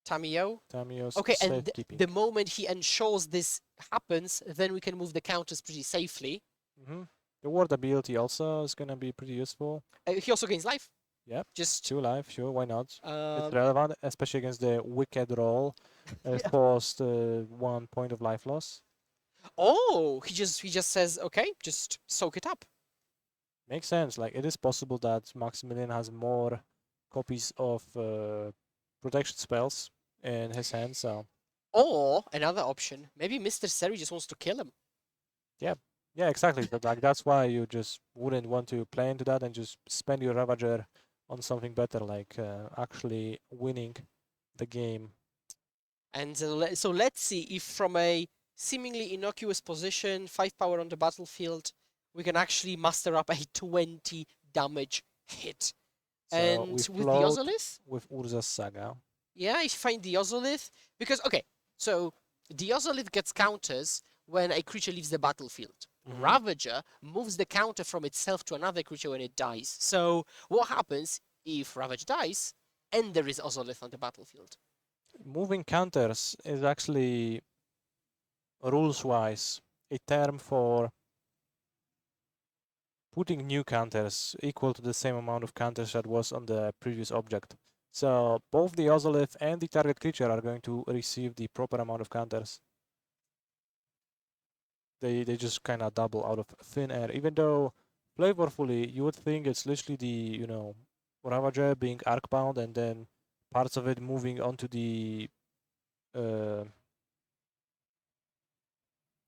[SPEAKER 1] Tamio.
[SPEAKER 2] Tamio's
[SPEAKER 1] Okay, and
[SPEAKER 2] safekeeping.
[SPEAKER 1] the moment he ensures this happens, then we can move the counters pretty safely.
[SPEAKER 2] Mm-hmm. The ward ability also is gonna be pretty useful.
[SPEAKER 1] He also gains life.
[SPEAKER 2] Yep.
[SPEAKER 1] Just
[SPEAKER 2] 2 life, sure, why not? It's
[SPEAKER 1] um,
[SPEAKER 2] relevant, especially against the wicked roll
[SPEAKER 1] Yeah.
[SPEAKER 2] post 1 point of life loss.
[SPEAKER 1] oh, he just says, okay, just soak it up.
[SPEAKER 2] Makes sense. Like, it is possible that Maximilian has more copies of protection spells in his hand, so
[SPEAKER 1] Or another option, maybe Mr. Seri just wants to kill him.
[SPEAKER 2] yeah, exactly. That's why you just wouldn't want to play into that and just spend your Ravager on something better, like actually winning the game.
[SPEAKER 1] And so let's see if from a seemingly innocuous position, 5 power on the battlefield, we can actually muster up a 20 damage hit.
[SPEAKER 2] So
[SPEAKER 1] and
[SPEAKER 2] we
[SPEAKER 1] with the
[SPEAKER 2] float
[SPEAKER 1] Ozolith,
[SPEAKER 2] with Urza's Saga.
[SPEAKER 1] yeah, if you find the Ozolith, because, okay, so the Ozolith gets counters when a creature leaves the battlefield.
[SPEAKER 2] Mhm.
[SPEAKER 1] Ravager moves the counter from itself to another creature when it dies. So what happens if Ravage dies and there is Ozolith on the battlefield?
[SPEAKER 2] Moving counters is actually rules-wise, a term for putting new counters equal to the same amount of counters that was on the previous object. So both the Ozolith and the target creature are going to receive the proper amount of counters. They just kind of double out of thin air, even though flavorfully you would think it's literally the Ravager being arcbound and then parts of it moving onto the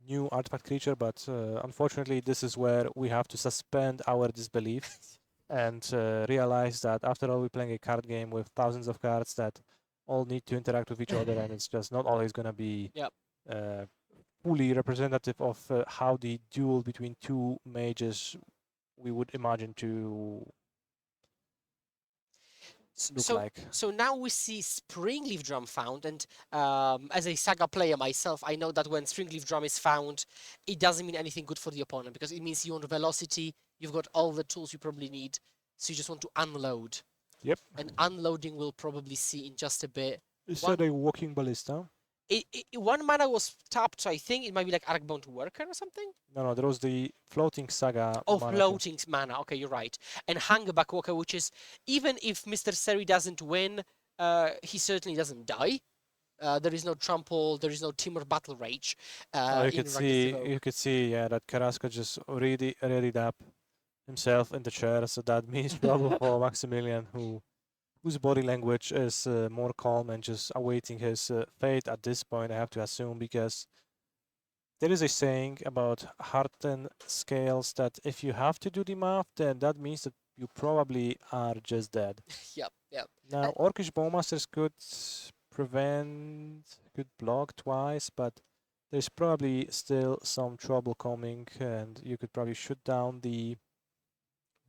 [SPEAKER 2] new artifact creature, but unfortunately this is where we have to suspend our disbelief and realize that after all we're playing a card game with thousands of cards that all need to interact with each other, and it's just not always going to be
[SPEAKER 1] Yep.
[SPEAKER 2] fully representative of how the duel between two mages we would imagine to look like.
[SPEAKER 1] So now we see Springleaf Drum found, and as a Saga player myself, I know that when Springleaf Drum is found, it doesn't mean anything good for the opponent because it means you want velocity, you've got all the tools you probably need, so you just want to unload.
[SPEAKER 2] Yep.
[SPEAKER 1] And unloading we'll probably see in just a bit.
[SPEAKER 2] Is that a walking ballista?
[SPEAKER 1] One mana was tapped, so I think it might be like Arcbound Worker or something.
[SPEAKER 2] No, there was the floating Saga.
[SPEAKER 1] Oh,
[SPEAKER 2] mana
[SPEAKER 1] floating mana. Okay, you're right. And Hangback Walker, which is, even if Mr. Seri doesn't win, he certainly doesn't die. There is no trample, there is no Timur Battle Rage.
[SPEAKER 2] You could see, yeah, that Carrasco just already readied up himself in the chair, so that means trouble for Maximilian, whose body language is more calm and just awaiting his fate at this point, I have to assume, because there is a saying about Harten scales that if you have to do the math, then that means that you probably are just dead.
[SPEAKER 1] Yep.
[SPEAKER 2] Now, Orcish Bowmasters could block twice, but there's probably still some trouble coming, and you could probably shoot down the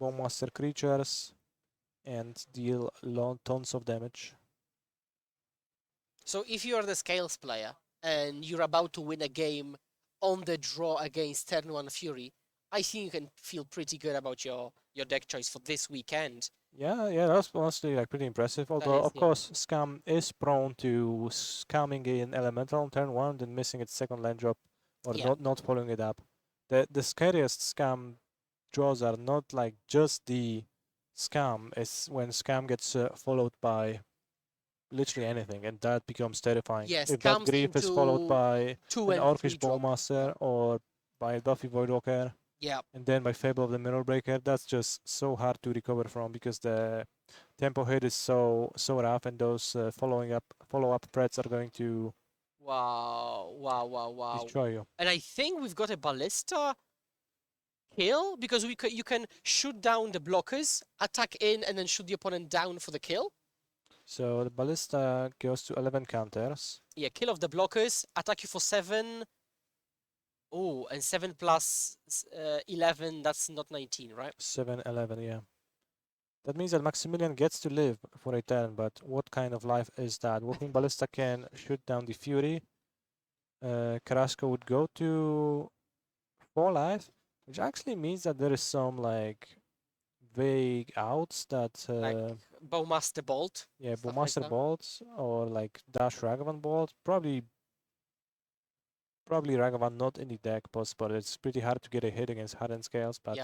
[SPEAKER 2] Bowmaster creatures and deal tons of damage.
[SPEAKER 1] So if you are the Scales player and you're about to win a game on the draw against turn 1 Fury, I think you can feel pretty good about your deck choice for this weekend.
[SPEAKER 2] Yeah, that's honestly like pretty impressive. Although, of course, Scam is prone to scamming in Elemental on turn 1, then missing its second land drop, or not following it up. The scariest Scam draws are not like just the Scam, it's when Scam gets followed by literally anything, and that becomes terrifying.
[SPEAKER 1] Yes,
[SPEAKER 2] if that Grief is followed by an Orcish Bowmaster or by Buffy Voidwalker, and then by Fable of the Mirror Breaker, that's just so hard to recover from because the tempo hit is so rough, and those follow-up threats are going to destroy you.
[SPEAKER 1] And I think we've got a Ballista kill because you can shoot down the blockers, attack in, and then shoot the opponent down for the kill.
[SPEAKER 2] So the Ballista goes to 11 counters.
[SPEAKER 1] Yeah, kill of the blockers, attack you for 7. Oh, and 7 plus 11, that's not 19, right?
[SPEAKER 2] 7, 11, yeah. That means that Maximilian gets to live for a turn, but what kind of life is that? Walking Ballista can shoot down the Fury. Carrasco would go to 4 life, which actually means that there is some like vague outs that
[SPEAKER 1] like Bowmaster Bolt.
[SPEAKER 2] Yeah, Bowmaster Bolt or like Dash Ragavan Bolt. Probably Ragavan not in the deck possible. It's pretty hard to get a hit against Hardened Scales, but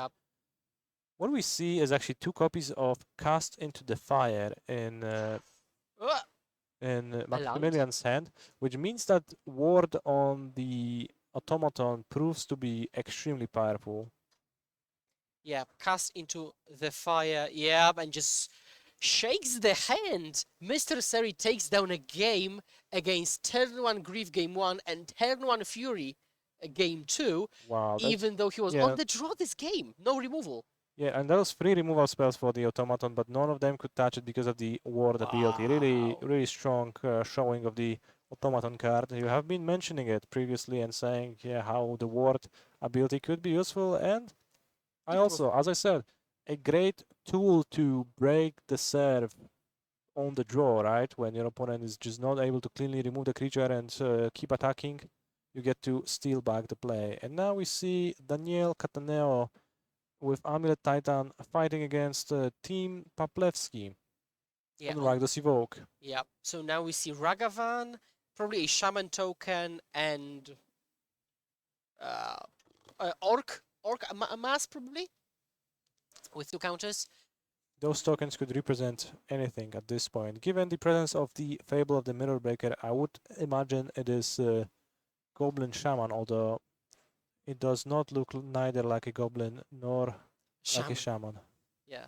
[SPEAKER 2] what we see is actually 2 copies of Cast into the Fire in Maximilian's hand, which means that Ward on the Automaton proves to be extremely powerful.
[SPEAKER 1] Yeah, Cast into the Fire, and just shakes the hand. Mr. Seri takes down a game against turn 1 Grief game 1 and turn 1 Fury game 2.
[SPEAKER 2] Wow.
[SPEAKER 1] Even though he was on the draw this game. No removal.
[SPEAKER 2] Yeah, and there was 3 removal spells for the Automaton, but none of them could touch it because of the Ward ability. Really strong showing of the Automaton card. You have been mentioning it previously and saying how the Ward ability could be useful, and I also, as I said, a great tool to break the serve on the draw, right? When your opponent is just not able to cleanly remove the creature and keep attacking, you get to steal back the play. And now we see Daniel Cataneo with Amulet Titan fighting against Team Paplevski on Rakdos Evoke.
[SPEAKER 1] Yeah, so now we see Ragavan, probably a Shaman token, and orc mass probably with 2 counters.
[SPEAKER 2] Those tokens could represent anything at this point. Given the presence of the Fable of the Mirror Breaker, I would imagine it is Goblin Shaman, although it does not look neither like a goblin nor like a shaman.
[SPEAKER 1] Yeah.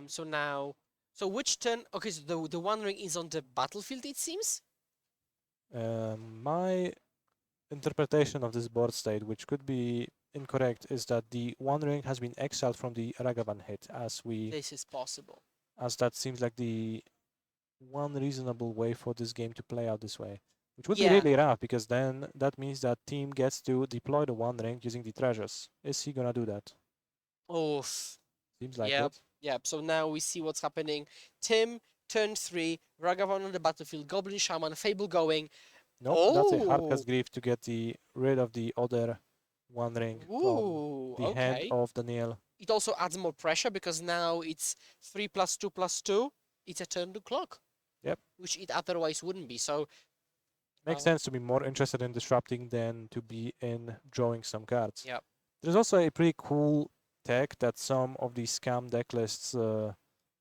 [SPEAKER 1] So now, so which turn? Okay, so the One Ring is on the battlefield. It seems.
[SPEAKER 2] My interpretation of this board state, which could be incorrect, is that the One Ring has been exiled from the Ragavan hit,
[SPEAKER 1] This is possible.
[SPEAKER 2] as that seems like the one reasonable way for this game to play out this way. Which would be
[SPEAKER 1] Yeah.
[SPEAKER 2] really rough, because then that means that team gets to deploy the One Ring using the treasures. Is he gonna do that?
[SPEAKER 1] Oh,
[SPEAKER 2] Seems like
[SPEAKER 1] Yep.
[SPEAKER 2] it.
[SPEAKER 1] yeah. So now we see what's happening. Tim, turn 3, Ragavan on the battlefield, Goblin Shaman, Fable going.
[SPEAKER 2] Nope, that's a hard
[SPEAKER 1] Oh.
[SPEAKER 2] cast grief to get rid of the other One Ring from
[SPEAKER 1] Ooh,
[SPEAKER 2] the hand
[SPEAKER 1] okay.
[SPEAKER 2] of Daniel.
[SPEAKER 1] It also adds more pressure because now it's 3+2+2. It's a turn to clock.
[SPEAKER 2] Yep.
[SPEAKER 1] Which it otherwise wouldn't be. So
[SPEAKER 2] Makes sense to be more interested in disrupting than to be in drawing some cards.
[SPEAKER 1] Yep.
[SPEAKER 2] There's also a pretty cool tech that some of these scam deck lists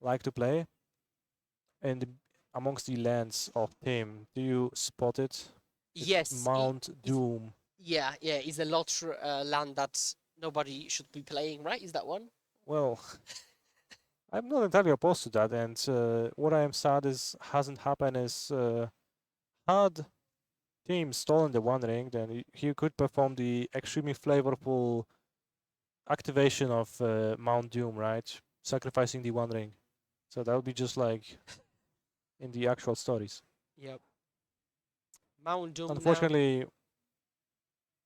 [SPEAKER 2] like to play. And amongst the lands of Tim, do you spot it? It's
[SPEAKER 1] yes,
[SPEAKER 2] Mount Doom.
[SPEAKER 1] yeah, it's a lot land that nobody should be playing, right? Is that one?
[SPEAKER 2] Well, I'm not entirely opposed to that, and what I am sad is hasn't happened is had Team stolen the One Ring, then he could perform the extremely flavorful activation of Mount Doom, right? Sacrificing the One Ring. So that would be just like in the actual stories.
[SPEAKER 1] Yep. Mount Doom.
[SPEAKER 2] Unfortunately,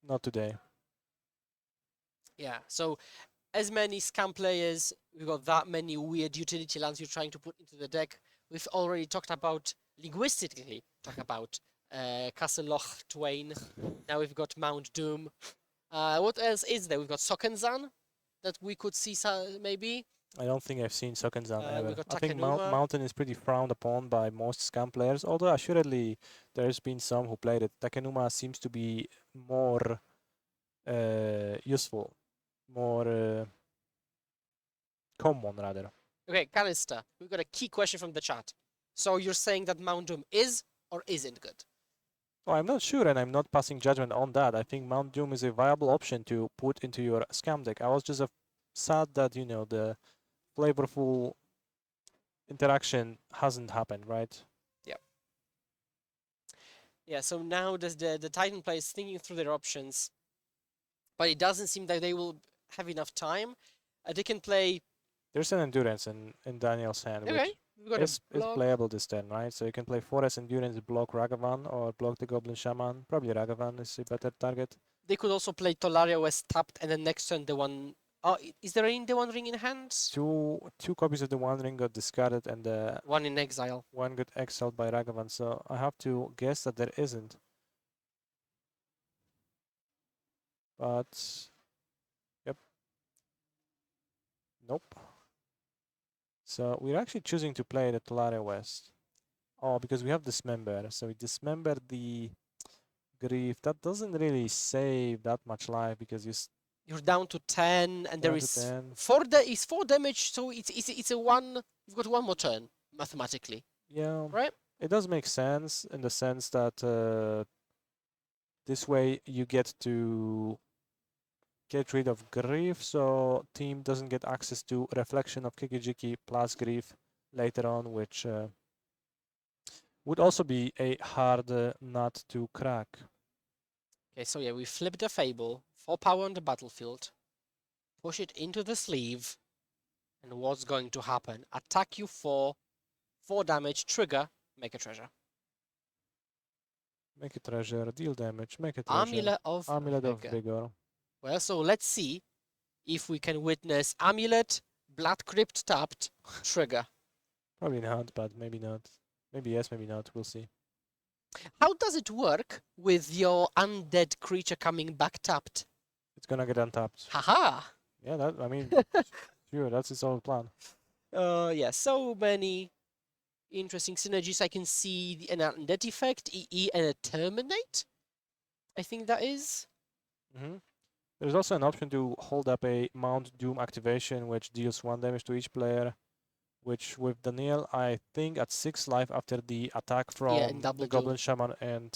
[SPEAKER 2] not today.
[SPEAKER 1] Yeah. So as many scam players, we've got that many weird utility lands you're trying to put into the deck. We've already talked about linguistically Castle Loch Twain. Now we've got Mount Doom. What else is there? We've got Sokenzan that we could see maybe.
[SPEAKER 2] I don't think I've seen Sokenzan ever.
[SPEAKER 1] We got
[SPEAKER 2] I think
[SPEAKER 1] Takenuma.
[SPEAKER 2] Mountain is pretty frowned upon by most scam players, although assuredly there's been some who played it. Takenuma seems to be more useful, more common rather.
[SPEAKER 1] Okay, Callista, we've got a key question from the chat. So you're saying that Mount Doom is or isn't good?
[SPEAKER 2] Oh, I'm not sure, and I'm not passing judgment on that. I think Mount Doom is a viable option to put into your scam deck. I was just sad that, you know, the flavorful interaction hasn't happened, right?
[SPEAKER 1] Yeah, so now the Titan player is thinking through their options, but it doesn't seem that they will have enough time. They can play.
[SPEAKER 2] There's an endurance in Daniel's hand,
[SPEAKER 1] Okay,
[SPEAKER 2] which
[SPEAKER 1] we've got
[SPEAKER 2] is
[SPEAKER 1] a block.
[SPEAKER 2] playable this turn, right? So you can play Forest Endurance, block Ragavan, or block the Goblin Shaman. Probably Ragavan is a better target.
[SPEAKER 1] They could also play Tolaria West tapped, and then next turn the one. Oh, is there the One Ring in hand?
[SPEAKER 2] Two copies of the One Ring got discarded, and the
[SPEAKER 1] One in exile.
[SPEAKER 2] one got exiled by Ragavan. So I have to guess that there isn't. But yep. Nope. So we're actually choosing to play the Tolaria West. Oh, because we have Dismember. So we dismember the Grief. That doesn't really save that much life because
[SPEAKER 1] You're down to 10, and there
[SPEAKER 2] down to
[SPEAKER 1] is
[SPEAKER 2] 10.
[SPEAKER 1] 4 damage. So it's a one. You've got one more turn mathematically,
[SPEAKER 2] Yeah,
[SPEAKER 1] right?
[SPEAKER 2] it does make sense in the sense that this way you get to get rid of Grief, so team doesn't get access to Reflection of Kikijiki plus Grief later on, which would also be a hard nut to crack.
[SPEAKER 1] Okay, so yeah, we flip the Fable, 4 power on the battlefield, push it into the sleeve, and what's going to happen? Attack you for 4 damage, trigger, make a treasure.
[SPEAKER 2] Make a treasure, deal damage, make a treasure.
[SPEAKER 1] Amulet of
[SPEAKER 2] Vigor.
[SPEAKER 1] Vigor. Well, so let's see if we can witness Amulet, Blood Crypt tapped, trigger.
[SPEAKER 2] Probably not, but maybe not. Maybe yes, maybe not. We'll see.
[SPEAKER 1] How does it work with your undead creature coming back tapped?
[SPEAKER 2] It's gonna get untapped.
[SPEAKER 1] Haha!
[SPEAKER 2] Yeah, that I mean, sure, that's its own plan.
[SPEAKER 1] Yeah, so many interesting synergies. I can see an undead effect, EE, and a terminate. I think that is.
[SPEAKER 2] There's also an option to hold up a Mount Doom activation, which deals 1 damage to each player. Which with Daniel, I think at 6 life after the attack
[SPEAKER 1] Yeah, and
[SPEAKER 2] from
[SPEAKER 1] double
[SPEAKER 2] the Goblin
[SPEAKER 1] Doom.
[SPEAKER 2] Shaman and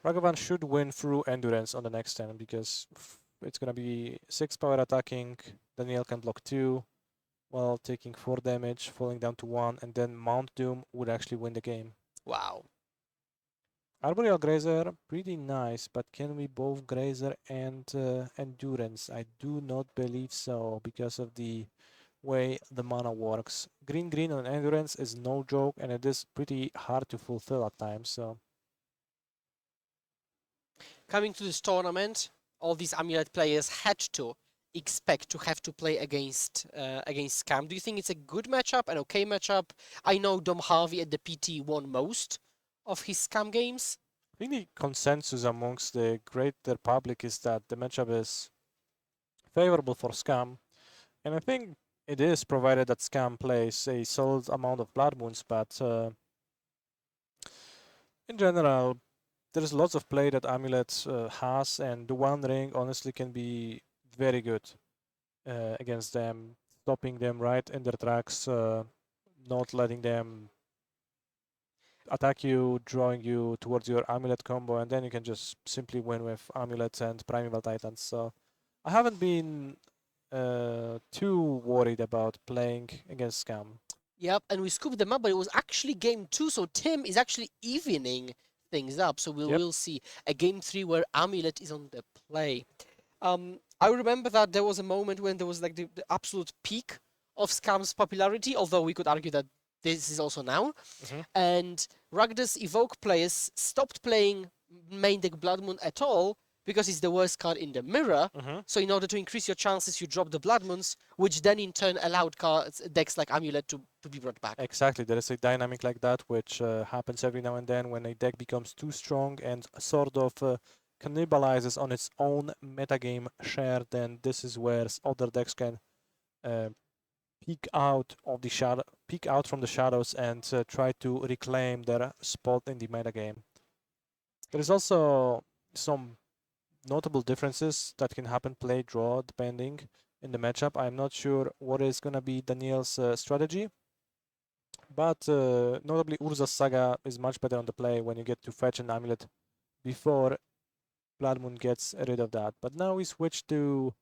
[SPEAKER 2] Ragavan should win through endurance on the next turn because it's gonna be 6 power attacking. Daniel can block 2 while taking 4 damage, falling down to 1, and then Mount Doom would actually win the game.
[SPEAKER 1] Wow.
[SPEAKER 2] Arboreal Grazer, pretty nice, but can we both Grazer and Endurance? I do not believe so because of the way the mana works. Green on Endurance is no joke, and it is pretty hard to fulfill at times. So
[SPEAKER 1] Coming to this tournament, all these Amulet players had to expect to have to play against Scam. Do you think it's a good matchup, an okay matchup? I know Dom Harvey at the PT won most of his Scam games.
[SPEAKER 2] I think the consensus amongst the greater public is that the matchup is favorable for Scam, and I think it is provided that Scam plays a solid amount of Blood Moons, but in general, there's lots of play that Amulet has, and the One Ring honestly can be very good against them, stopping them right in their tracks, not letting them attack you, drawing you towards your Amulet combo, and then you can just simply win with Amulets and Primeval Titans. So I haven't been too worried about playing against Scam.
[SPEAKER 1] Yep, and we scooped them up, but it was actually game 2, so Tim is actually evening things up. So we
[SPEAKER 2] Yep.
[SPEAKER 1] will see a game 3 where Amulet is on the play. I remember that there was a moment when there was like the absolute peak of Scam's popularity, although we could argue that this is also now. And Ragdas Evoke players stopped playing main deck Blood Moon at all because it's the worst card in the mirror. So in order to increase your chances, you drop the Blood Moons, which then in turn allowed cards, decks like Amulet to be brought back.
[SPEAKER 2] Exactly, there is a dynamic like that which happens every now and then when a deck becomes too strong and sort of cannibalizes on its own metagame share. Then this is where other decks can peek out of the shadow, peek out from the shadows, and try to reclaim their spot in the metagame. There is also some notable differences that can happen play draw depending in the matchup. I'm not sure what is gonna be Daniel's strategy. But notably, Urza's Saga is much better on the play when you get to fetch an amulet before Blood Moon gets rid of that. But now we switch to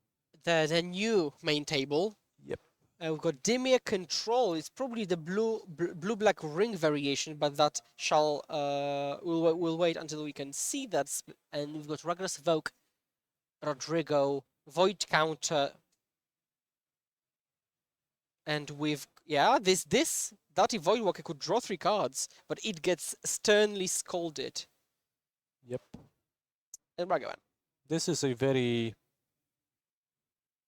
[SPEAKER 1] The new main table.
[SPEAKER 2] Yep.
[SPEAKER 1] We've got Dimir Control. It's probably the blue-black ring variation, but that shall we'll wait until we can see that. And we've got Ragnas Evoke, Rodrigo, Void Counter, and with that Void Walker could draw 3 cards, but it gets sternly scolded.
[SPEAKER 2] Yep.
[SPEAKER 1] And Ragavan.
[SPEAKER 2] This is a very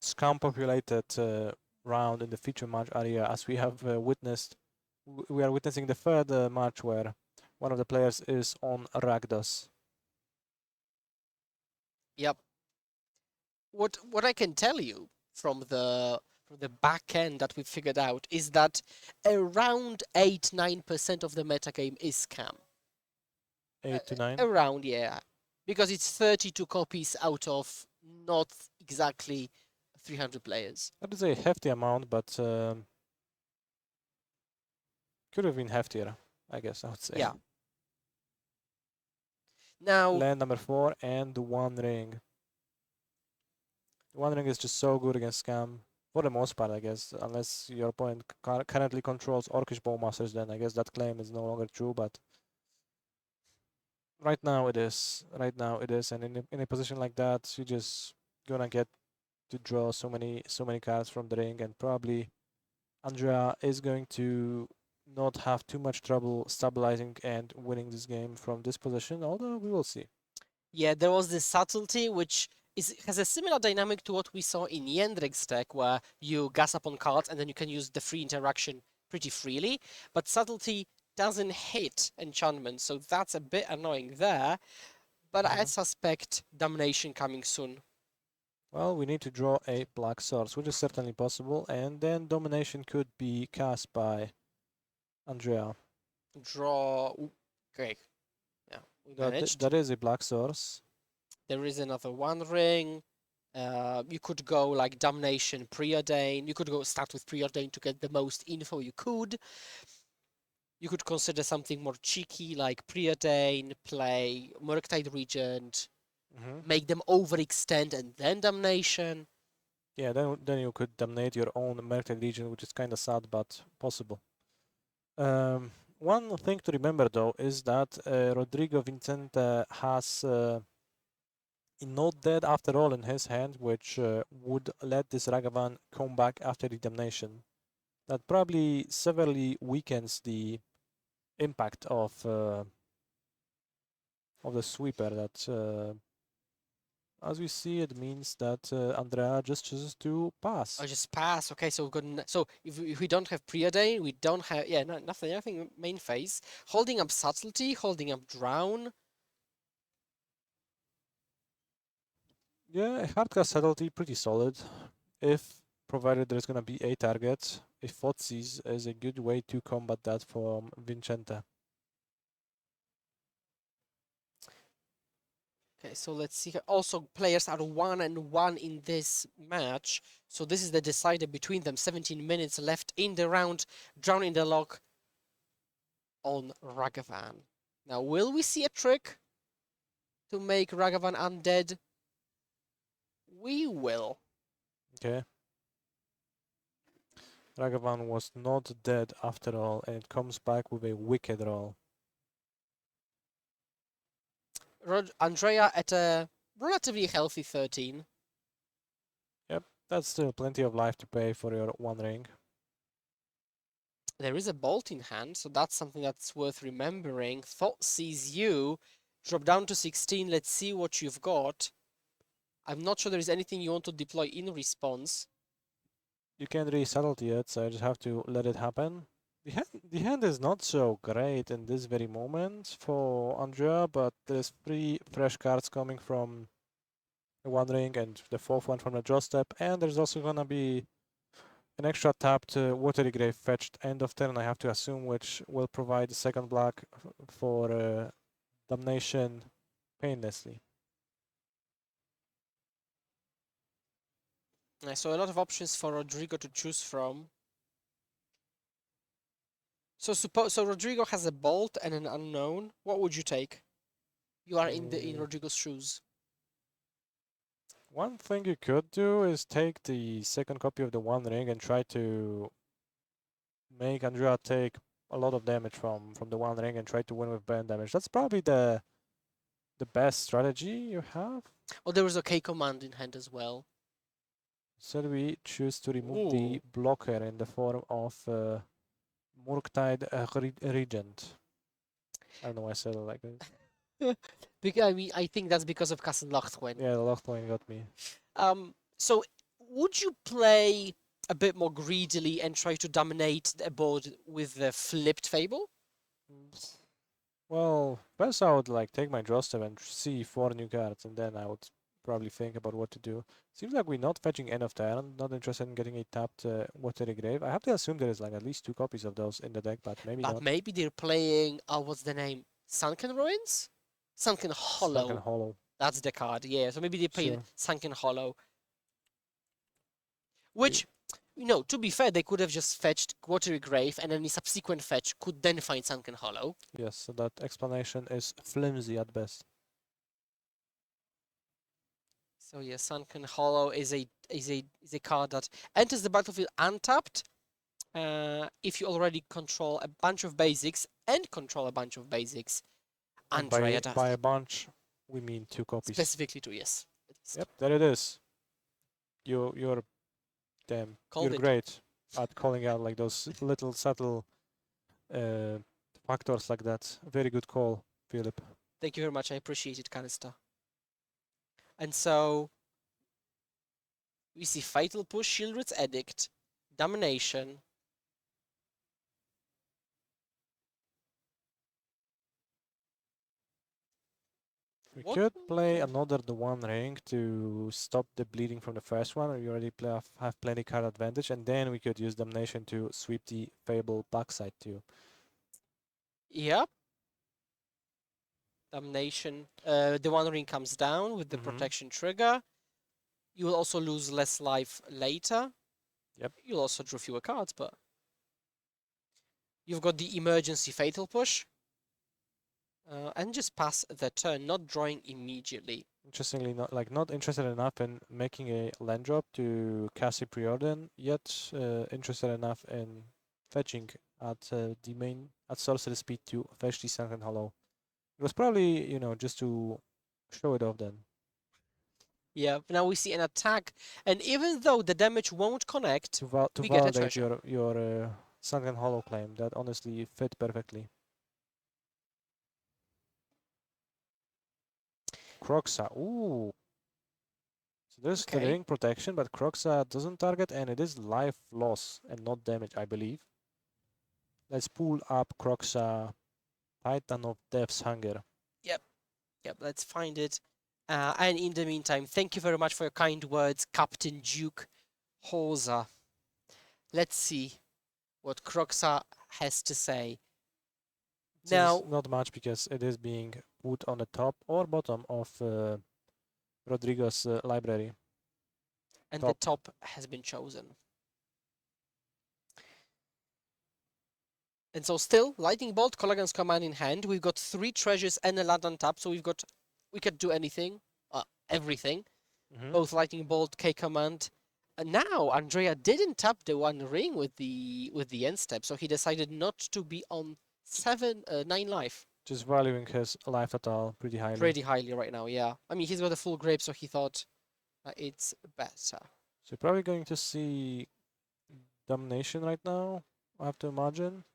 [SPEAKER 2] scum populated round in the feature match area, as we have witnessed. We are witnessing the third match where one of the players is on Ragdos.
[SPEAKER 1] Yep. What I can tell you from the back end that we figured out is that around 8-9% of the metagame is scam.
[SPEAKER 2] 8 to 9.
[SPEAKER 1] Around, yeah. Because it's 32 copies out of not exactly 300 players.
[SPEAKER 2] That is a hefty amount, but could have been heftier, I guess I would say.
[SPEAKER 1] Yeah. Now,
[SPEAKER 2] Land number 4 and the One Ring. The One Ring is just so good against Scam. For the most part, I guess. Unless your opponent currently controls Orcish Bowmasters, then I guess that claim is no longer true, but right now it is. Right now it is, and in a position like that, you just gonna get to draw so many cards from the ring, and probably Andrea is going to not have too much trouble stabilizing and winning this game from this position, although we will see.
[SPEAKER 1] yeah, there was this subtlety which has a similar dynamic to what we saw in Jendrik's deck, where you gas up on cards and then you can use the free interaction pretty freely, but subtlety doesn't hit enchantment, so that's a bit annoying there. But I suspect domination coming soon.
[SPEAKER 2] Well, we need to draw a black source, which is certainly possible, and then domination could be cast by Andrea.
[SPEAKER 1] Draw. Okay. Yeah. We managed.
[SPEAKER 2] That is a black source.
[SPEAKER 1] There is another one ring. You could go like Damnation, Preordain. You could go start with Preordain to get the most info you could. You could consider something more cheeky like Preordain, play Murktide Regent, make them overextend and then Damnation.
[SPEAKER 2] Yeah, then you could damnate your own Merced Legion, which is kind of sad, but possible. One thing to remember, though, is that Rodrigo Vincente has Not Dead After All in his hand, which would let this Ragavan come back after the damnation. That probably severely weakens the impact of the sweeper. That, as we see, it means that Andrea just chooses to pass.
[SPEAKER 1] I just pass. Okay, so we've got so if we don't have Preordain, we don't have nothing main phase. Holding up Subtlety, holding up Drown.
[SPEAKER 2] Yeah, hardcast subtlety pretty solid. If provided there's gonna be a target, a Fotsies is a good way to combat that from Vincente.
[SPEAKER 1] Okay, so let's see. Also, players are 1-1 in this match. So this is the decider between them. 17 minutes left in the round. Drown in the lock on Ragavan. Now, will we see a trick to make Ragavan undead? We will.
[SPEAKER 2] Okay. Ragavan was not dead after all, and it comes back with a wicked roll.
[SPEAKER 1] Andrea at a relatively healthy 13.
[SPEAKER 2] Yep, that's still plenty of life to pay for your one ring.
[SPEAKER 1] There is a bolt in hand, so that's something that's worth remembering. Thought sees you. Drop down to 16. Let's see what you've got. I'm not sure there is anything you want to deploy in response.
[SPEAKER 2] You can't really subtlety it, so I just have to let it happen. The hand is not so great in this very moment for Andrea, but there's 3 fresh cards coming from the one ring and the 4th one from the draw step, and there's also gonna be an extra tapped Watery Grave fetched end of turn, I have to assume, which will provide the second black for Damnation painlessly.
[SPEAKER 1] So a lot of options for Rodrigo to choose from. So Rodrigo has a bolt and an unknown. What would you take? You are in Rodrigo's shoes.
[SPEAKER 2] One thing you could do is take the second copy of the One Ring and try to make Andrea take a lot of damage from the One Ring and try to win with burn damage. That's probably the best strategy you have.
[SPEAKER 1] Oh, there was a K command in hand as well.
[SPEAKER 2] So we choose to remove the blocker in the form of Murktide Regent. I don't know why I said it like this.
[SPEAKER 1] Because I think that's because of Kassen Lachtwen.
[SPEAKER 2] Yeah, the last one got me.
[SPEAKER 1] So would you play a bit more greedily and try to dominate the board with the flipped Fable?
[SPEAKER 2] Well, first I would like take my draw step and see 4 new cards, and then I would probably think about what to do. Seems like we're not fetching end of turn, not interested in getting a tapped Watery Grave. I have to assume there is like at least 2 copies of those in the deck, but maybe
[SPEAKER 1] But
[SPEAKER 2] not.
[SPEAKER 1] maybe they're playing, what's the name? Sunken Ruins? Sunken Hollow.
[SPEAKER 2] Sunken Hollow.
[SPEAKER 1] That's the card, yeah. So maybe they play
[SPEAKER 2] Sure.
[SPEAKER 1] Sunken Hollow. Which, to be fair, they could have just fetched Watery Grave and any subsequent fetch could then find Sunken Hollow.
[SPEAKER 2] Yes, so that explanation is flimsy at best.
[SPEAKER 1] So yeah, Sunken Hollow is a card that enters the battlefield untapped. If you already control a bunch of basics and control a bunch of basics.
[SPEAKER 2] And by a bunch, we mean 2 copies.
[SPEAKER 1] Specifically 2, yes.
[SPEAKER 2] Yep, there it is. You're damn. You're great at calling out like those little subtle factors like that. Very good call, Philip.
[SPEAKER 1] Thank you very much. I appreciate it, Canister. And so we see Fatal Push, Shieldred's Edict, Domination.
[SPEAKER 2] We could play another the One Ring to stop the bleeding from the first one. We already have plenty card advantage, and then we could use Damnation to sweep the Fable backside too.
[SPEAKER 1] Yep. Damnation. The One Ring comes down with the
[SPEAKER 2] Mhm.
[SPEAKER 1] protection trigger. You will also lose less life later.
[SPEAKER 2] Yep.
[SPEAKER 1] You'll also draw fewer cards, but you've got the emergency fatal push. And just pass the turn, not drawing immediately.
[SPEAKER 2] Interestingly, not interested enough in making a land drop to cast a preordain, yet interested enough in fetching at the main at sorcery speed to fetch the Sunken Hollow. It was probably, just to show it off then.
[SPEAKER 1] Yeah, now we see an attack, and even though the damage won't connect,
[SPEAKER 2] To
[SPEAKER 1] we get a
[SPEAKER 2] validate
[SPEAKER 1] treasure.
[SPEAKER 2] your Sunken Hollow claim. That honestly fit perfectly. Croxa. Ooh. So there's the
[SPEAKER 1] Okay.
[SPEAKER 2] ring protection, but Croxa doesn't target, and it is life loss and not damage, I believe. Let's pull up Croxa, Titan of Death's Hunger.
[SPEAKER 1] Yep, let's find it. And in the meantime, thank you very much for your kind words, Captain Duke Horza. Let's see what Croxa has to say.
[SPEAKER 2] Seems
[SPEAKER 1] Now,
[SPEAKER 2] not much because it is being put on the top or bottom of Rodrigo's library.
[SPEAKER 1] and
[SPEAKER 2] top.
[SPEAKER 1] the top has been chosen. And so still, Lightning Bolt, Collagen's command in hand. We've got 3 treasures and a land on tap, so we could do anything, everything.
[SPEAKER 2] Mhm.
[SPEAKER 1] Both Lightning Bolt, K command. And now Andrea didn't tap the One Ring with the end step, so he decided not to be on 9 life.
[SPEAKER 2] Just valuing his life total pretty highly.
[SPEAKER 1] Pretty highly right now, yeah. I mean, he's got a full grip, so he thought it's better.
[SPEAKER 2] So you're probably going to see Domination right now, I have to imagine.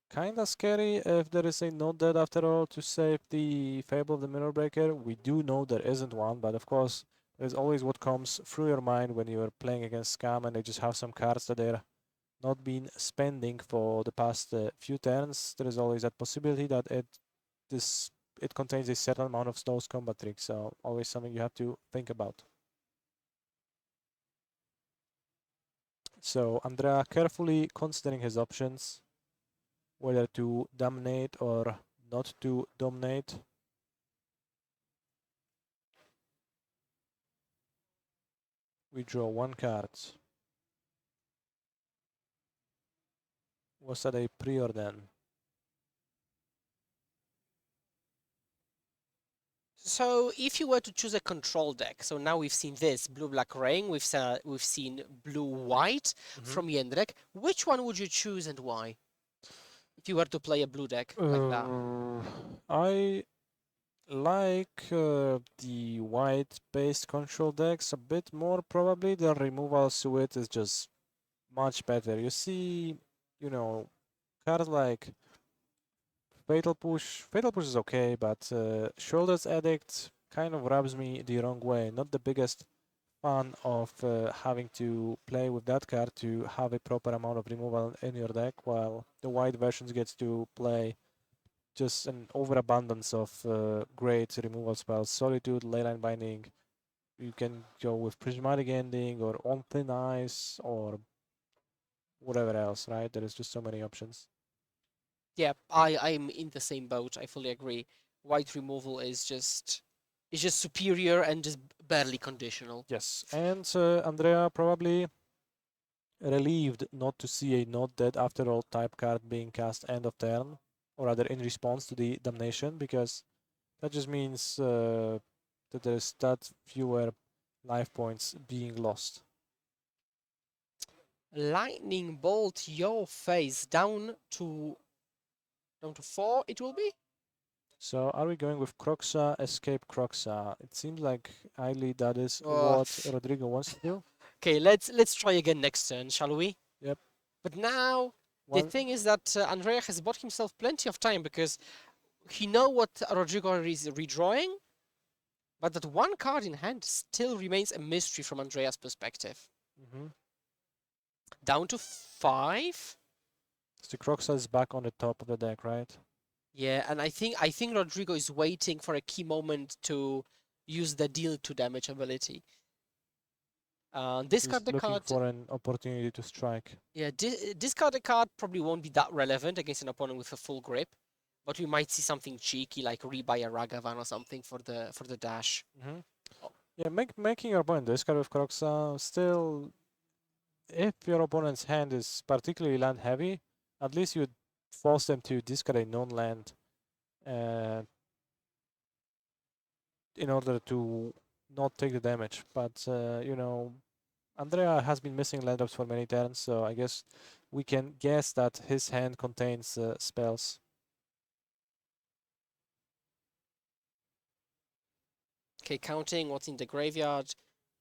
[SPEAKER 2] Kinda scary if there is a not dead after all to save the Fable of the Mirror Breaker. We do know there isn't one, but of course, there's always what comes through your mind when you're playing against Scam and they just have some cards that they're not been spending for the past few turns. There is always that possibility that it contains a certain amount of those combat tricks, so always something you have to think about. So Andrea carefully considering his options, whether to dominate or not to dominate. We draw 1 card. Was that a preordain?
[SPEAKER 1] So if you were to choose a control deck, so now we've seen this blue-black ring, we've seen blue-white from Jędrek. Which one would you choose and why? If you were to play a blue deck like that.
[SPEAKER 2] I like the white-based control decks a bit more probably. The removal suite is just much better. You see, cards like Fatal Push is okay, but Shoulder's Addict kind of rubs me the wrong way. Not the biggest fan of having to play with that card to have a proper amount of removal in your deck, while the white versions gets to play just an overabundance of great removal spells. Solitude, Leyline Binding. You can go with Prismatic Ending or On Thin Ice or whatever else, right? There is just so many options.
[SPEAKER 1] Yeah, I'm in the same boat. I fully agree. White removal is just superior and just barely conditional.
[SPEAKER 2] Yes, and Andrea probably relieved not to see a not dead after all type card being cast end of turn, or rather in response to the damnation, because that just means that there's that fewer life points being lost.
[SPEAKER 1] Lightning bolt your face down to 4. It will be.
[SPEAKER 2] So are we going with Croxa, Escape Croxa? It seems like highly that is
[SPEAKER 1] Oh.
[SPEAKER 2] what Rodrigo wants to do.
[SPEAKER 1] Okay, let's try again next turn, shall we?
[SPEAKER 2] Yep.
[SPEAKER 1] But now the thing is that Andrea has bought himself plenty of time because he know what Rodrigo is redrawing, but that 1 card in hand still remains a mystery from Andrea's perspective. Down to 5.
[SPEAKER 2] So Croxa is back on the top of the deck, right?
[SPEAKER 1] Yeah, and I think Rodrigo is waiting for a key moment to use the deal to damage ability. Discard
[SPEAKER 2] He's
[SPEAKER 1] the
[SPEAKER 2] looking
[SPEAKER 1] card.
[SPEAKER 2] for an opportunity to strike.
[SPEAKER 1] Yeah, discard a card probably won't be that relevant against an opponent with a full grip. But we might see something cheeky like rebuy a Ragavan or something for the dash.
[SPEAKER 2] Mm-hmm. Yeah, making your point. Discard with Croxa. Still, if your opponent's hand is particularly land heavy, at least you'd force them to discard a non-land in order to not take the damage. But you know, Andrea has been missing land drops for many turns, so I guess we can guess that his hand contains spells.
[SPEAKER 1] Okay, counting what's in the graveyard,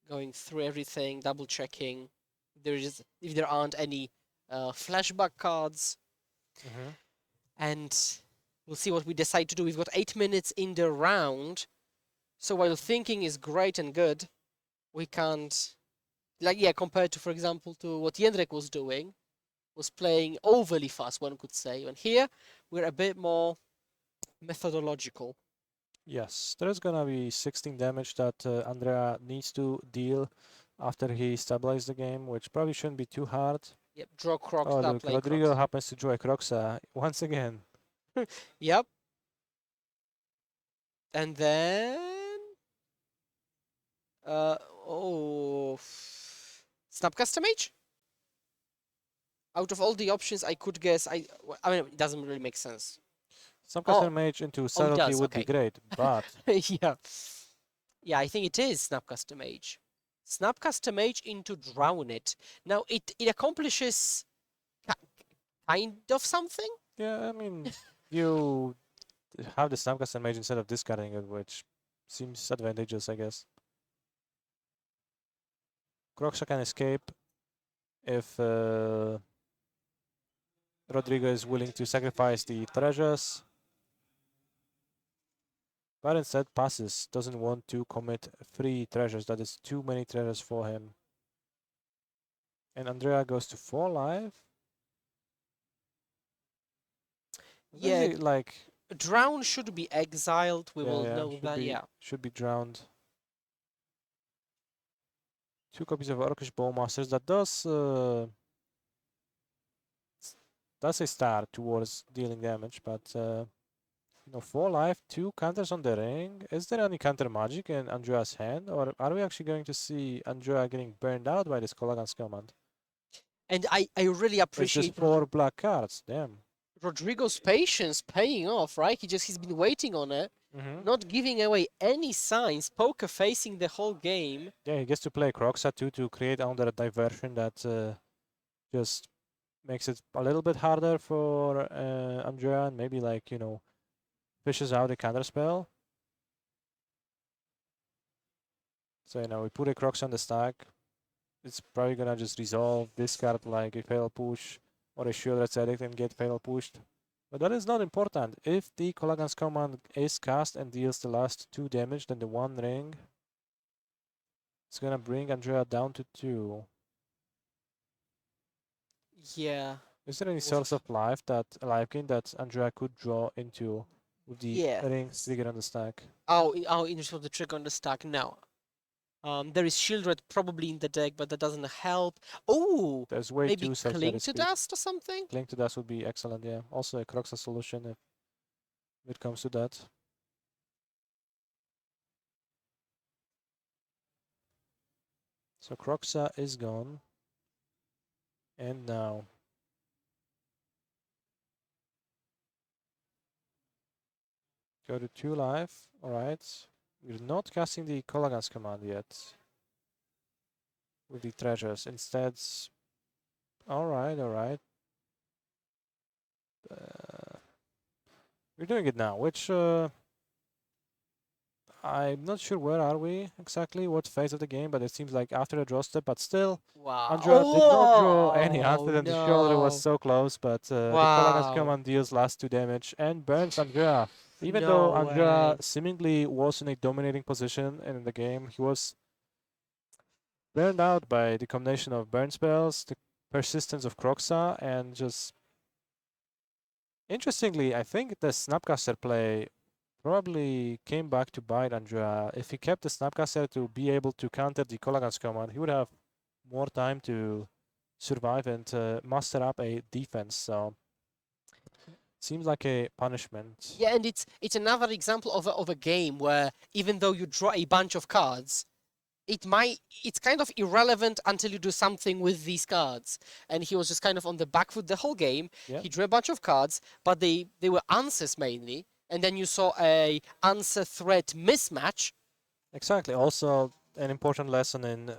[SPEAKER 1] going through everything, double checking. If there aren't any flashback cards,
[SPEAKER 2] Mm-hmm.
[SPEAKER 1] and we'll see what we decide to do. We've got 8 minutes in the round, so while thinking is great and good, we can't, like, yeah, compared to, for example, to what Jędrek was doing, was playing overly fast, one could say. And here we're a bit more methodological.
[SPEAKER 2] Yes, there's gonna be 16 damage that Andrea needs to deal after he stabilized the game, which probably shouldn't be too hard.
[SPEAKER 1] Yep, draw Crocs,
[SPEAKER 2] Oh,
[SPEAKER 1] start
[SPEAKER 2] look,
[SPEAKER 1] playing
[SPEAKER 2] Rodrigo
[SPEAKER 1] Crocs.
[SPEAKER 2] happens to draw a Croxa once again.
[SPEAKER 1] Yep. And then oh, Snapcaster Mage? Out of all the options I could guess, I mean, it doesn't really make sense.
[SPEAKER 2] Some
[SPEAKER 1] Oh.
[SPEAKER 2] Mage into
[SPEAKER 1] Oh, it
[SPEAKER 2] subtlety
[SPEAKER 1] does,
[SPEAKER 2] would be
[SPEAKER 1] okay.
[SPEAKER 2] great, but
[SPEAKER 1] Yeah. Yeah, I think it is Snapcaster Mage. Snapcaster Mage into Drown It. Now, it accomplishes kind of something?
[SPEAKER 2] yeah, I mean, you have the Snapcaster Mage instead of discarding it, which seems advantageous, I guess. Croxa can escape if Rodrigo is willing to sacrifice the treasures. But instead passes, doesn't want to commit 3 treasures. That is too many treasures for him. And Andrea goes to 4 life.
[SPEAKER 1] Yeah,
[SPEAKER 2] Basically, like
[SPEAKER 1] Drown should be exiled. We will
[SPEAKER 2] yeah,
[SPEAKER 1] know that, yeah.
[SPEAKER 2] should be drowned. 2 copies of Orcish Bowmasters. That does a start towards dealing damage, but you know, 4 life, 2 counters on the ring. Is there any counter magic in Andrea's hand, or are we actually going to see Andrea getting burned out by this Kolaghan's command?
[SPEAKER 1] And I really
[SPEAKER 2] It's
[SPEAKER 1] appreciate
[SPEAKER 2] just 4 black cards. Damn.
[SPEAKER 1] Rodrigo's patience paying off, right? He's been waiting on it, not giving away any signs, poker facing the whole game.
[SPEAKER 2] Yeah, he gets to play Croxa too to create another diversion that just makes it a little bit harder for Andrea, and maybe, like, you know, fishes out a counter spell. So, you know, we put a Croxa on the stack. It's probably gonna just resolve, discard like a fatal push or a Shieldred's Edict and get fatal pushed. But that is not important. If the Kolaghan's command is cast and deals the last 2 damage, then the 1 ring, it's gonna bring Andrea down to 2.
[SPEAKER 1] Yeah.
[SPEAKER 2] Is there any source of life gain that Andrea could draw into with the
[SPEAKER 1] Yeah.
[SPEAKER 2] rings trigger on the stack?
[SPEAKER 1] Oh, in terms of the trick on the stack, no. There is Shieldred probably in the deck, but that doesn't help. Oh,
[SPEAKER 2] There's way
[SPEAKER 1] maybe
[SPEAKER 2] too self
[SPEAKER 1] Cling to Dust or something?
[SPEAKER 2] Cling to Dust would be excellent, yeah. Also a Croxa solution if it comes to that. So Croxa is gone. And now go to 2 life. Alright. We're not casting the Kolaghan's command yet with the treasures. Instead, alright. We're doing it now, which I'm not sure where are we exactly, what phase of the game, but it seems like after the draw step, but still,
[SPEAKER 1] Wow.
[SPEAKER 2] Andrea did not draw any
[SPEAKER 1] Oh,
[SPEAKER 2] after, and the shoulder was
[SPEAKER 1] no.
[SPEAKER 2] so close, but the Kolaghan's command deals last 2 damage and burns Andrea. Even though
[SPEAKER 1] No
[SPEAKER 2] Andrea
[SPEAKER 1] way.
[SPEAKER 2] seemingly was in a dominating position in the game, he was burned out by the combination of burn spells, the persistence of Croxa, and just... Interestingly, I think the Snapcaster play probably came back to bite Andrea. If he kept the Snapcaster to be able to counter the Kolaghan's command, he would have more time to survive and master up a defense. So Seems like a punishment.
[SPEAKER 1] Yeah, and it's another example of a game where even though you draw a bunch of cards, it's kind of irrelevant until you do something with these cards. And he was just kind of on the back foot the whole game.
[SPEAKER 2] Yeah.
[SPEAKER 1] He drew a bunch of cards, but they were answers mainly. And then you saw a answer threat mismatch.
[SPEAKER 2] Exactly. Also, an important lesson in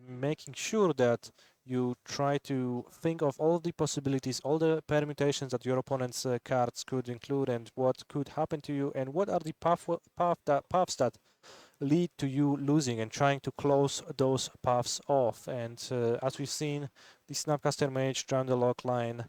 [SPEAKER 2] making sure that you try to think of all the possibilities, all the permutations that your opponent's cards could include, and what could happen to you, and what are the paths that lead to you losing, and trying to close those paths off. And as we've seen, the Snapcaster Mage down the log line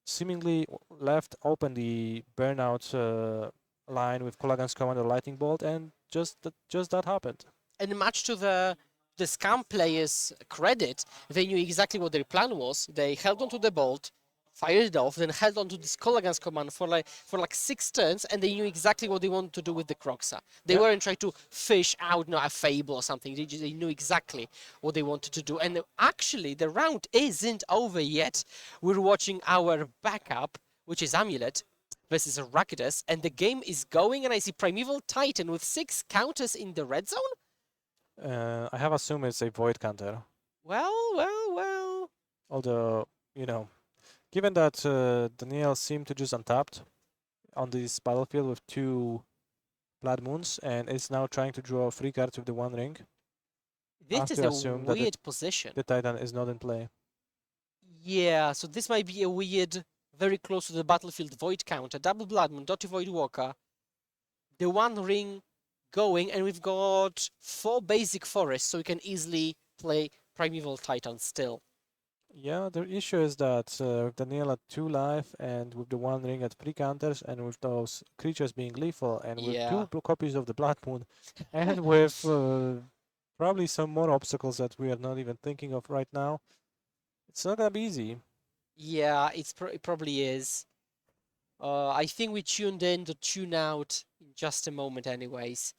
[SPEAKER 2] seemingly left open the burnout line with Kulagan's Commander Lightning Bolt, and just that happened.
[SPEAKER 1] And much to the scam players' credit, they knew exactly what their plan was. They held onto the bolt, fired it off, then held onto this Kulagan's command for like 6 turns, and they knew exactly what they wanted to do with the Croxa. They
[SPEAKER 2] Yeah.
[SPEAKER 1] weren't trying to fish out a Fable or something. They knew exactly what they wanted to do. And actually, the round isn't over yet. We're watching our backup, which is Amulet versus Rakdos, and the game is going, and I see Primeval Titan with 6 counters in the red zone.
[SPEAKER 2] I have assumed it's a void counter.
[SPEAKER 1] Well.
[SPEAKER 2] Although, given that Daniel seemed to just untapped on this battlefield with 2 Blood Moons and is now trying to draw 3 cards with the One Ring,
[SPEAKER 1] This
[SPEAKER 2] have
[SPEAKER 1] is
[SPEAKER 2] to
[SPEAKER 1] a
[SPEAKER 2] assume that
[SPEAKER 1] weird position.
[SPEAKER 2] the Titan is not in play.
[SPEAKER 1] Yeah, so this might be a weird, very close to the battlefield void counter. Double Blood Moon, Dotty Void Walker. The One Ring going, and we've got 4 basic forests, so we can easily play Primeval Titan still.
[SPEAKER 2] Yeah, the issue is that with Daniel at 2 life and with the One Ring at 3 counters and with those creatures being lethal and with
[SPEAKER 1] Yeah.
[SPEAKER 2] 2 copies of the Blood Moon and with probably some more obstacles that we are not even thinking of right now, it's not gonna be easy.
[SPEAKER 1] Yeah, it probably is. I think we tuned in to tune out in just a moment anyways.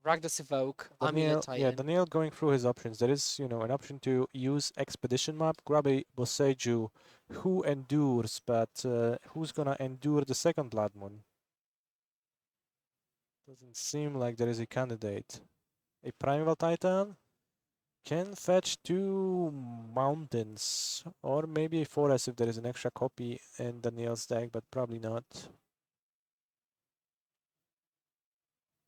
[SPEAKER 1] Rakdos Evoke, Amulet Titan.
[SPEAKER 2] Daniel going through his options. There is, an option to use Expedition Map, grab a Boseiju who endures, but who's gonna endure the second Blood Moon? Doesn't seem like there is a candidate. A Primeval Titan can fetch 2 mountains, or maybe a forest if there is an extra copy in Daniel's deck, but probably not.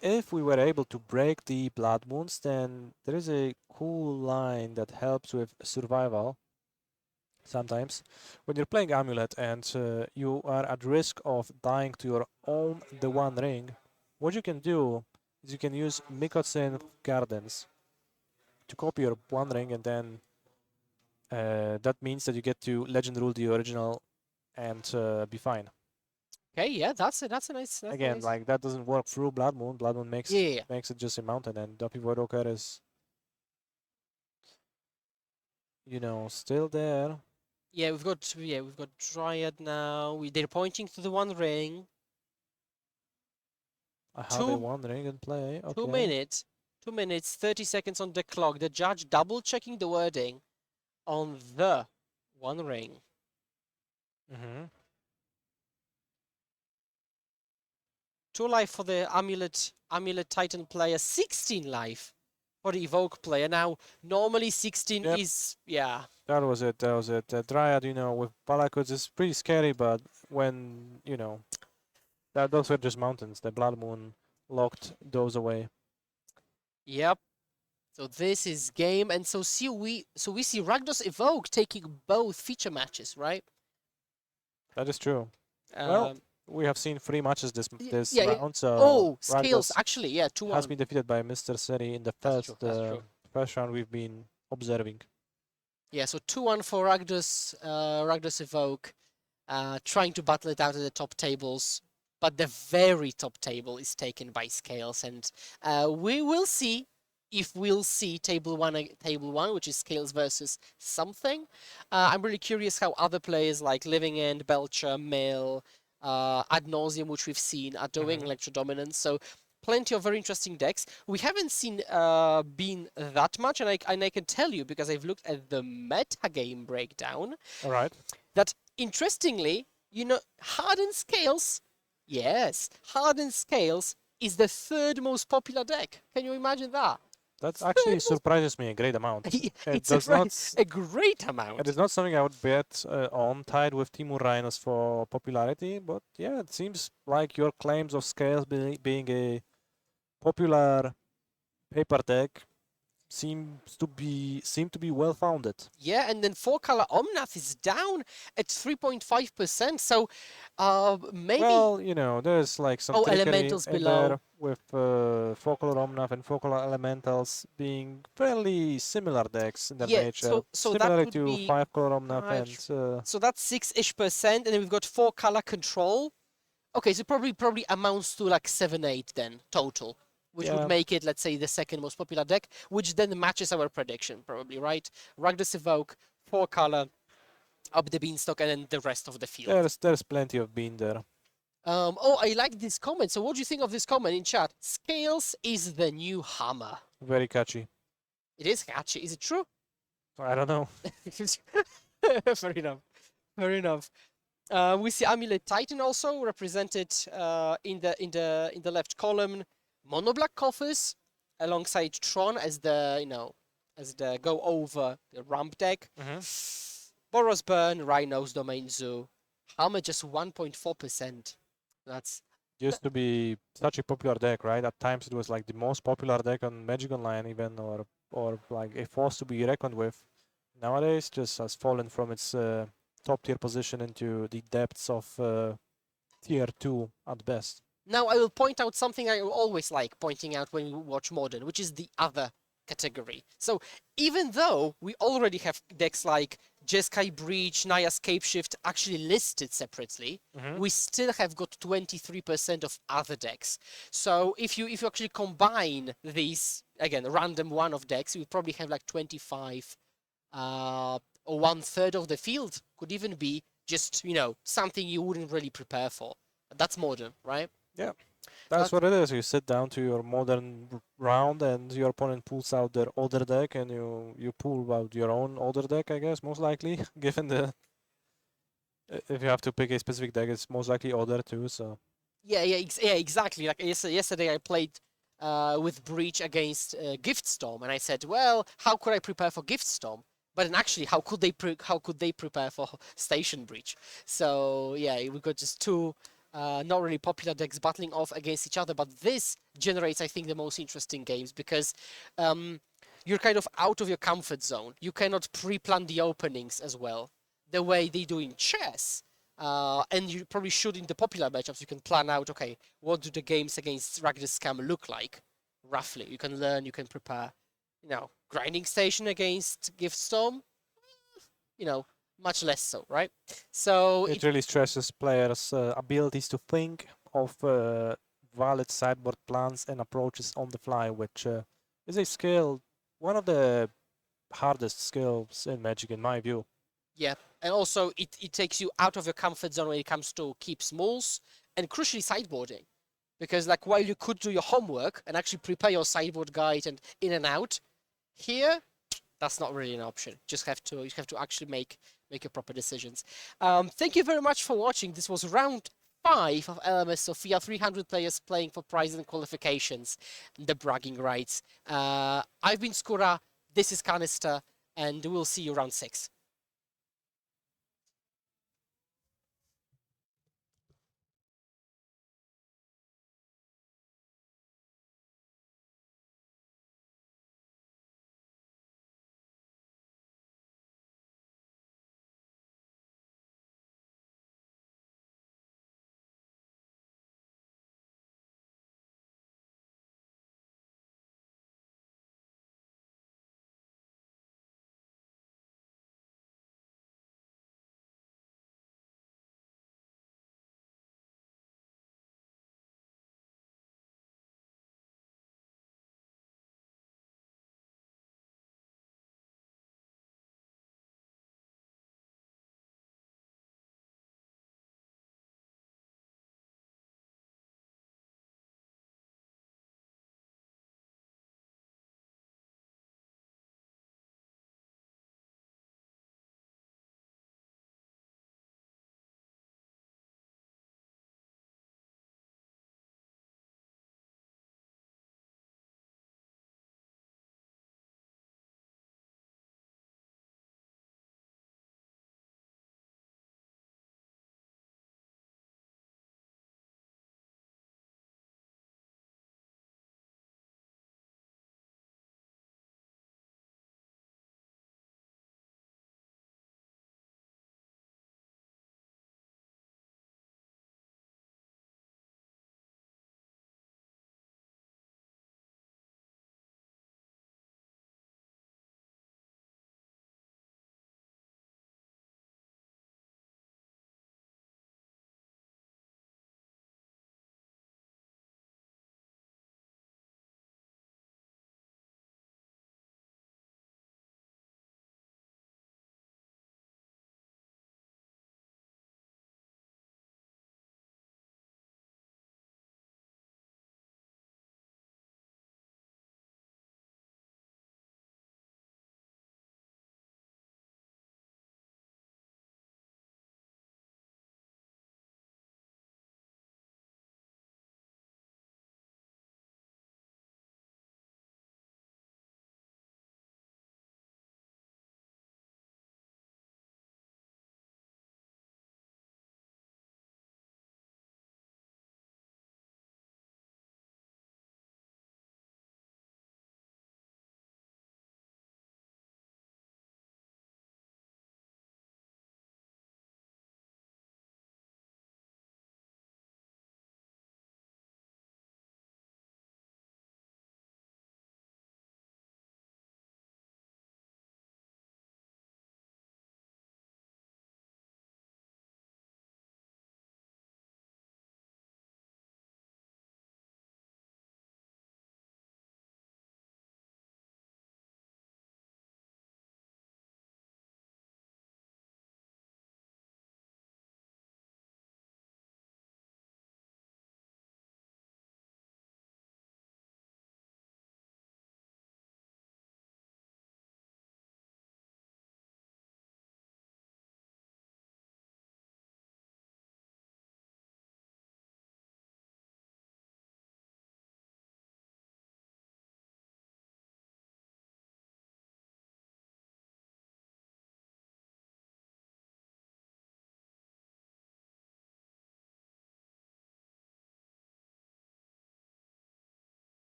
[SPEAKER 2] If we were able to break the Blood Moons, then there is a cool line that helps with survival. Sometimes, when you're playing Amulet and you are at risk of dying to your own the One Ring, what you can do is you can use Mycosynth Gardens to copy your One Ring, and then that means that you get to Legend Rule the original and be fine.
[SPEAKER 1] Okay, yeah, that's a nice.
[SPEAKER 2] Again,
[SPEAKER 1] nice.
[SPEAKER 2] like that doesn't work through Blood Moon. Blood Moon makes
[SPEAKER 1] Yeah.
[SPEAKER 2] makes it just a mountain, and Doppy Voidwalker is, still there.
[SPEAKER 1] Yeah, we've got Dryad now. They're pointing to the One Ring.
[SPEAKER 2] I have a One Ring in play. Okay.
[SPEAKER 1] 2 minutes. 2 minutes, 30 seconds on the clock. The judge double checking the wording on the One Ring.
[SPEAKER 2] Mm-hmm.
[SPEAKER 1] 2 life for the Amulet Titan player, 16 life for the Evoke player. Now, normally 16
[SPEAKER 2] Yep.
[SPEAKER 1] is, yeah.
[SPEAKER 2] That was it. Dryad, with Palakuts is pretty scary, but when, those were just mountains. The Blood Moon locked those away.
[SPEAKER 1] Yep. So this is game, and so we see Rakdos Evoke taking both feature matches, right?
[SPEAKER 2] That is true. Well,
[SPEAKER 1] Um,
[SPEAKER 2] we have seen 3 matches this
[SPEAKER 1] yeah, yeah.
[SPEAKER 2] round, so
[SPEAKER 1] oh, Scales,
[SPEAKER 2] Rakdos
[SPEAKER 1] actually, yeah, 2-1.
[SPEAKER 2] has been defeated by Mr. Seri in the
[SPEAKER 1] That's true, that's true.
[SPEAKER 2] first round we've been observing.
[SPEAKER 1] Yeah, so 2-1 for Rakdos Evoke, trying to battle it out at the top tables, but the very top table is taken by Scales, and we will see if we'll see table one, which is Scales versus something. I'm really curious how other players like Living End, Belcher, Mill, Ad Nauseam, which we've seen, are doing Electro Dominance. So plenty of very interesting decks. We haven't seen Bean that much, and I can tell you, because I've looked at the meta game breakdown,
[SPEAKER 2] All right.
[SPEAKER 1] that interestingly, You know, Hardened Scales, yes, Hardened Scales is the third most popular deck. Can you imagine that?
[SPEAKER 2] That
[SPEAKER 1] Third
[SPEAKER 2] actually
[SPEAKER 1] most.
[SPEAKER 2] surprises me a great amount. It
[SPEAKER 1] It's
[SPEAKER 2] does not.
[SPEAKER 1] a great
[SPEAKER 2] It
[SPEAKER 1] amount.
[SPEAKER 2] is not something I would bet on, tied with Timur Rhinos for popularity, but yeah, it seems like your claims of Scales being a popular paper deck seem to be well founded.
[SPEAKER 1] Yeah, and then 4-color Omnath is down at 3.5%. So maybe.
[SPEAKER 2] Well, you know, there's like some
[SPEAKER 1] Oh,
[SPEAKER 2] trickery
[SPEAKER 1] elementals
[SPEAKER 2] in
[SPEAKER 1] below.
[SPEAKER 2] there with Focal Omnath and Focal Elementals being fairly similar decks in their
[SPEAKER 1] Yeah,
[SPEAKER 2] nature,
[SPEAKER 1] so that
[SPEAKER 2] similarly
[SPEAKER 1] would
[SPEAKER 2] to
[SPEAKER 1] be
[SPEAKER 2] 5-color Omnath
[SPEAKER 1] five.
[SPEAKER 2] and
[SPEAKER 1] So that's 6-ish%, and then we've got 4-color control. Okay, so probably amounts to like 7-8 then total, which would
[SPEAKER 2] yeah,
[SPEAKER 1] make it, let's say, the second most popular deck, which then matches our prediction probably, right? Rakdos Evoke, 4-color, up the beanstalk, and then the rest of the field.
[SPEAKER 2] there's plenty of bean there.
[SPEAKER 1] Oh, I like this comment. So what do you think of this comment in chat? Scales is the new hammer.
[SPEAKER 2] Very catchy.
[SPEAKER 1] It is catchy. Is it true?
[SPEAKER 2] I don't know.
[SPEAKER 1] Fair enough. Fair enough. We see Amulet Titan also represented in the left column. Mono black coffers alongside Tron as the go over the ramp deck. Boros Burn, Rhinos, Domain Zoo. Hammer just 1.4%. That's
[SPEAKER 2] Used to be such a popular deck, right? At times it was like the most popular deck on Magic Online even, or like a force to be reckoned with. Nowadays just has fallen from its top tier position into the depths of tier 2 at best.
[SPEAKER 1] Now I will point out something I always like pointing out when we watch Modern, which is the other category. So even though we already have decks like Jeskai Breach, Naya Scapeshift actually listed separately, we still have got 23% of other decks. So if you actually combine these, again, random one of decks, you probably have like 25 or 1/3 of the field could even be just, something you wouldn't really prepare for. That's Modern, right?
[SPEAKER 2] Yeah, that's what it is. You sit down to your modern round, and your opponent pulls out their older deck, and you pull out your own older deck. I guess most likely, given the if you have to pick a specific deck, it's most likely older too. So
[SPEAKER 1] Yeah, exactly. Like yesterday, I played with Breach against Gift Storm, and I said, well, how could I prepare for Gift Storm? But then actually, how could they prepare for Station Breach? So yeah, we got just two not really popular decks battling off against each other. But this generates, I think, the most interesting games because you're kind of out of your comfort zone. You cannot pre-plan the openings as well, the way they do in chess. And you probably should in the popular matchups. You can plan out, okay, what do the games against Rakdos Scam look like, roughly. You can learn, you can prepare. Grinding Station against Gift Storm, much less so, right? So
[SPEAKER 2] it really stresses players' abilities to think of valid sideboard plans and approaches on the fly, which is a skill, one of the hardest skills in Magic, in my view.
[SPEAKER 1] yeah, and also it takes you out of your comfort zone when it comes to keep smalls and crucially sideboarding. Because like while you could do your homework and actually prepare your sideboard guide and in and out, here that's not really an option. You have to actually make your proper decisions. Thank you very much for watching. This was round 5 of LMS SOFIA, 300 players playing for prizes and qualifications, the bragging rights. I've been Skura, this is Canister, and we'll see you round 6.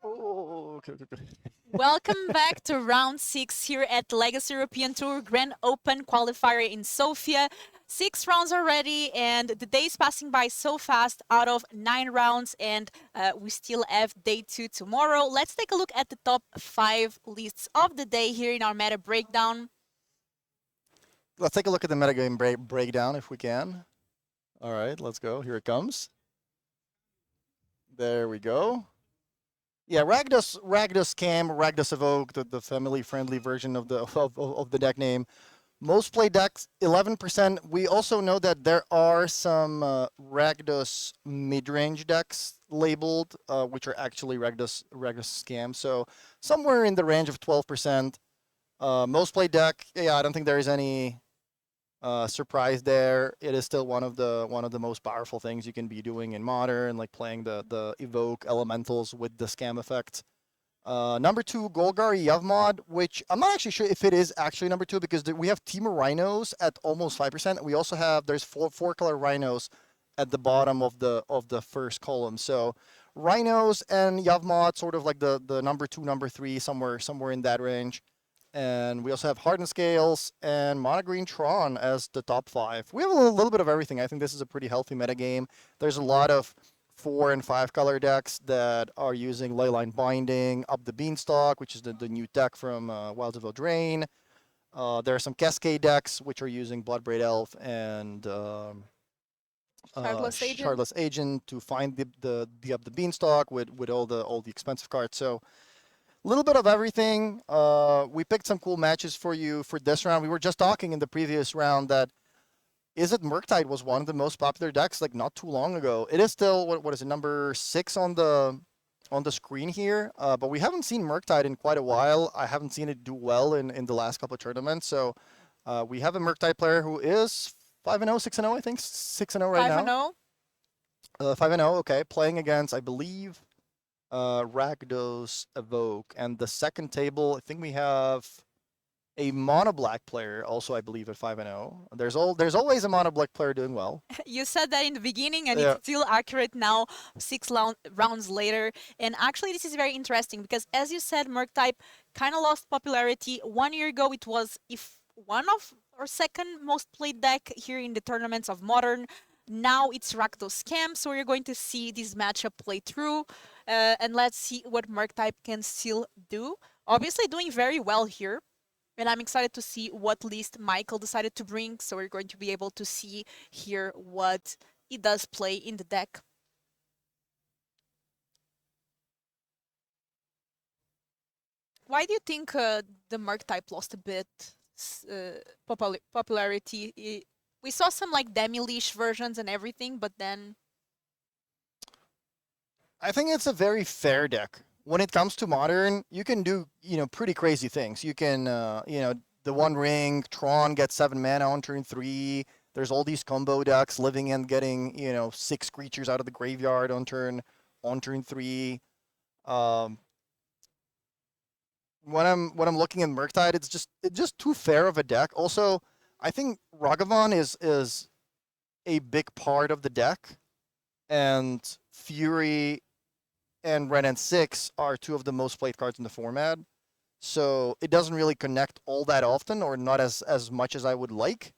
[SPEAKER 4] Oh, okay, okay, okay.
[SPEAKER 3] Welcome back to round 6 here at Legacy European Tour Grand Open Qualifier in Sofia. 6 rounds already, and the day is passing by so fast out of 9 rounds, and we still have day 2 tomorrow. Let's take a look at the top 5 lists of the day here in our meta breakdown.
[SPEAKER 4] Let's take a look at the metagame breakdown if we can. All right, let's go. Here it comes. There we go. Yeah, Ragdos Cam, Ragdos Evoke, the family-friendly version of the deck name. Most played decks, 11%. We also know that there are some Ragdos mid-range decks labeled, which are actually Ragdos Scam. So somewhere in the range of 12%. Most played deck, yeah, I don't think there is any surprise there. It is still one of the most powerful things you can be doing in Modern, like playing the Evoke Elementals with the Scam effect. Number 2, Golgari Yavmod, which I'm not actually sure if it is actually number 2 because we have Team of Rhinos at almost 5%. We also have there's four color Rhinos at the bottom of the first column. So Rhinos and Yavmod sort of like the number 2, number 3, somewhere in that range. And we also have Hardened Scales and Monogreen Tron as the top 5. We have a little bit of everything. I think this is a pretty healthy metagame. There's a lot of 4 and 5 color decks that are using Leyline Binding, Up the Beanstalk, which is the new deck from Wilds of Eldraine. There are some Cascade decks which are using Bloodbraid Elf and Shardless Agent to find the Up the Beanstalk with all the expensive cards. So a little bit of everything. We picked some cool matches for you for this round. We were just talking in the previous round that Is It Murktide was one of the most popular decks like not too long ago. It is still what is it, number 6 on the screen here, but we haven't seen Murktide in quite a while. I haven't seen it do well in the last couple of tournaments. So we have a Murktide player who is 5-0, 6-0, I think 6-0 right now.
[SPEAKER 3] 5-0.
[SPEAKER 4] 5-0, okay. Playing against, I believe, Ragdos Evoke. And the second table, I think we have a mono black player, also I believe at 5-0. There's always a mono black player doing well.
[SPEAKER 3] You said that in the beginning, and
[SPEAKER 4] Yeah.
[SPEAKER 3] it's still accurate now, 6 rounds later. And actually, this is very interesting because, as you said, Murktide kind of lost popularity. 1 year ago, it was one of our second most played deck here in the tournaments of Modern. Now it's Rakdos Scam, so we're going to see this matchup play through, and let's see what Murktide can still do. Obviously, doing very well here. And I'm excited to see what list Michael decided to bring, so we're going to be able to see here what he does play in the deck. Why do you think the Murktide lost a bit popularity? We saw some like Demi-Leash versions and everything, but then...
[SPEAKER 4] I think it's a very fair deck. When it comes to Modern, you can do, pretty crazy things. You can, the One Ring, Tron gets 7 mana on turn 3. There's all these combo decks living and getting, 6 creatures out of the graveyard on turn 3. When I'm looking at Murktide, it's just too fair of a deck. Also, I think Ragavan is a big part of the deck, and Fury and Red and 6 are 2 of the most played cards in the format. So it doesn't really connect all that often, or not as much as I would like.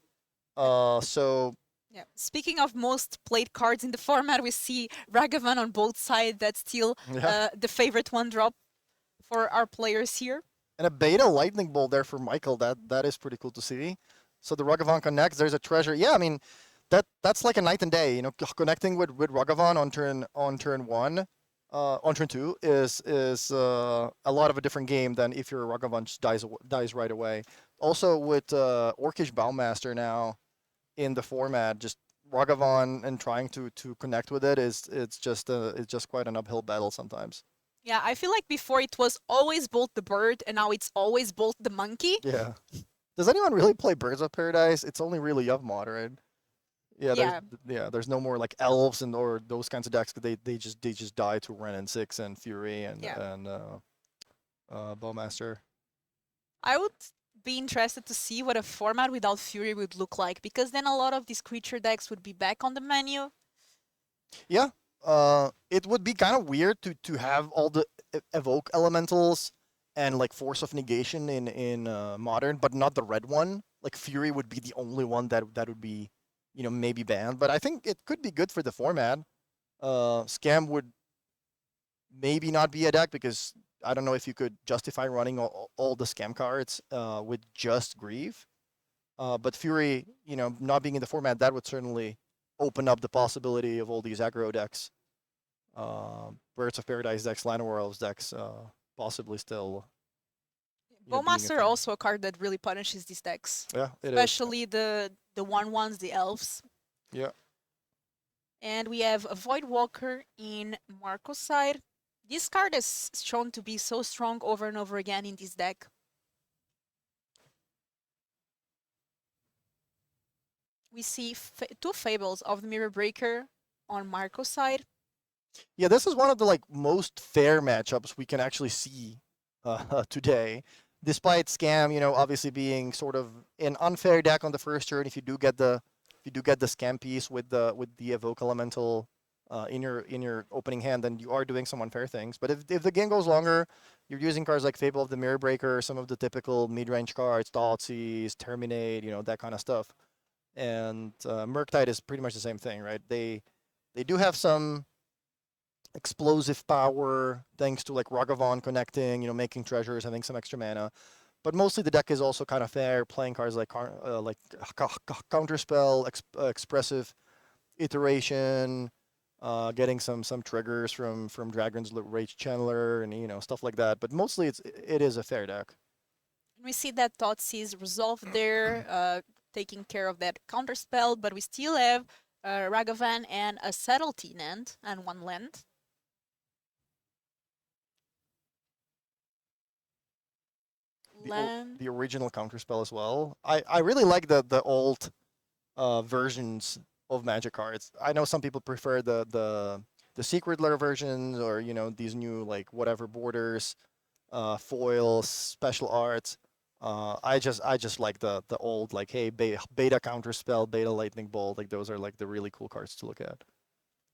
[SPEAKER 4] So
[SPEAKER 3] yeah. Speaking of most played cards in the format, we see Ragavan on both sides. That's still the favorite 1-drop for our players here.
[SPEAKER 4] And a beta Lightning Bolt there for Michael. That is pretty cool to see. So the Ragavan connects. There's a treasure. Yeah, I mean that's like a night and day. Connecting with Ragavan on turn 1. On turn 2 is a lot of a different game than if your Ragavan just dies right away. Also with Orcish Bowmaster now in the format, just Ragavan and trying to connect with it it's just quite an uphill battle sometimes.
[SPEAKER 3] Yeah, I feel like before it was always Bolt the Bird, and now it's always Bolt the Monkey.
[SPEAKER 4] Yeah. Does anyone really play Birds of Paradise? It's only really Yavmod, right? Yeah, there's no more like elves or those kinds of decks. They just die to Ren and 6 and Fury and Bowmaster.
[SPEAKER 3] I would be interested to see what a format without Fury would look like, because then a lot of these creature decks would be back on the menu.
[SPEAKER 4] Yeah, it would be kind of weird to have all the evoke elementals and like Force of Negation in modern, but not the red one. Like Fury would be the only one that would be, you know, maybe banned. But I think it could be good for the format. Scam would maybe not be a deck because I don't know if you could justify running all the scam cards with just Grieve. But Fury, you know, not being in the format, that would certainly open up the possibility of all these aggro decks, Birds of Paradise decks, Land of Worlds decks, possibly still. You know, being a
[SPEAKER 3] Bowmaster
[SPEAKER 4] thing.
[SPEAKER 3] also a card that really punishes these decks,
[SPEAKER 4] Yeah, it is.
[SPEAKER 3] especially the 1/1s, the elves.
[SPEAKER 4] Yeah.
[SPEAKER 3] And we have a Voidwalker in Marco's side. This card is shown to be so strong over and over again in this deck. We see two Fables of the Mirror Breaker on Marco's side.
[SPEAKER 4] Yeah, this is one of the like most fair matchups we can actually see today. Despite Scam, you know, obviously being sort of an unfair deck on the first turn, if you do get the Scam piece with the Evoke Elemental in your opening hand, then you are doing some unfair things. But if the game goes longer, you're using cards like Fable of the Mirror Breaker, some of the typical mid-range cards, Thoughtseize, Terminate, you know, that kind of stuff. And Murktide is pretty much the same thing, right? They do have some explosive power thanks to like Ragavan connecting, you know, making treasures, having some extra mana. But mostly the deck is also kind of fair, playing cards like Counterspell, Expressive Iteration, getting some triggers from Dragon's Rage Channeler, and you know, stuff like that. But mostly it is a fair deck.
[SPEAKER 3] We see that Thoughtseize resolved there, taking care of that counterspell, but we still have Ragavan and a Subtlety land and one land.
[SPEAKER 4] The original Counterspell as well. I really like the old versions of Magic cards. I know some people prefer the Secret Lair versions, or you know, these new like whatever borders, foils, special arts. I just like the old like, hey, beta Counterspell, beta Lightning Bolt. Like those are like the really cool cards to look at.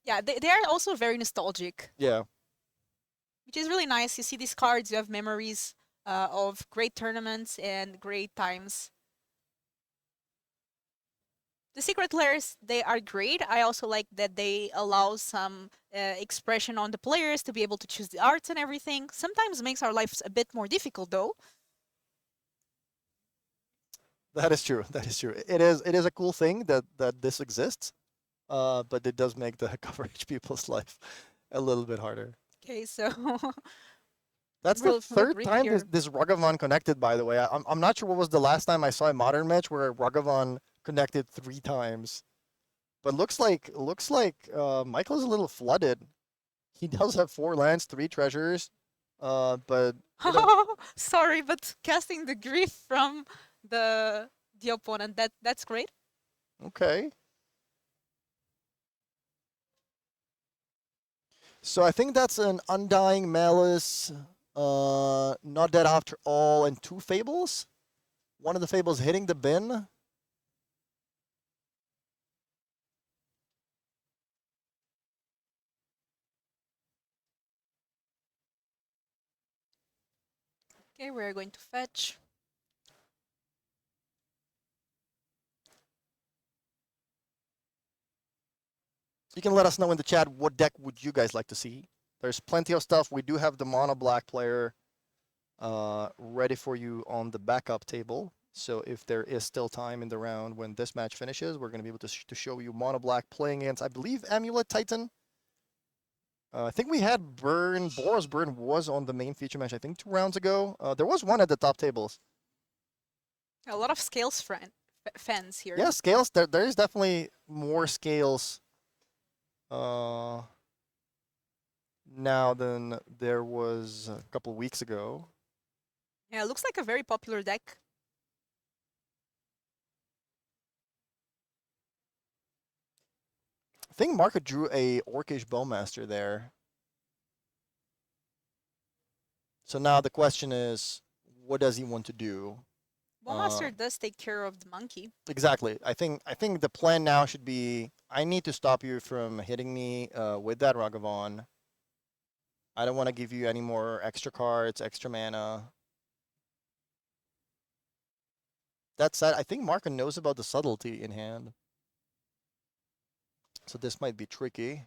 [SPEAKER 3] Yeah, they are also very nostalgic.
[SPEAKER 4] Yeah.
[SPEAKER 3] Which is really nice. You see these cards, you have memories of great tournaments and great times. The Secret Lairs, they are great. I also like that they allow some expression on the players to be able to choose the arts and everything. Sometimes makes our lives a bit more difficult though.
[SPEAKER 4] That is true. That is true. It is a cool thing that this exists, but it does make the coverage people's life a little bit harder.
[SPEAKER 3] Okay, so
[SPEAKER 4] That's the third time this Ragavan connected, by the way. I'm not sure what was the last time I saw a modern match where Ragavan connected 3 times. But looks like Michael is a little flooded. He does have 4 lands, 3 treasures, but
[SPEAKER 3] sorry, but casting the grief from the opponent, that's great.
[SPEAKER 4] okay. So I think that's an Undying Malice, Not Dead After All, and 2 Fables. One of the Fables hitting the bin.
[SPEAKER 3] Okay, we're going to fetch.
[SPEAKER 4] You can let us know in the chat what deck would you guys like to see. There's plenty of stuff. We do have the mono black player ready for you on the backup table. So if there is still time in the round when this match finishes, we're going to be able to show you mono black playing against, I believe, Amulet Titan. I think we had Burn. Boros Burn was on the main feature match, I think 2 rounds ago. There was one at the top tables.
[SPEAKER 3] A lot of Scales fans here.
[SPEAKER 4] Yeah, Scales. There is definitely more Scales now than there was a couple of weeks ago.
[SPEAKER 3] Yeah, it looks like a very popular deck.
[SPEAKER 4] I think Marco drew a Orcish Bowmaster there. So now the question is, what does he want to do?
[SPEAKER 3] Bowmaster does take care of the monkey.
[SPEAKER 4] Exactly. I think the plan now should be, I need to stop you from hitting me with that Ragavan. I don't want to give you any more extra cards, extra mana. That said, I think Marco knows about the subtlety in hand. So this might be tricky.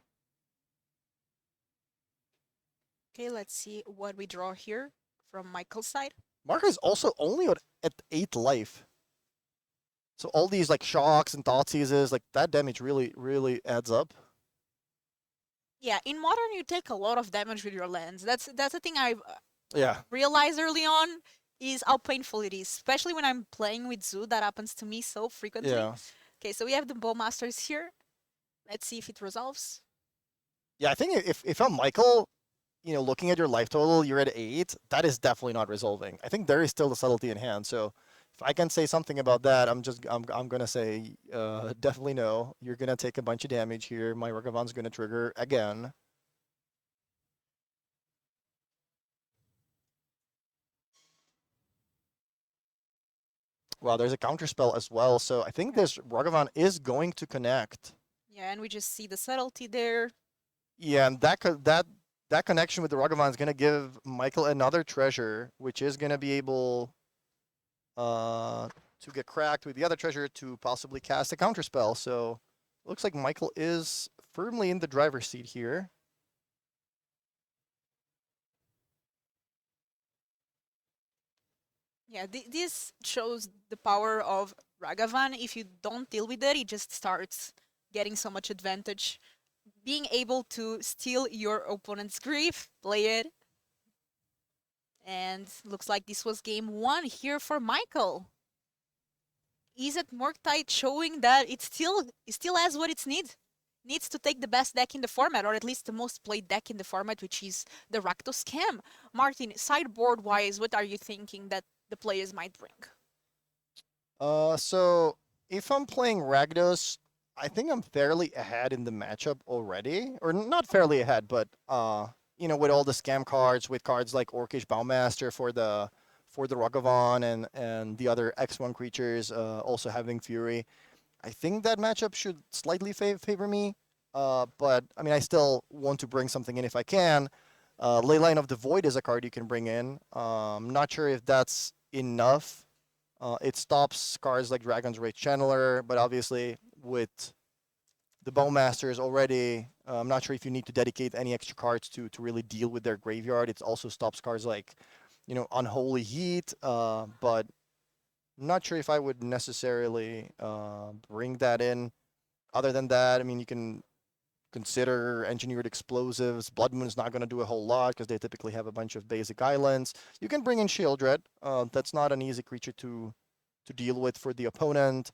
[SPEAKER 3] Okay, let's see what we draw here from Michael's side.
[SPEAKER 4] Marco is also only at 8 life. So all these like shocks and thought seizes, like that damage really adds up.
[SPEAKER 3] Yeah, in Modern you take a lot of damage with your lands. That's the thing I've
[SPEAKER 4] Yeah.
[SPEAKER 3] realized early on is how painful it is, especially when I'm playing with Zoo. That happens to me so frequently.
[SPEAKER 4] Yeah.
[SPEAKER 3] Okay, so we have the Bowmasters here. Let's see if it resolves.
[SPEAKER 4] Yeah, I think if I'm Michael, you know, looking at your life total, you're at 8. That is definitely not resolving. I think there is still the subtlety in hand. So if I can say something about that, I'm gonna say definitely no. You're gonna take a bunch of damage here. My Ragavan's gonna trigger again. Wow, there's a counter spell as well. So I think this Ragavan is going to connect.
[SPEAKER 3] Yeah, and we just see the subtlety there.
[SPEAKER 4] Yeah, and that connection with the Ragavan is gonna give Michael another treasure, which is gonna be able to get cracked with the other treasure to possibly cast a counter spell. So looks like Michael is firmly in the driver's seat here.
[SPEAKER 3] Yeah, this shows the power of Ragavan. If you don't deal with it, it just starts getting so much advantage. Being able to steal your opponent's grief, play it. And looks like this was game 1 here for Michael. Is it Murktide showing that it still has what it needs to take the best deck in the format, or at least the most played deck in the format, which is the Rakdos Scam. Martin, sideboard-wise, what are you thinking that the players might bring?
[SPEAKER 4] So if I'm playing Ragdos, I think I'm fairly ahead in the matchup already, or not fairly ahead, but you know, with all the scam cards, with cards like Orcish Bowmaster for the Ragavan and the other X1 creatures, also having Fury. I think that matchup should slightly favor me, but I mean, I still want to bring something in if I can. Leyline of the Void is a card you can bring in. Not sure if that's enough. It stops cards like Dragon's Rage Channeler, but obviously with the Bowmasters already, I'm not sure if you need to dedicate any extra cards to really deal with their graveyard. It also stops cards like, you know, Unholy Heat, but I'm not sure if I would necessarily bring that in. Other than that, I mean, you can consider Engineered Explosives. Blood Moon is not going to do a whole lot because they typically have a bunch of basic islands. You can bring in Shieldred. That's not an easy creature to deal with for the opponent.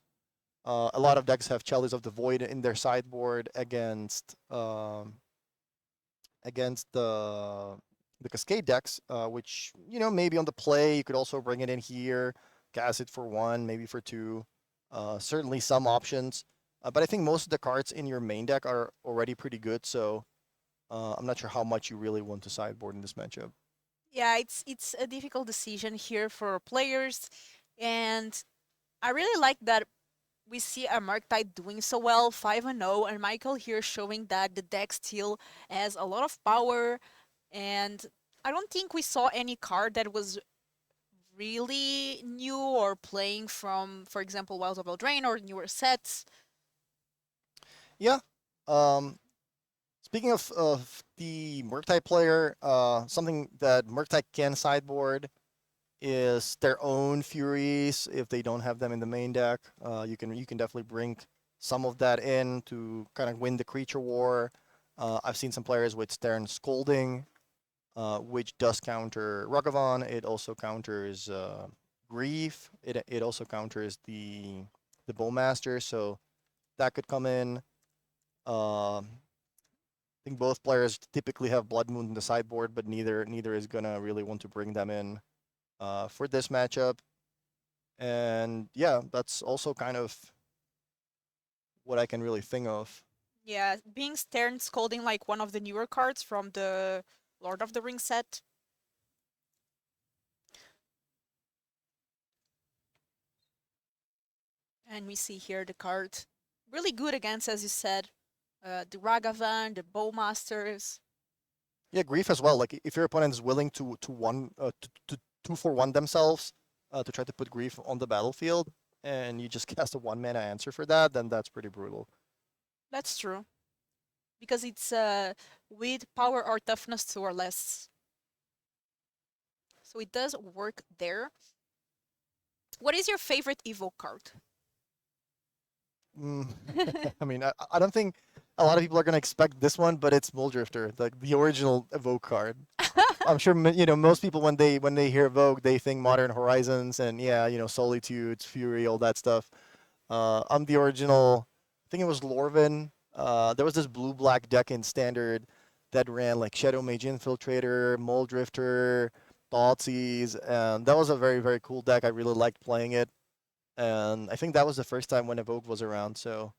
[SPEAKER 4] A lot of decks have Chalice of the Void in their sideboard against the Cascade decks, which, you know, maybe on the play you could also bring it in here, cast it for 1, maybe for 2. Certainly some options. But I think most of the cards in your main deck are already pretty good, so I'm not sure how much you really want to sideboard in this matchup.
[SPEAKER 3] Yeah, it's a difficult decision here for players, and I really like that we see a Murktide doing so well, 5-0, and Michael here showing that the deck still has a lot of power, and I don't think we saw any card that was really new or playing from, for example, Wilds of Eldraine or newer sets.
[SPEAKER 4] Yeah. Speaking of the Murktide player, something that Murktide can sideboard is their own Furies if they don't have them in the main deck. You can definitely bring some of that in to kind of win the creature war. I've seen some players with Stern Scolding, which does counter Ragavan. It also counters Grief. It also counters the Bowmaster, so that could come in. I think both players typically have Blood Moon in the sideboard, but neither is gonna really want to bring them in for this matchup. And yeah, that's also kind of what I can really think of.
[SPEAKER 3] Yeah, being Stern Scolding like one of the newer cards from the Lord of the Rings set. And we see here the card really good against, as you said, the Ragavan, the Bowmasters.
[SPEAKER 4] Yeah, grief as well. Like if your opponent is willing to 2-for-1 themselves to try to put grief on the battlefield, and you just cast a 1-mana answer for that, then that's pretty brutal.
[SPEAKER 3] That's true. Because it's with power or toughness 2 or less. So it does work there. What is your favorite evoke card?
[SPEAKER 4] I mean, I don't think a lot of people are gonna expect this one, but it's Muldrifter, the original evoke card. I'm sure most people when they hear evoke, they think Modern Horizons and Solitudes, Fury, all that stuff. I'm the original. I think it was Lorvin. There was this blue-black deck in Standard that ran like Shadow Mage Infiltrator, Muldrifter, Thoughtseize, and that was a very, very cool deck. I really liked playing it, and I think that was the first time when Evoke was around. So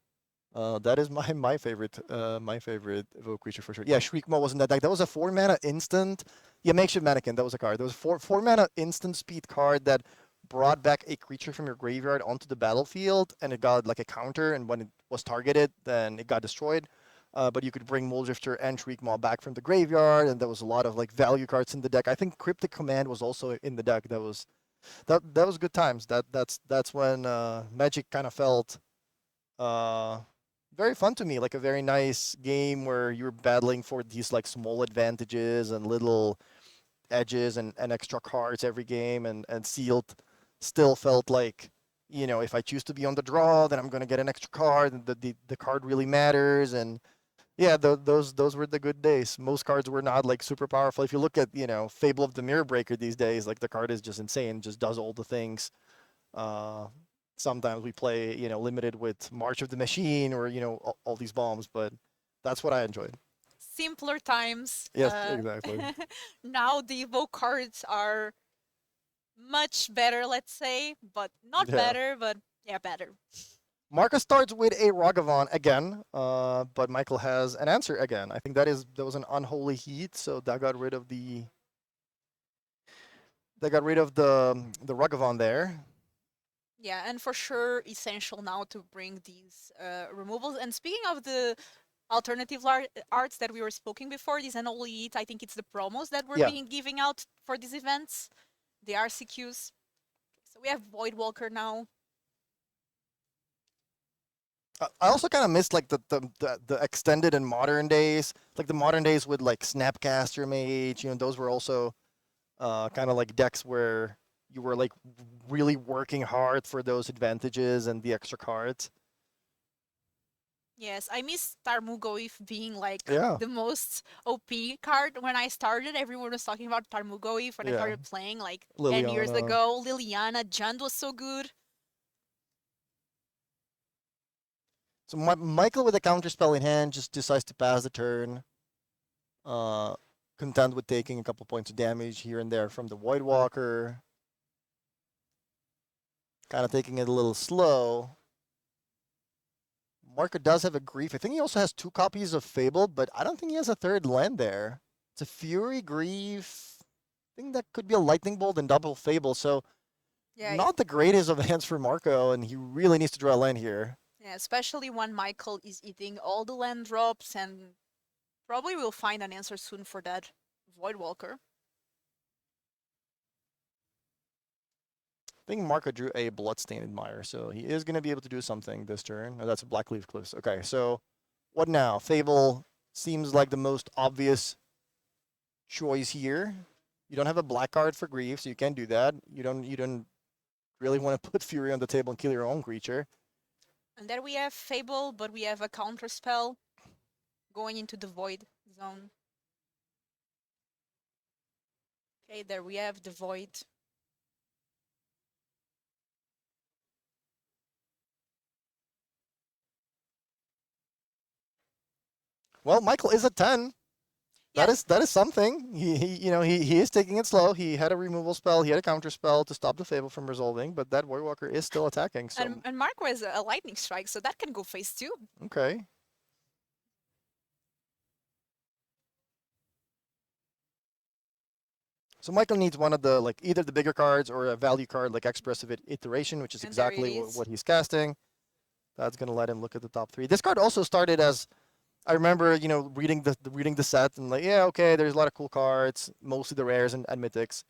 [SPEAKER 4] that is my favorite Evoke creature for sure. Yeah, Shriekmaw was in that deck. That was a 4-mana instant. Yeah, Makeshift Mannequin. That was a card. There was a 4-mana instant speed card that brought back a creature from your graveyard onto the battlefield, and it got like a counter, and when it was targeted, then it got destroyed. But you could bring Muldrifter and Shriekmaw back from the graveyard, and there was a lot of like value cards in the deck. I think Cryptic Command was also in the deck. That was good times. That's when Magic kind of felt very fun to me, like a very nice game where you're battling for these like small advantages and little edges and extra cards every game, and Sealed still felt like, if I choose to be on the draw, then I'm going to get an extra card, and the card really matters. And yeah, those were the good days. Most cards were not like super powerful. If you look at, Fable of the Mirror Breaker these days, like the card is just insane, just does all the things. Sometimes we play, limited with March of the Machine or, all these bombs, but that's what I enjoyed.
[SPEAKER 3] Simpler times.
[SPEAKER 4] Yes, exactly.
[SPEAKER 3] Now the evoke cards are much better, let's say, but not
[SPEAKER 4] Yeah.
[SPEAKER 3] better, but yeah, better.
[SPEAKER 4] Marcus starts with a Ragavan again, but Michael has an answer again. I think that was an unholy heat, so that got rid of the Ragavan there.
[SPEAKER 3] Yeah, and for sure essential now to bring these removals. And speaking of the alternative arts that we were speaking before, these unholy heat, I think it's the promos that we're
[SPEAKER 4] Yeah.
[SPEAKER 3] giving out for these events, the RCQs. So we have Voidwalker now.
[SPEAKER 4] I also kind of missed like the extended and modern days, like the modern days with like Snapcaster Mage. Those were also kind of like decks where you were like really working hard for those advantages and the extra cards.
[SPEAKER 3] Yes, I miss Tarmogoyf being like
[SPEAKER 4] Yeah.
[SPEAKER 3] the most OP card. When I started, everyone was talking about Tarmogoyf when I
[SPEAKER 4] Yeah.
[SPEAKER 3] started playing like 10 years
[SPEAKER 4] Liliana.
[SPEAKER 3] ago. Liliana, Jund was so good.
[SPEAKER 4] So Michael with a counter spell in hand just decides to pass the turn. Content with taking a couple points of damage here and there from the Voidwalker. Kind of taking it a little slow. Marco does have a Grief. I think he also has 2 copies of Fable, but I don't think he has a third land there. It's a Fury, Grief. I think that could be a Lightning Bolt and double Fable, so
[SPEAKER 3] Yeah,
[SPEAKER 4] not the greatest of hands for Marco, and he really needs to draw a land here.
[SPEAKER 3] yeah, especially when Michael is eating all the land drops, and probably we'll find an answer soon for that Voidwalker.
[SPEAKER 4] I think Marco drew a Bloodstained Admirer, so he is going to be able to do something this turn. Oh, that's a Blackleaf Cliffs. Okay, so what now? Fable seems like the most obvious choice here. You don't have a black card for Grief, so you can't do that. You don't really want to put Fury on the table and kill your own creature.
[SPEAKER 3] And then we have Fable, but we have a counter spell going into the Void zone. Okay, there we have the Void.
[SPEAKER 4] Well, Michael is at 10.
[SPEAKER 3] Yeah.
[SPEAKER 4] That is something. He is taking it slow. He had a removal spell. He had a counter spell to stop the Fable from resolving, but that Voidwalker is still attacking. So
[SPEAKER 3] And Marco has a Lightning Strike, so that can go phase 2.
[SPEAKER 4] okay. So Michael needs one of the either the bigger cards or a value card like Expressive Iteration, which is
[SPEAKER 3] And there it
[SPEAKER 4] exactly
[SPEAKER 3] is.
[SPEAKER 4] what he's casting. That's gonna let him look at the top 3. This card also started as I remember, reading the set and like, yeah, okay, there's a lot of cool cards, mostly the rares and mythics.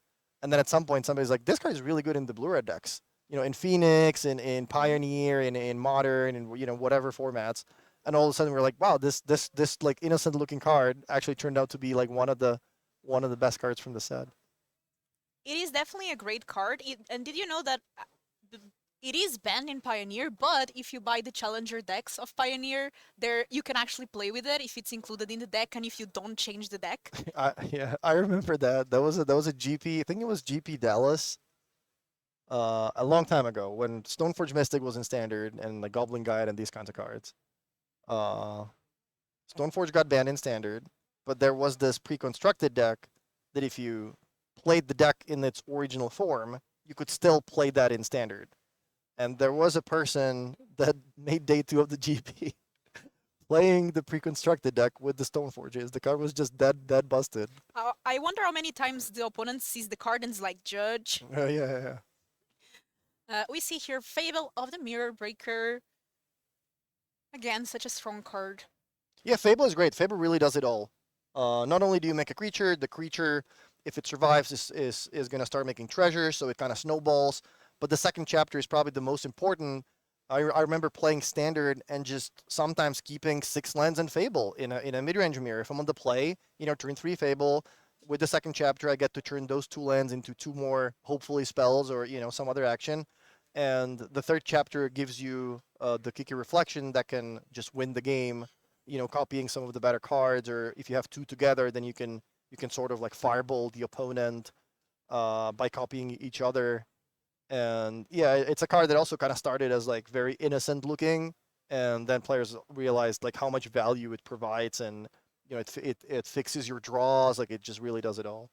[SPEAKER 4] And then at some point, somebody's like, this card is really good in the blue-red decks. In Phoenix, in Pioneer, in Modern, and whatever formats. And all of a sudden, we're like, wow, this like innocent-looking card actually turned out to be like one of the best cards from the set.
[SPEAKER 3] It is definitely a great card. And did you know that it is banned in Pioneer, but if you buy the Challenger decks of Pioneer, there you can actually play with it if it's included in the deck and if you don't change the deck.
[SPEAKER 4] Yeah, I remember that. That was a GP. I think it was GP Dallas. A long time ago when Stoneforge Mystic was in Standard and the Goblin Guide and these kinds of cards. Uh, Stoneforge got banned in Standard, but there was this pre-constructed deck that if you played the deck in its original form, you could still play that in Standard. And there was a person that made day 2 of the GP playing the pre-constructed deck with the Stoneforges. The card was just dead busted.
[SPEAKER 3] I wonder how many times the opponent sees the card and is like, judge.
[SPEAKER 4] Yeah.
[SPEAKER 3] We see here Fable of the Mirror Breaker. Again, such a strong card.
[SPEAKER 4] Yeah, Fable is great. Fable really does it all. Not only do you make a creature, the creature, if it survives, is going to start making treasures, so it kind of snowballs. But the second chapter is probably the most important. I remember playing Standard and just sometimes keeping 6 lands and Fable in a mid-range mirror. If I'm on the play, turn 3 Fable. With the second chapter, I get to turn those 2 lands into 2 more, hopefully, spells or some other action. And the third chapter gives you the Kiki Reflection that can just win the game. Copying some of the better cards, or if you have 2 together, then you can sort of like fireball the opponent by copying each other. And yeah, it's a card that also kind of started as like very innocent looking, and then players realized like how much value it provides, and it fixes your draws. Like it just really does it all.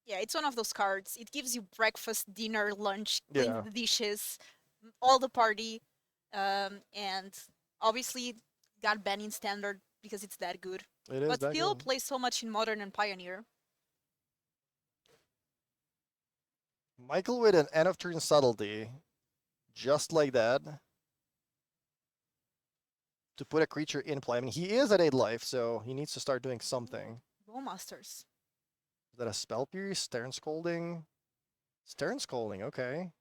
[SPEAKER 3] Yeah, it's one of those cards. It gives you breakfast, dinner, lunch,
[SPEAKER 4] Yeah.
[SPEAKER 3] cleans the dishes, all the party, and obviously got banned in Standard because it's that good.
[SPEAKER 4] It is
[SPEAKER 3] But
[SPEAKER 4] that
[SPEAKER 3] still
[SPEAKER 4] good.
[SPEAKER 3] plays so much in Modern and Pioneer.
[SPEAKER 4] Michael with an end of turn subtlety, just like that, to put a creature in play. I mean, he is at 8 life, so he needs to start doing something.
[SPEAKER 3] Bowmasters.
[SPEAKER 4] Is that a Spell Pierce? Stern Scolding? Stern Scolding, okay.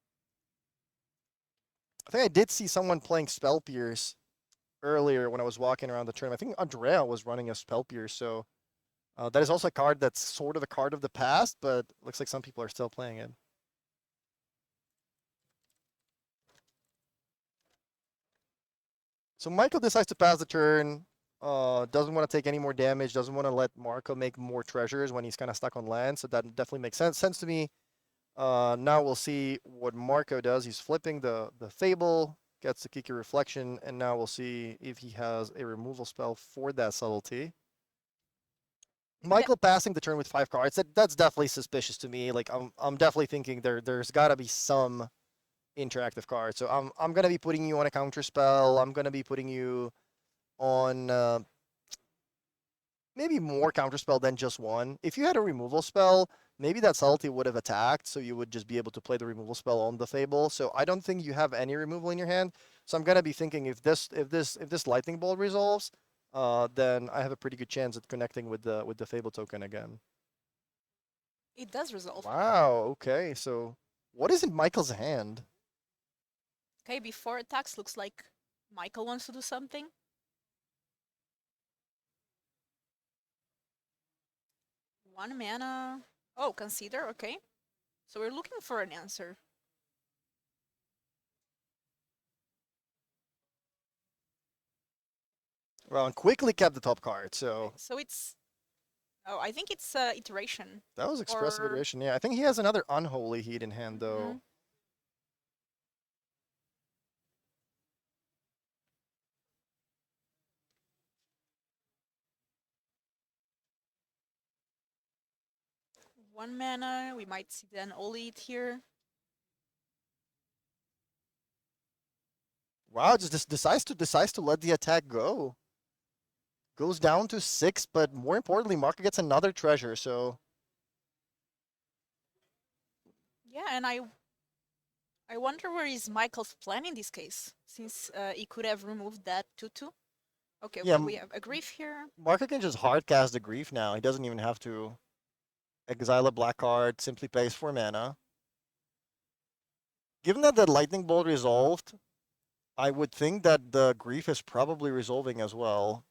[SPEAKER 4] I think I did see someone playing Spell Pierce earlier when I was walking around the tournament. I think Andrea was running a Spell Pierce, so that is also a card that's sort of a card of the past, but looks like some people are still playing it. So Michael decides to pass the turn, doesn't want to take any more damage, doesn't want to let Marco make more treasures when he's kind of stuck on land, so that definitely makes sense to me. Now we'll see what Marco does. He's flipping the Fable, gets the Kiki Reflection, and now we'll see if he has a removal spell for that subtlety. Michael passing the turn with 5 cards, that's definitely suspicious to me. Like I'm definitely thinking there's gotta be some interactive card. So I'm gonna be putting you on a counter spell. I'm gonna be putting you on maybe more counter spell than just one. If you had a removal spell, maybe that subtlety would have attacked, so you would just be able to play the removal spell on the Fable. So I don't think you have any removal in your hand. So I'm gonna be thinking if this lightning bolt resolves, then I have a pretty good chance at connecting with the Fable token again.
[SPEAKER 3] It does resolve.
[SPEAKER 4] Wow. Okay. So what is in Michael's hand?
[SPEAKER 3] Okay, before attacks, looks like Michael wants to do something. One mana. Oh, consider, okay. So we're looking for an answer.
[SPEAKER 4] Well, and quickly kept the top card. So
[SPEAKER 3] So it's... Oh, I think it's iteration.
[SPEAKER 4] that was expressive
[SPEAKER 3] Or-
[SPEAKER 4] iteration. Yeah, I think he has another unholy heat in hand though.
[SPEAKER 3] Mhm. One mana, we might see then only it here.
[SPEAKER 4] Wow, just decides to let the attack go. Goes down to 6, but more importantly, Marco gets another treasure. So
[SPEAKER 3] Yeah, and I wonder where is Michael's plan in this case, since he could have removed that 2/2. Okay,
[SPEAKER 4] Yeah,
[SPEAKER 3] we have a grief here.
[SPEAKER 4] Marco can just hardcast the Grief now. He doesn't even have to exile a black card, simply pays 4 mana. Given that the Lightning Bolt resolved, I would think that the Grief is probably resolving as well.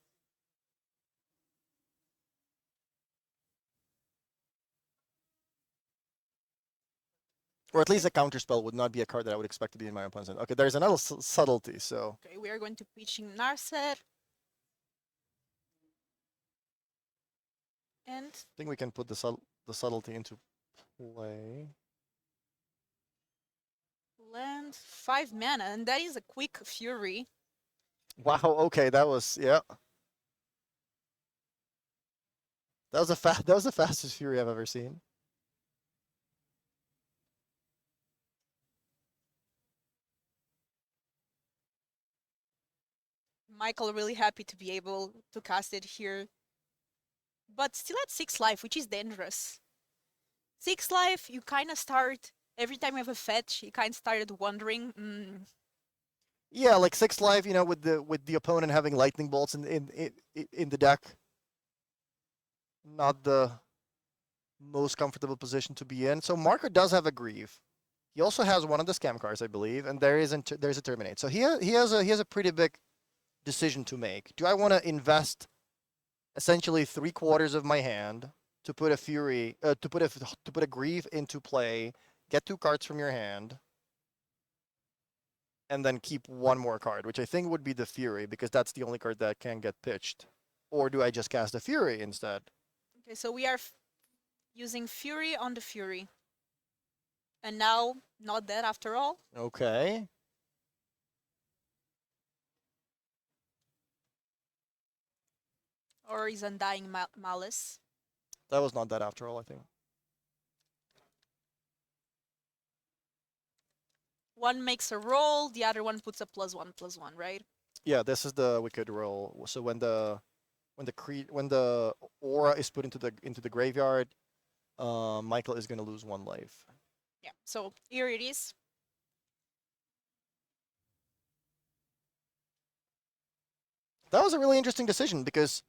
[SPEAKER 4] Or at least a counterspell would not be a card that I would expect to be in my opponent's hand. Okay, there's another subtlety, so...
[SPEAKER 3] Okay, we are going to pitching Narset. And
[SPEAKER 4] I think we can put the subtlety into play.
[SPEAKER 3] land 5 mana, and that is a quick Fury.
[SPEAKER 4] Wow, okay, that was... yeah. That was the fastest Fury I've ever seen.
[SPEAKER 3] Michael really happy to be able to cast it here. But still at 6 life, which is dangerous. 6 life, you kind of start, every time you have a fetch, you kind of started wondering,
[SPEAKER 4] Yeah, like 6 life, you know, with the opponent having lightning bolts in the deck. Not the most comfortable position to be in. So Marco does have a Grieve. He also has one of the scam cards, I believe, and there's a Terminate. So he has a pretty big decision to make. Do I want to invest essentially 3/4 of my hand to put a Fury, to put a Grieve into play, get 2 cards from your hand, and then keep 1 more card, which I think would be the Fury, because that's the only card that can get pitched. Or do I just cast a Fury instead?
[SPEAKER 3] okay, so we are using Fury on the Fury. And now, not dead after all.
[SPEAKER 4] Okay.
[SPEAKER 3] Or is Undying Malice.
[SPEAKER 4] That was not that after all, I think.
[SPEAKER 3] One makes a roll, the other one puts a +1/+1, right?
[SPEAKER 4] Yeah, this is the wicked roll. So when the aura is put into the graveyard, Michael is gonna lose 1 life.
[SPEAKER 3] Yeah, so here it is.
[SPEAKER 4] That was a really interesting decision because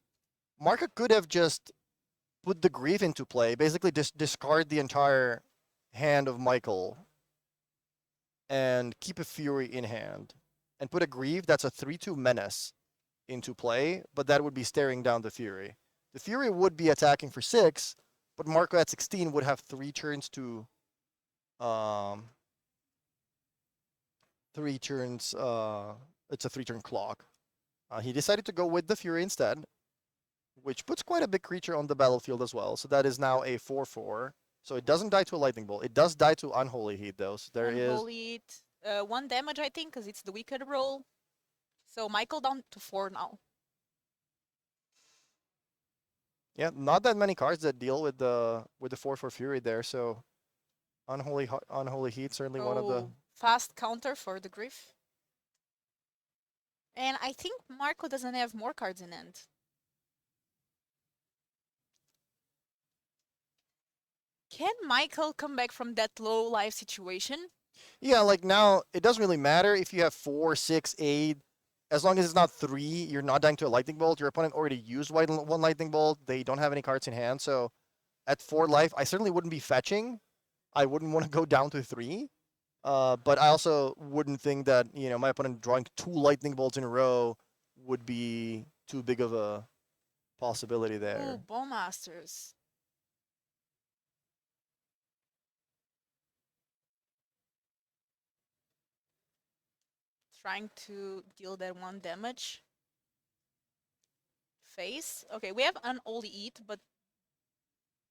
[SPEAKER 4] Marco could have just put the Grief into play, basically discard the entire hand of Michael and keep a Fury in hand and put a Grieve that's a 3/2 menace into play, but that would be staring down the Fury. The Fury would be attacking for 6, but Marco at 16 would have 3 turns to 3 turns, it's a 3-turn clock. He decided to go with the Fury instead, which puts quite a big creature on the battlefield as well. So that is now a 4/4. So it doesn't die to a Lightning Bolt. It does die to Unholy Heat, though. So there is...
[SPEAKER 3] Unholy Heat, 1 damage, I think, because it's the wicked roll. So Michael down to 4 now.
[SPEAKER 4] Yeah, not that many cards that deal with the 4/4 Fury there. So Unholy Heat, certainly one of the...
[SPEAKER 3] Oh, fast counter for the Griff. And I think Marco doesn't have more cards in hand. Can Michael come back from that low life situation?
[SPEAKER 4] Yeah, like now, it doesn't really matter if you have 4, 6, 8. As long as it's not 3, you're not dying to a Lightning Bolt. Your opponent already used 1 Lightning Bolt. They don't have any cards in hand. So at 4 life, I certainly wouldn't be fetching. I wouldn't want to go down to 3. But I also wouldn't think that, you know, my opponent drawing 2 Lightning Bolts in a row would be too big of a possibility there.
[SPEAKER 3] Oh, Bowmasters. Trying to deal that 1 damage. Face. Okay, we have an Only Eat, but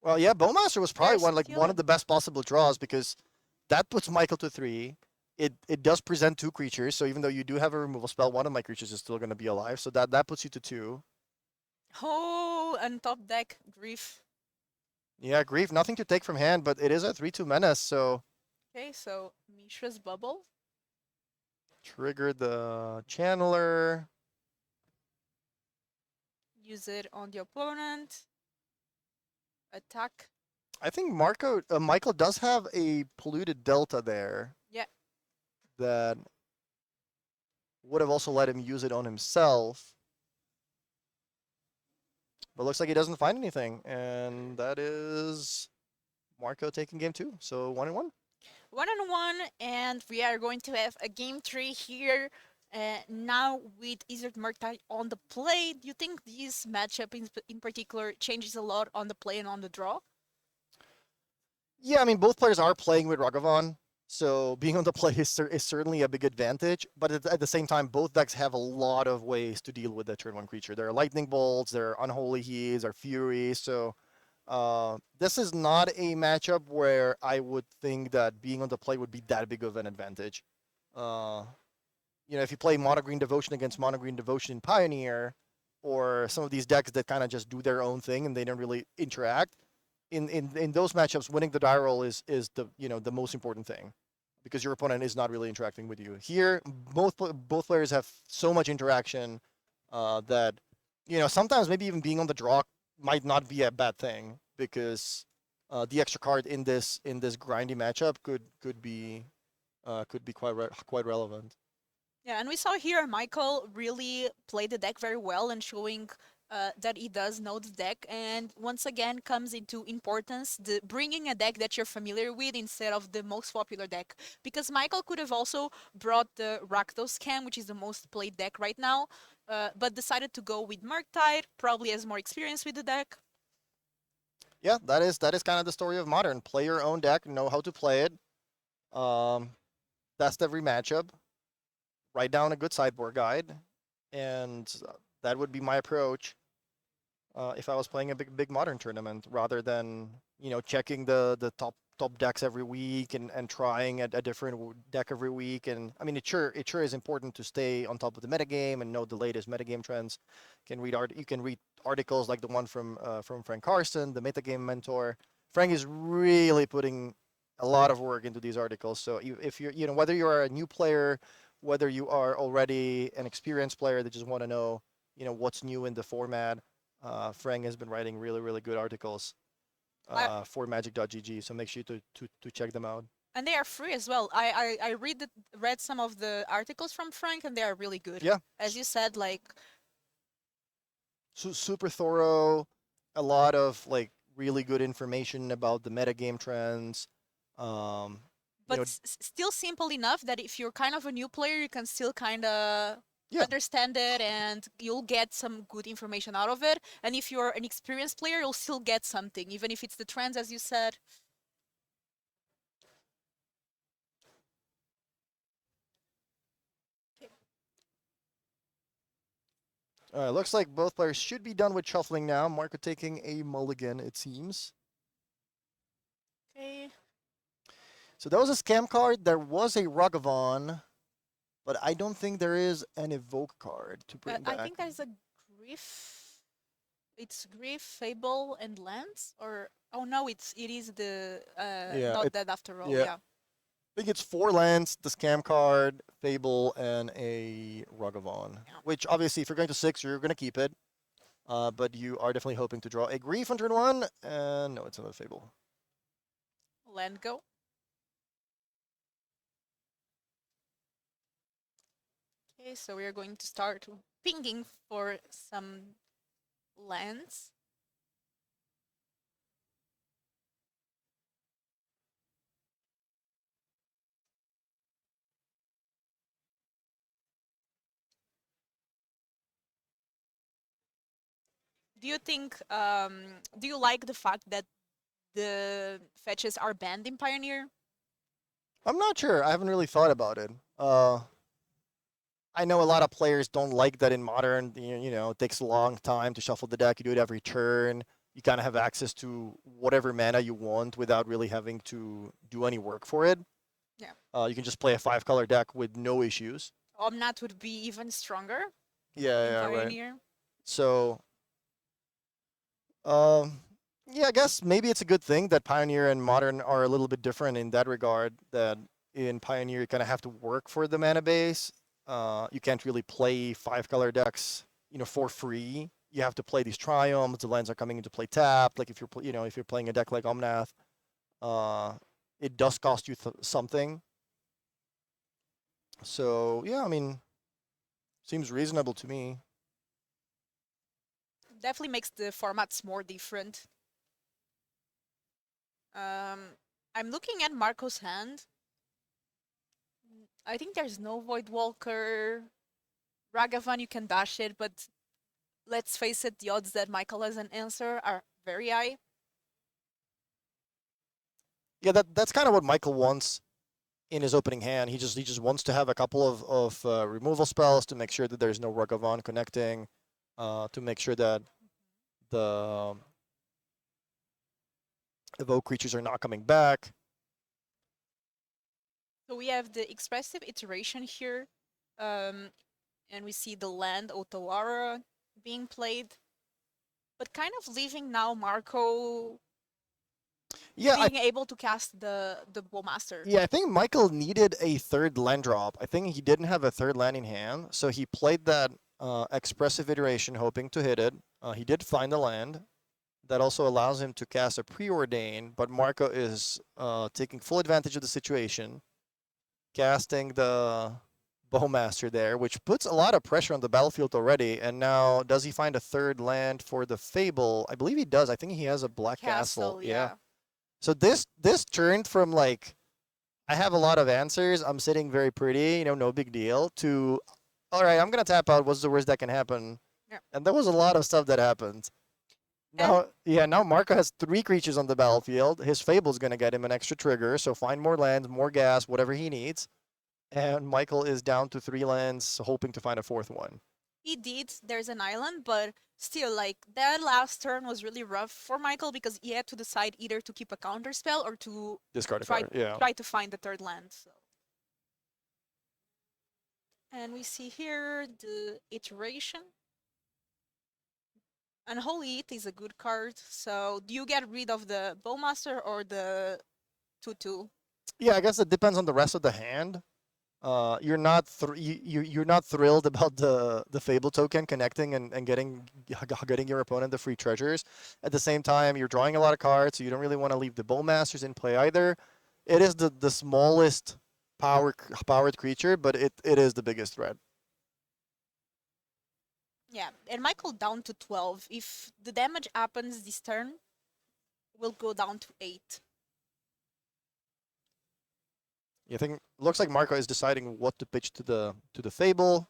[SPEAKER 4] Well, yeah, Bowmaster was probably
[SPEAKER 3] There's
[SPEAKER 4] one
[SPEAKER 3] still-
[SPEAKER 4] of the best possible draws because that puts Michael to 3. It does present 2 creatures, so even though you do have a removal spell, one of my creatures is still going to be alive, so that puts you to 2.
[SPEAKER 3] oh, and top deck Grief.
[SPEAKER 4] Yeah, Grief, nothing to take from hand, but it is a 3/2 menace, so
[SPEAKER 3] Okay, so Mishra's Bubble.
[SPEAKER 4] trigger the Channeler.
[SPEAKER 3] Use it on the opponent. Attack.
[SPEAKER 4] I think Michael does have a polluted Delta there.
[SPEAKER 3] Yeah.
[SPEAKER 4] That would have also let him use it on himself. But looks like he doesn't find anything, and that is Marco taking game 2. So 1-1.
[SPEAKER 3] 1-1, and we are going to have a game 3 here. Now with Izzard Murktide on the play, do you think this matchup in particular changes a lot on the play and on the draw?
[SPEAKER 4] Yeah, I mean, both players are playing with Ragavan, so being on the play is certainly a big advantage. But at the same time, both decks have a lot of ways to deal with the turn 1 creature. There are Lightning Bolts, there are Unholy Heats, there are Fury. So this is not a matchup where I would think that being on the play would be that big of an advantage. If you play Mono Green Devotion against Mono Green Devotion in Pioneer, or some of these decks that kind of just do their own thing and they don't really interact, in those matchups, winning the die roll is the most important thing, because your opponent is not really interacting with you. Here, both players have so much interaction that sometimes maybe even being on the draw might not be a bad thing, because the extra card in this grindy matchup could be quite relevant.
[SPEAKER 3] Yeah, and we saw here Michael really played the deck very well and showing that he does know the deck, and once again comes into importance the bringing a deck that you're familiar with instead of the most popular deck, because Michael could have also brought the Rakdos Scam, which is the most played deck right now, but decided to go with Murktide, probably has more experience with the deck.
[SPEAKER 4] Yeah, that is kind of the story of Modern. Play your own deck, know how to play it, test every matchup, write down a good sideboard guide, and that would be my approach if I was playing a big Modern tournament, rather than checking the top decks every week and trying a different deck every week. And I mean, it sure is important to stay on top of the metagame and know the latest metagame trends. You can read articles like the one from Frank Carson, the metagame mentor. Frank is really putting a lot of work into these articles. So if you're whether you are a new player, whether you are already an experienced player that just want to know what's new in the format, Frank has been writing really good articles for Magic.gg. So make sure to check them out.
[SPEAKER 3] And they are free as well. I read some of the articles from Frank, and they are really good.
[SPEAKER 4] Yeah,
[SPEAKER 3] As you said, like
[SPEAKER 4] super thorough, a lot of like really good information about the metagame trends.
[SPEAKER 3] but still simple enough that if you're kind of a new player, you can still kind of understand it, and you'll get some good information out of it. And if you're an experienced player, you'll still get something, even if it's the trends, as you said.
[SPEAKER 4] Looks like both players should be done with shuffling now. Marco taking a mulligan, it seems.
[SPEAKER 3] Okay.
[SPEAKER 4] So that was a scam card. There was a Ragavan, but I don't think there is an evoke card to bring back.
[SPEAKER 3] I think there's a Griff. It's Griff, Fable, and Lance, or oh no, it is the not dead after all. Yeah.
[SPEAKER 4] I think it's 4 lands, the scam card, Fable, and a Ragavan.
[SPEAKER 3] Yeah.
[SPEAKER 4] Which obviously, if you're going to 6, you're going to keep it. But you are definitely hoping to draw a Grief on turn 1, and no, it's another Fable.
[SPEAKER 3] Land go. Okay, so we are going to start pinging for some lands. Do you think, do you like the fact that the fetches are banned in Pioneer?
[SPEAKER 4] I'm not sure. I haven't really thought about it. I know a lot of players don't like that in Modern. It takes a long time to shuffle the deck. You do it every turn. You kind of have access to whatever mana you want without really having to do any work for it.
[SPEAKER 3] Yeah.
[SPEAKER 4] You can just play a 5-color deck with no issues.
[SPEAKER 3] Omnat would be even stronger in
[SPEAKER 4] Yeah, right.
[SPEAKER 3] Pioneer.
[SPEAKER 4] So, yeah, I guess maybe it's a good thing that Pioneer and Modern are a little bit different in that regard, that in Pioneer you kind of have to work for the mana base. You can't really play 5-color decks, for free. You have to play these triumphs. The lands are coming into play tapped. Like if you're playing a deck like Omnath, it does cost you something. So yeah, I mean, seems reasonable to me.
[SPEAKER 3] definitely makes the formats more different. I'm looking at Marco's hand. I think there's no Void Walker. Ragavan, you can dash it, but let's face it, the odds that Michael has an answer are very high.
[SPEAKER 4] Yeah, that's kind of what Michael wants in his opening hand. He just wants to have a couple of removal spells to make sure that there's no Ragavan connecting, to make sure that the evoke creatures are not coming back.
[SPEAKER 3] So we have the expressive iteration here, and we see the land Otawara being played, but kind of leaving now Marco
[SPEAKER 4] Yeah,
[SPEAKER 3] being able to cast the Bowmaster.
[SPEAKER 4] Yeah, I think Michael needed a third land drop. I think he didn't have a third land in hand, so he played that expressive iteration, hoping to hit it. He did find the land. That also allows him to cast a preordain, but Marco is taking full advantage of the situation, casting the Bowmaster there, which puts a lot of pressure on the battlefield already. And now, does he find a third land for the Fable? I believe he does. I think he has a Black Castle.
[SPEAKER 3] Yeah.
[SPEAKER 4] So this turned from like, I have a lot of answers, I'm sitting very pretty, no big deal, to, all right, I'm gonna tap out. What's the worst that can happen?
[SPEAKER 3] Yeah.
[SPEAKER 4] And there was a lot of stuff that happened. Now Marco has 3 creatures on the battlefield. His Fable's gonna get him an extra trigger, so find more lands, more gas, whatever he needs. And Michael is down to 3 lands, hoping to find a 4th one.
[SPEAKER 3] He did. There's an island, but still, like, that last turn was really rough for Michael because he had to decide either to keep a counter spell or to
[SPEAKER 4] Discard a
[SPEAKER 3] try,
[SPEAKER 4] card, yeah.
[SPEAKER 3] try to find the third land. So. And we see here the iteration. Unholy It is a good card. So do you get rid of the Bowmaster or the 2/2?
[SPEAKER 4] Yeah, I guess it depends on the rest of the hand. You're not you're not thrilled about the Fable token connecting and getting your opponent the free treasures. At the same time, you're drawing a lot of cards, so you don't really want to leave the Bowmasters in play either. It is the smallest powered creature, but it is the biggest threat.
[SPEAKER 3] Yeah, and Michael down to 12. If the damage happens this turn, we'll go down to 8.
[SPEAKER 4] You think looks like Marco is deciding what to pitch to the Fable.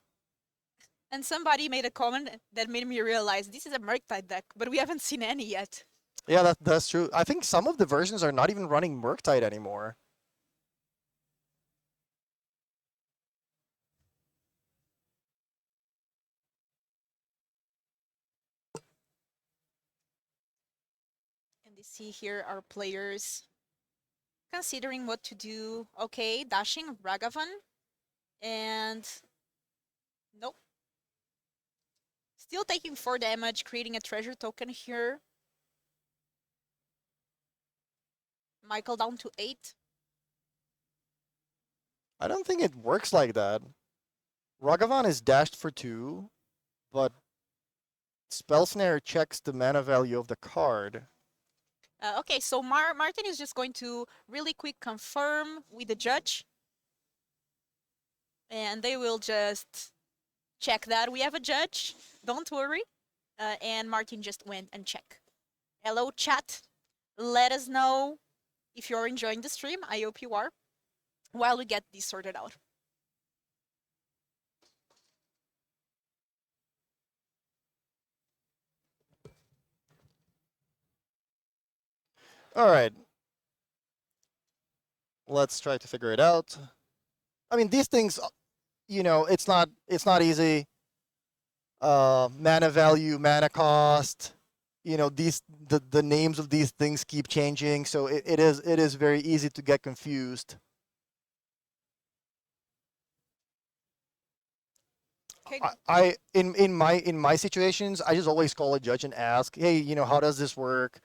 [SPEAKER 3] And somebody made a comment that made me realize this is a Murktide deck, but we haven't seen any yet.
[SPEAKER 4] Yeah, that's true. I think some of the versions are not even running Murktide anymore.
[SPEAKER 3] And you see here our players considering what to do. Okay, dashing Ragavan. And nope. Still taking 4 damage, creating a treasure token here. Michael down to 8.
[SPEAKER 4] I don't think it works like that. Ragavan is dashed for 2, but Spell Snare checks the mana value of the card.
[SPEAKER 3] Okay, so Martin is just going to really quick confirm with the judge. And they will just check that we have a judge. Don't worry. And Martin just went and checked. Hello, chat. Let us know if you're enjoying the stream. I hope you are. While we get this sorted out.
[SPEAKER 4] All right. Let's try to figure it out. I mean, these things, it's not easy. Mana value, mana cost, the names of these things keep changing, so it is very easy to get confused.
[SPEAKER 3] Okay.
[SPEAKER 4] In my situations, I just always call a judge and ask, hey, how does this work?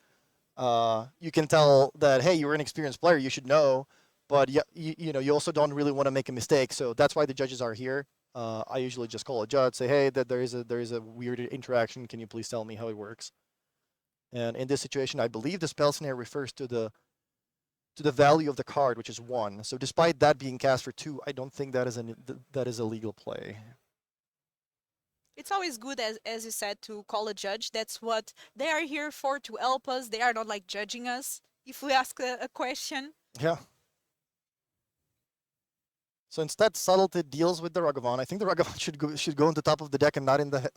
[SPEAKER 4] You can tell that, hey, you're an experienced player, you should know, but you also don't really want to make a mistake. So that's why the judges are here. I usually just call a judge, say, hey, that there is a weird interaction. Can you please tell me how it works? And in this situation, I believe the spell snare refers to the value of the card, which is 1. So despite that being cast for 2, I don't think that is a legal play.
[SPEAKER 3] It's always good, as you said, to call a judge. That's what they are here for, to help us. They are not like judging us if we ask a question.
[SPEAKER 4] Yeah. So instead, Subtlety deals with the Ragavan. I think the Ragavan should go on the top of the deck and not in the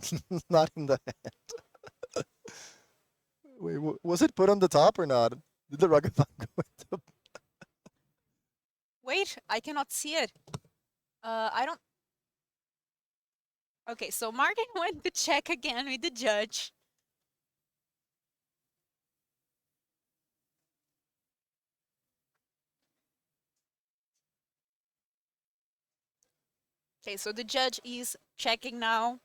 [SPEAKER 4] not in the hand. Wait, was it put on the top or not? Did the Ragavan go in the...
[SPEAKER 3] Wait, I cannot see it. I don't. Okay, so Martin went to check again with the judge. Okay, so the judge is checking now.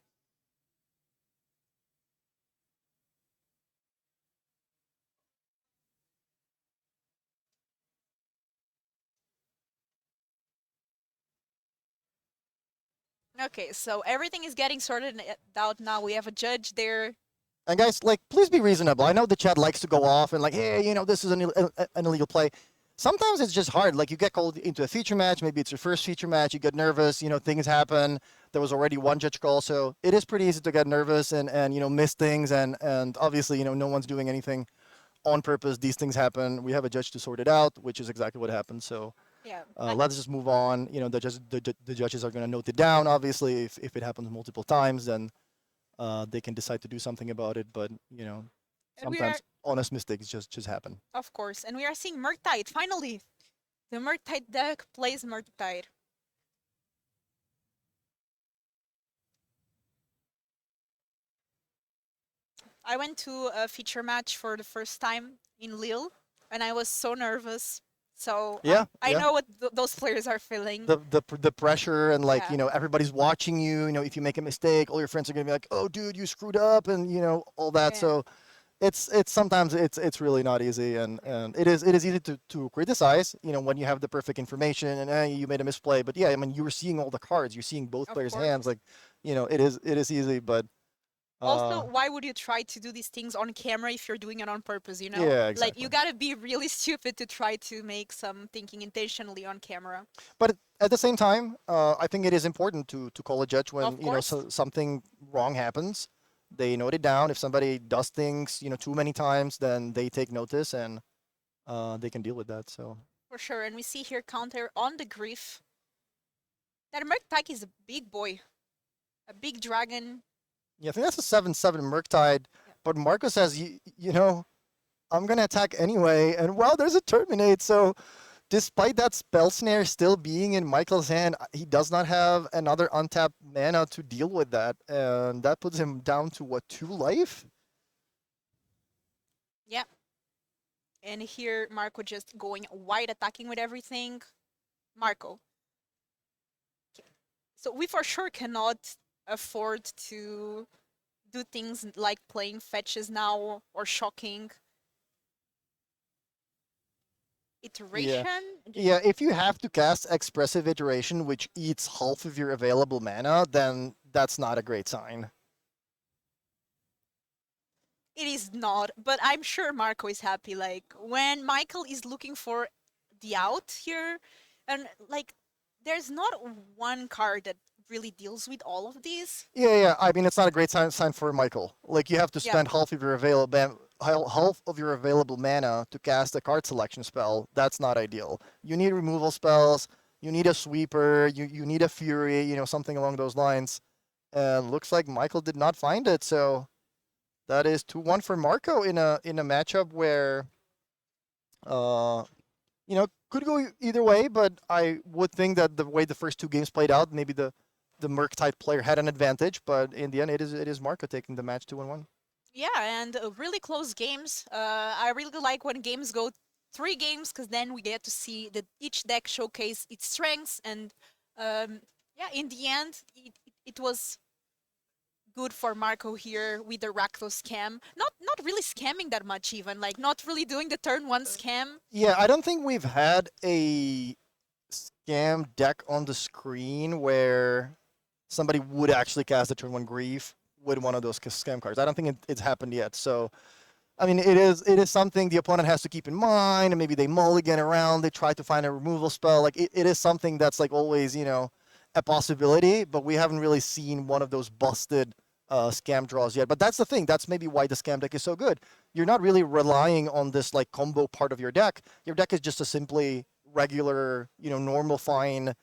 [SPEAKER 3] Okay, so everything is getting sorted out now. We have a judge there.
[SPEAKER 4] And guys, like, please be reasonable. I know the chat likes to go off and like, hey, you know, this is an illegal play. Sometimes it's just hard. Like, you get called into a feature match. Maybe it's your first feature match. You get nervous. You know, things happen. There was already one judge call, so it is pretty easy to get nervous and you know, miss things. And obviously, you know, no one's doing anything on purpose. These things happen. We have a judge to sort it out, which is exactly what happened. So
[SPEAKER 3] Yeah.
[SPEAKER 4] let's just move on. You know, the judges are going to note it down. Obviously, if it happens multiple times, then they can decide to do something about it. But you know,
[SPEAKER 3] And we
[SPEAKER 4] sometimes honest mistakes just happen.
[SPEAKER 3] Of course, and we are seeing Murktide finally. The Murktide deck plays Murktide. I went to a feature match for the first time in Lille, and I was so nervous. So
[SPEAKER 4] Yeah,
[SPEAKER 3] I
[SPEAKER 4] yeah.
[SPEAKER 3] know what those players are feeling.
[SPEAKER 4] The pressure and like
[SPEAKER 3] Yeah.
[SPEAKER 4] you know, everybody's watching you. You know, if you make a mistake, all your friends are gonna be like, "Oh, dude, you screwed up," and you know all that.
[SPEAKER 3] Yeah.
[SPEAKER 4] So it's sometimes it's really not easy, and it is easy to criticize. You know, when you have the perfect information and you made a misplay. But yeah, I mean, you were seeing all the cards. You're seeing both
[SPEAKER 3] Of
[SPEAKER 4] players'
[SPEAKER 3] course.
[SPEAKER 4] hands. Like, you know, it is easy, but.
[SPEAKER 3] Also, why would you try to do these things on camera if you're doing it on purpose, you know?
[SPEAKER 4] Yeah,
[SPEAKER 3] Like,
[SPEAKER 4] exactly.
[SPEAKER 3] you gotta be really stupid to try to make some thinking intentionally on camera.
[SPEAKER 4] But at the same time, I think it is important to call a judge when
[SPEAKER 3] Of
[SPEAKER 4] you know
[SPEAKER 3] course.
[SPEAKER 4] something wrong happens. They note it down. If somebody does things you know too many times, then they take notice and they can deal with that. So
[SPEAKER 3] For sure, and we see here counter on the Grief. That Murktide is a big boy. A big dragon.
[SPEAKER 4] yeah, I think that's a 7/7 Murktide.
[SPEAKER 3] Yeah.
[SPEAKER 4] But Marco says you know I'm gonna attack anyway, and wow, there's a terminate. So despite that spell snare still being in Michael's hand, he does not have another untapped mana to deal with that, and that puts him down to what, 2 life?
[SPEAKER 3] Yeah. And here, Marco just going wide, attacking with everything. Marco. Okay. So we for sure cannot afford to do things like playing fetches now or shocking. Iteration?
[SPEAKER 4] Yeah, if you have to cast Expressive Iteration, which eats half of your available mana, then that's not a great sign.
[SPEAKER 3] It is not, but I'm sure Marco is happy. Like, when Michael is looking for the out here, and like, there's not one card that really deals with all of these.
[SPEAKER 4] Yeah, I mean, it's not a great sign for Michael. Like, you have to
[SPEAKER 3] Yeah.
[SPEAKER 4] spend half of your available mana to cast a card selection spell. That's not ideal. You need removal spells. You need a sweeper. You need a fury. You know, something along those lines. And looks like Michael did not find it. So that is 2-1 for Marco in a matchup where, you know, could go either way. But I would think that the way the first 2 games played out, maybe the Murktide player had an advantage. But in the end, it is Marco taking the match 2-1.
[SPEAKER 3] Yeah, and really close games. I really like when games go 3 games, because then we get to see that each deck showcase its strengths. And yeah, in the end, it was good for Marco here with the Rakdos scam. Not really scamming that much even, like not really doing the turn 1 scam.
[SPEAKER 4] Yeah, I don't think we've had a scam deck on the screen where somebody would actually cast a turn 1 Grief with one of those scam cards. I don't think it's happened yet. So, I mean, it is something the opponent has to keep in mind, and maybe they mulligan around, they try to find a removal spell. Like, it is something that's like always, you know, a possibility, but we haven't really seen one of those busted scam draws yet. But that's the thing. That's maybe why the scam deck is so good. You're not really relying on this like combo part of your deck. Your deck is just a simply regular, normal fine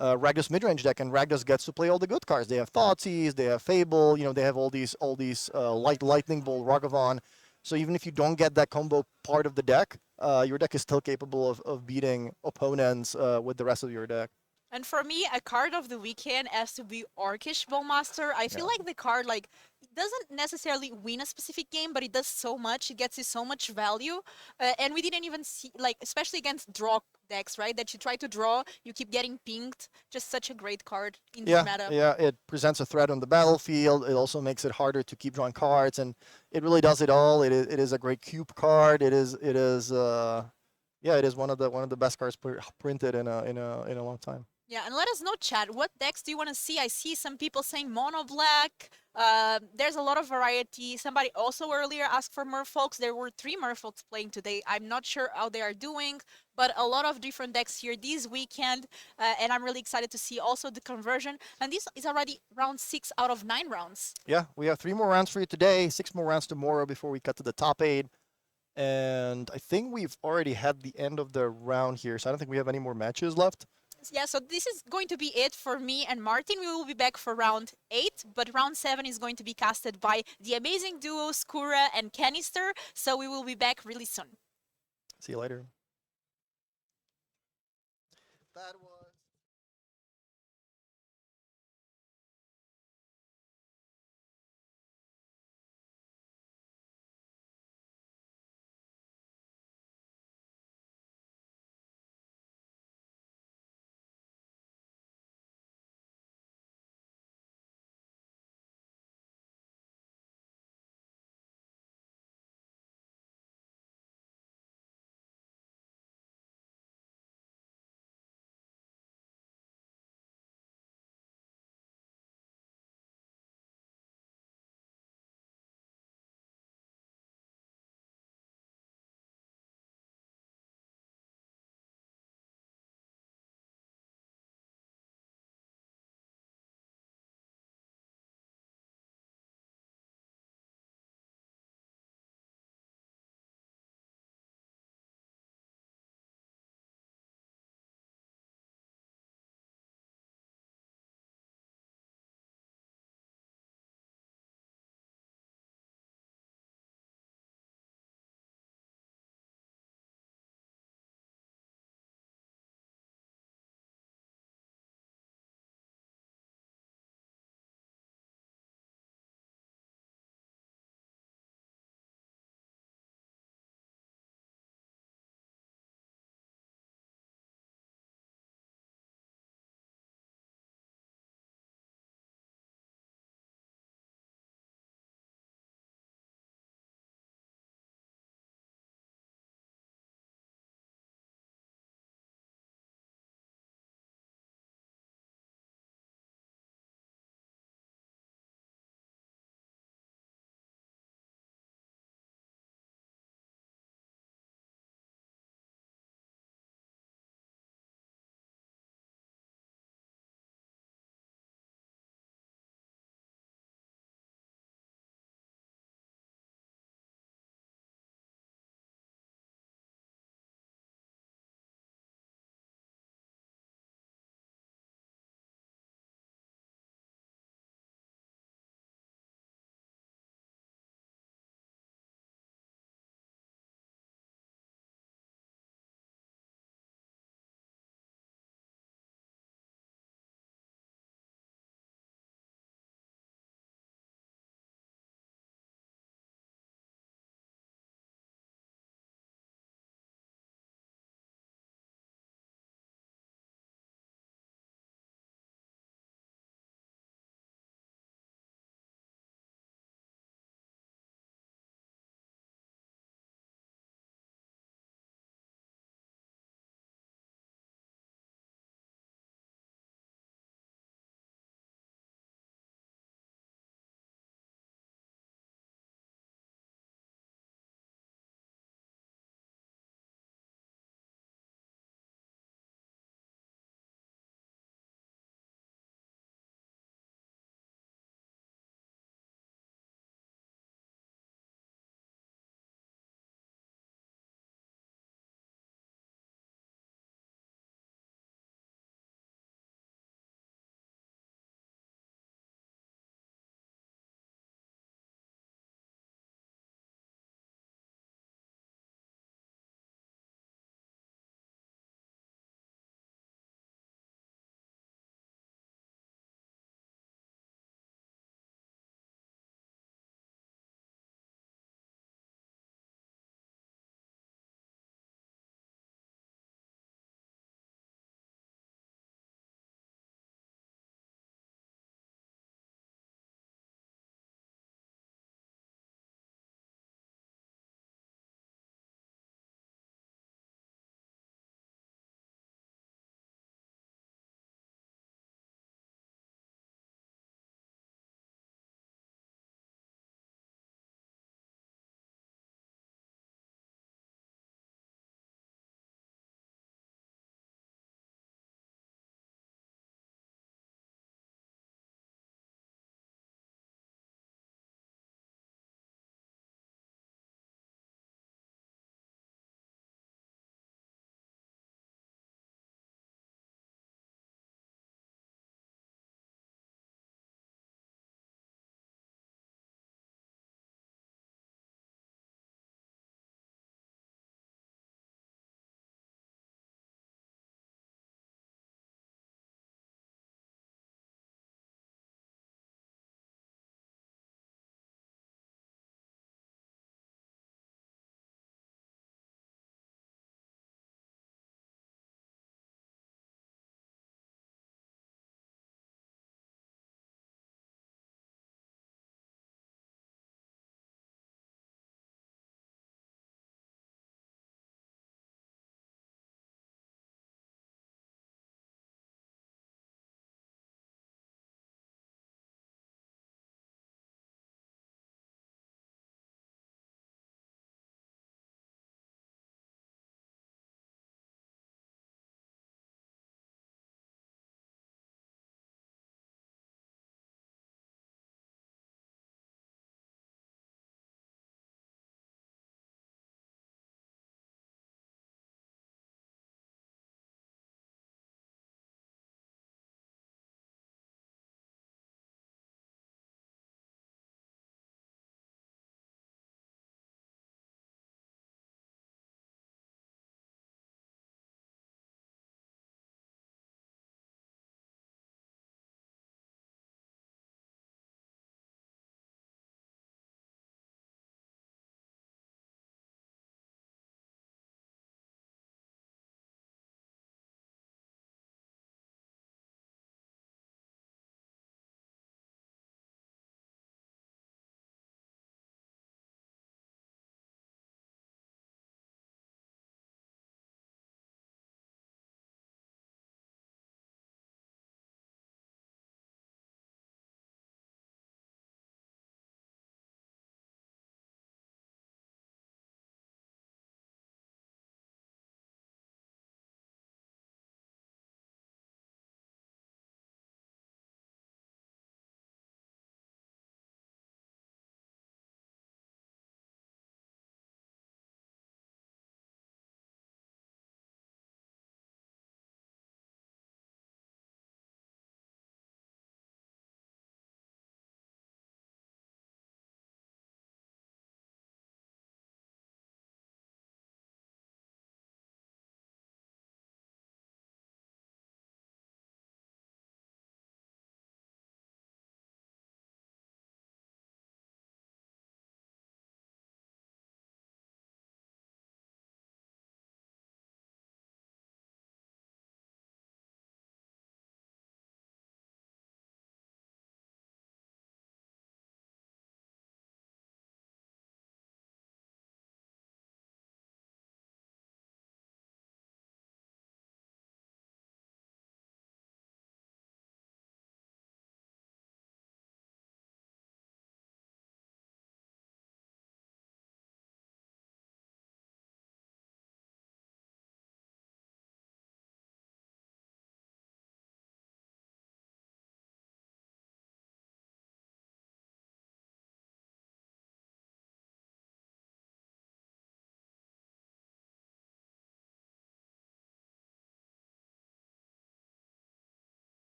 [SPEAKER 4] Ragdos midrange deck, and Ragdos gets to play all the good cards. They have Thoughtseize, they have Fable, they have all these Lightning Bolt, Ragavan. So even if you don't get that combo part of the deck, your deck is still capable of beating opponents with the rest of your deck.
[SPEAKER 3] And for me, a card of the weekend has to be Orcish Bowmaster. I feel like the card, like, it doesn't necessarily win a specific game, but it does so much. It gets you so much value. And we didn't even see, like, especially against draw decks, right? That you try to draw, you keep getting pinged. Just such a great card in this meta.
[SPEAKER 4] Yeah, it presents a threat on the battlefield. It also makes it harder to keep drawing cards, and it really does it all. It is a great cube card. It is one of the best cards printed in a long time.
[SPEAKER 3] Yeah, and let us know, chat, what decks do you want to see? I see some people saying mono black. There's a lot of variety. Somebody also earlier asked for merfolks. There were 3 merfolks playing today. I'm not sure how they are doing, but a lot of different decks here this weekend. And I'm really excited to see also the conversion. And this is already round 6 out of 9 rounds.
[SPEAKER 4] Yeah, we have 3 more rounds for you today, 6 more rounds tomorrow before we cut to the top 8. And I think we've already had the end of the round here, so I don't think we have any more matches left.
[SPEAKER 3] Yeah, so this is going to be it for me and Martin. We will be back for round 8, but round 7 is going to be casted by the amazing duo Skura and Canister. So we will be back really soon.
[SPEAKER 4] See you later. That was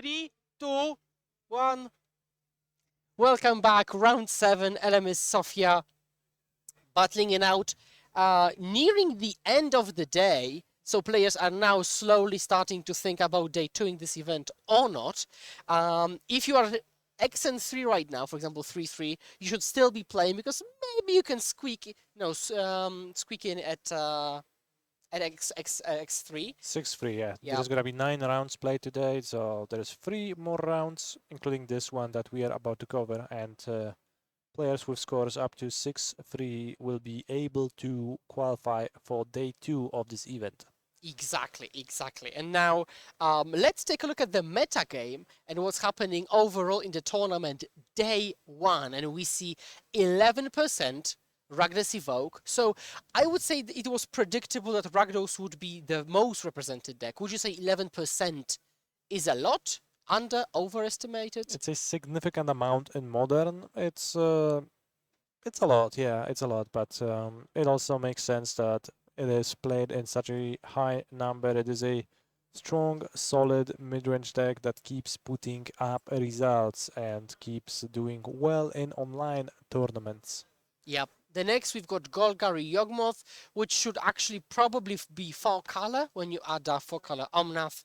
[SPEAKER 1] 3, 2, 1. Welcome back. Round 7, LMS SOFIA battling it out. Nearing the end of the day, so players are now slowly starting to think about day 2 in this event or not. If you are XN3 right now, for example, 3-3, you should still be playing because maybe you can squeak in at X3.
[SPEAKER 2] 6-3, yeah.
[SPEAKER 1] Yeah.
[SPEAKER 2] There's gonna be 9 rounds played today, so there's 3 more rounds, including this one that we are about to cover, and players with scores up to 6-3 will be able to qualify for day 2 of this event.
[SPEAKER 1] Exactly. And now let's take a look at the meta game and what's happening overall in the tournament day 1. And we see 11% Ragdos Evoke. So I would say it was predictable that Ragdos would be the most represented deck. Would you say 11% is a lot? Under? Overestimated?
[SPEAKER 2] It's a significant amount in Modern. It's a lot, yeah, it's a lot, but it also makes sense that it is played in such a high number. It is a strong, solid mid-range deck that keeps putting up results and keeps doing well in online tournaments.
[SPEAKER 1] Yep. The next we've got Golgari Yawgmoth, which should actually probably be 4-color when you add 4-color Omnath,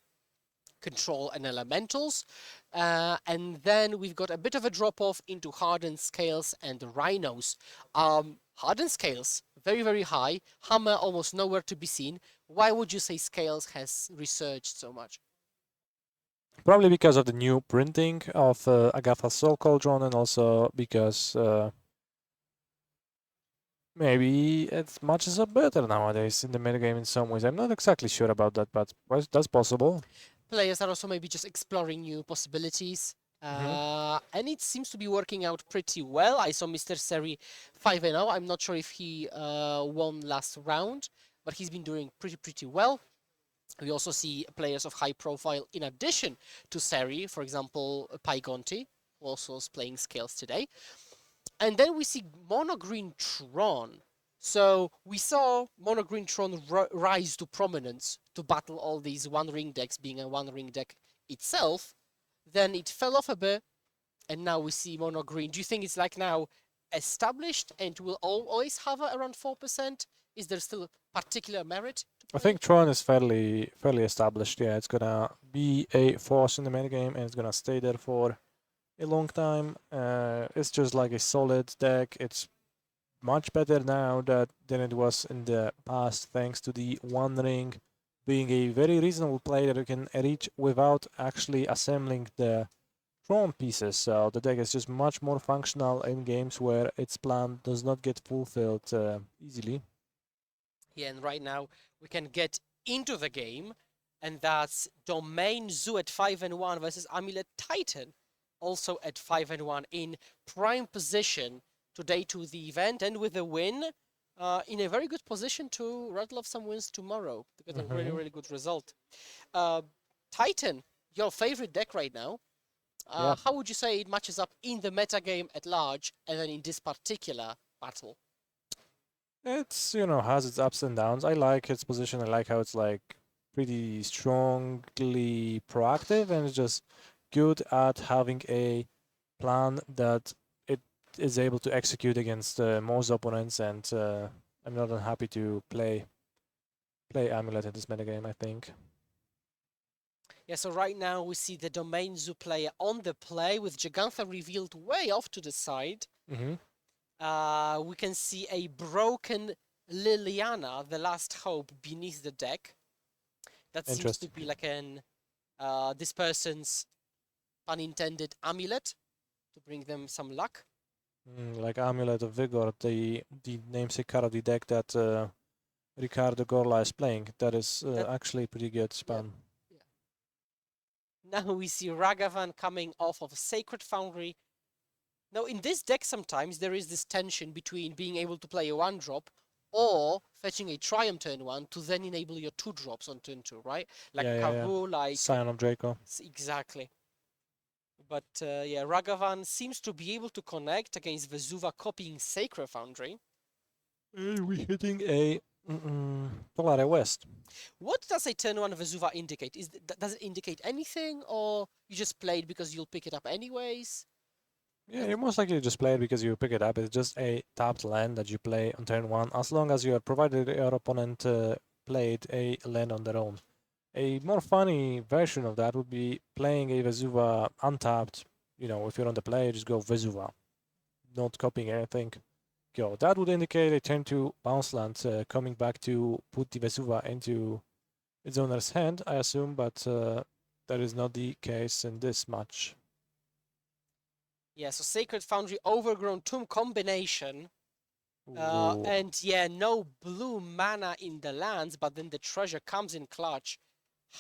[SPEAKER 1] Control and Elementals. And then we've got a bit of a drop-off into Hardened Scales and Rhinos. Hardened Scales, very, very high. Hammer almost nowhere to be seen. Why would you say Scales has resurged so much?
[SPEAKER 2] Probably because of the new printing of Agatha's Soul Cauldron, and also because maybe it's matches up better nowadays in the metagame in some ways. I'm not exactly sure about that, but that's possible.
[SPEAKER 1] Players are also maybe just exploring new possibilities. And it seems to be working out pretty well. I saw Mr. Seri 5-0. I'm not sure if he won last round, but he's been doing pretty well. We also see players of high profile in addition to Seri, for example, Paigonti, who also is playing Scales today. And then we see Mono Green Tron. So we saw Mono Green Tron rise to prominence to battle all these one ring decks, being a one ring deck itself. Then it fell off a bit, and now we see Mono Green. Do you think it's like now established and will always hover around 4%? Is there still particular merit?
[SPEAKER 2] I think Tron is fairly established. Yeah, it's gonna be a force in the metagame, and it's gonna stay there for a long time. It's just like a solid deck. It's much better now than it was in the past, thanks to the One Ring being a very reasonable play that you can reach without actually assembling the Tron pieces. So the deck is just much more functional in games where its plan does not get fulfilled easily.
[SPEAKER 1] Yeah, and right now we can get into the game, and that's Domain Zoo at 5-1 versus Amulet Titan, also at 5-1 in prime position today to the event, and with a win, in a very good position to rattle off some wins tomorrow to get a really good result. Titan, your favorite deck right now.
[SPEAKER 2] Yeah.
[SPEAKER 1] How would you say it matches up in the metagame at large, and then in this particular battle?
[SPEAKER 2] It's, has its ups and downs. I like its position. I like how it's like pretty strongly proactive, and it's just good at having a plan that it is able to execute against most opponents, and I'm not unhappy to play Amulet in this metagame, I think.
[SPEAKER 1] Yeah, so right now we see the Domain Zoo player on the play with Gigantha revealed way off to the side. We can see a broken Liliana, the last hope, beneath the deck. That seems to be like an this person's unintended amulet to bring them some luck.
[SPEAKER 2] Like Amulet of Vigor, the namesake card of the deck that Ricardo Gorla is playing. That is actually pretty good spam.
[SPEAKER 1] Now we see Ragavan coming off of Sacred Foundry. Now in this deck sometimes there is this tension between being able to play a 1-drop or fetching a Triumph turn 1 to then enable your 2-drops on turn 2, right? Like Kavu, like...
[SPEAKER 2] Scion of Draco.
[SPEAKER 1] Exactly. But yeah, Ragavan seems to be able to connect against Vesuva copying Sacred Foundry.
[SPEAKER 2] We're hitting a Polare West.
[SPEAKER 1] What does a turn 1 Vesuva indicate? Does it indicate anything, or you just played because you'll pick it up anyways?
[SPEAKER 2] Yeah, you most likely just play it because you pick it up. It's just a tapped land that you play on turn 1, as long as you are provided your opponent played a land on their own. A more funny version of that would be playing a Vesuva untapped. You know, if you're on the play, just go Vesuva, not copying anything. Go. That would indicate a turn 2 bounce land coming back to put the Vesuva into its owner's hand, I assume, but that is not the case in this match.
[SPEAKER 1] Yeah, so Sacred Foundry Overgrown Tomb combination.
[SPEAKER 2] Ooh.
[SPEAKER 1] And yeah, no blue mana in the lands, but then the treasure comes in clutch,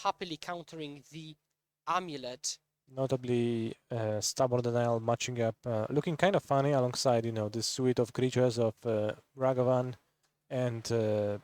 [SPEAKER 1] happily countering the amulet.
[SPEAKER 2] Notably, Stubborn Denial matching up, looking kind of funny alongside, you know, this suite of creatures of Ragavan and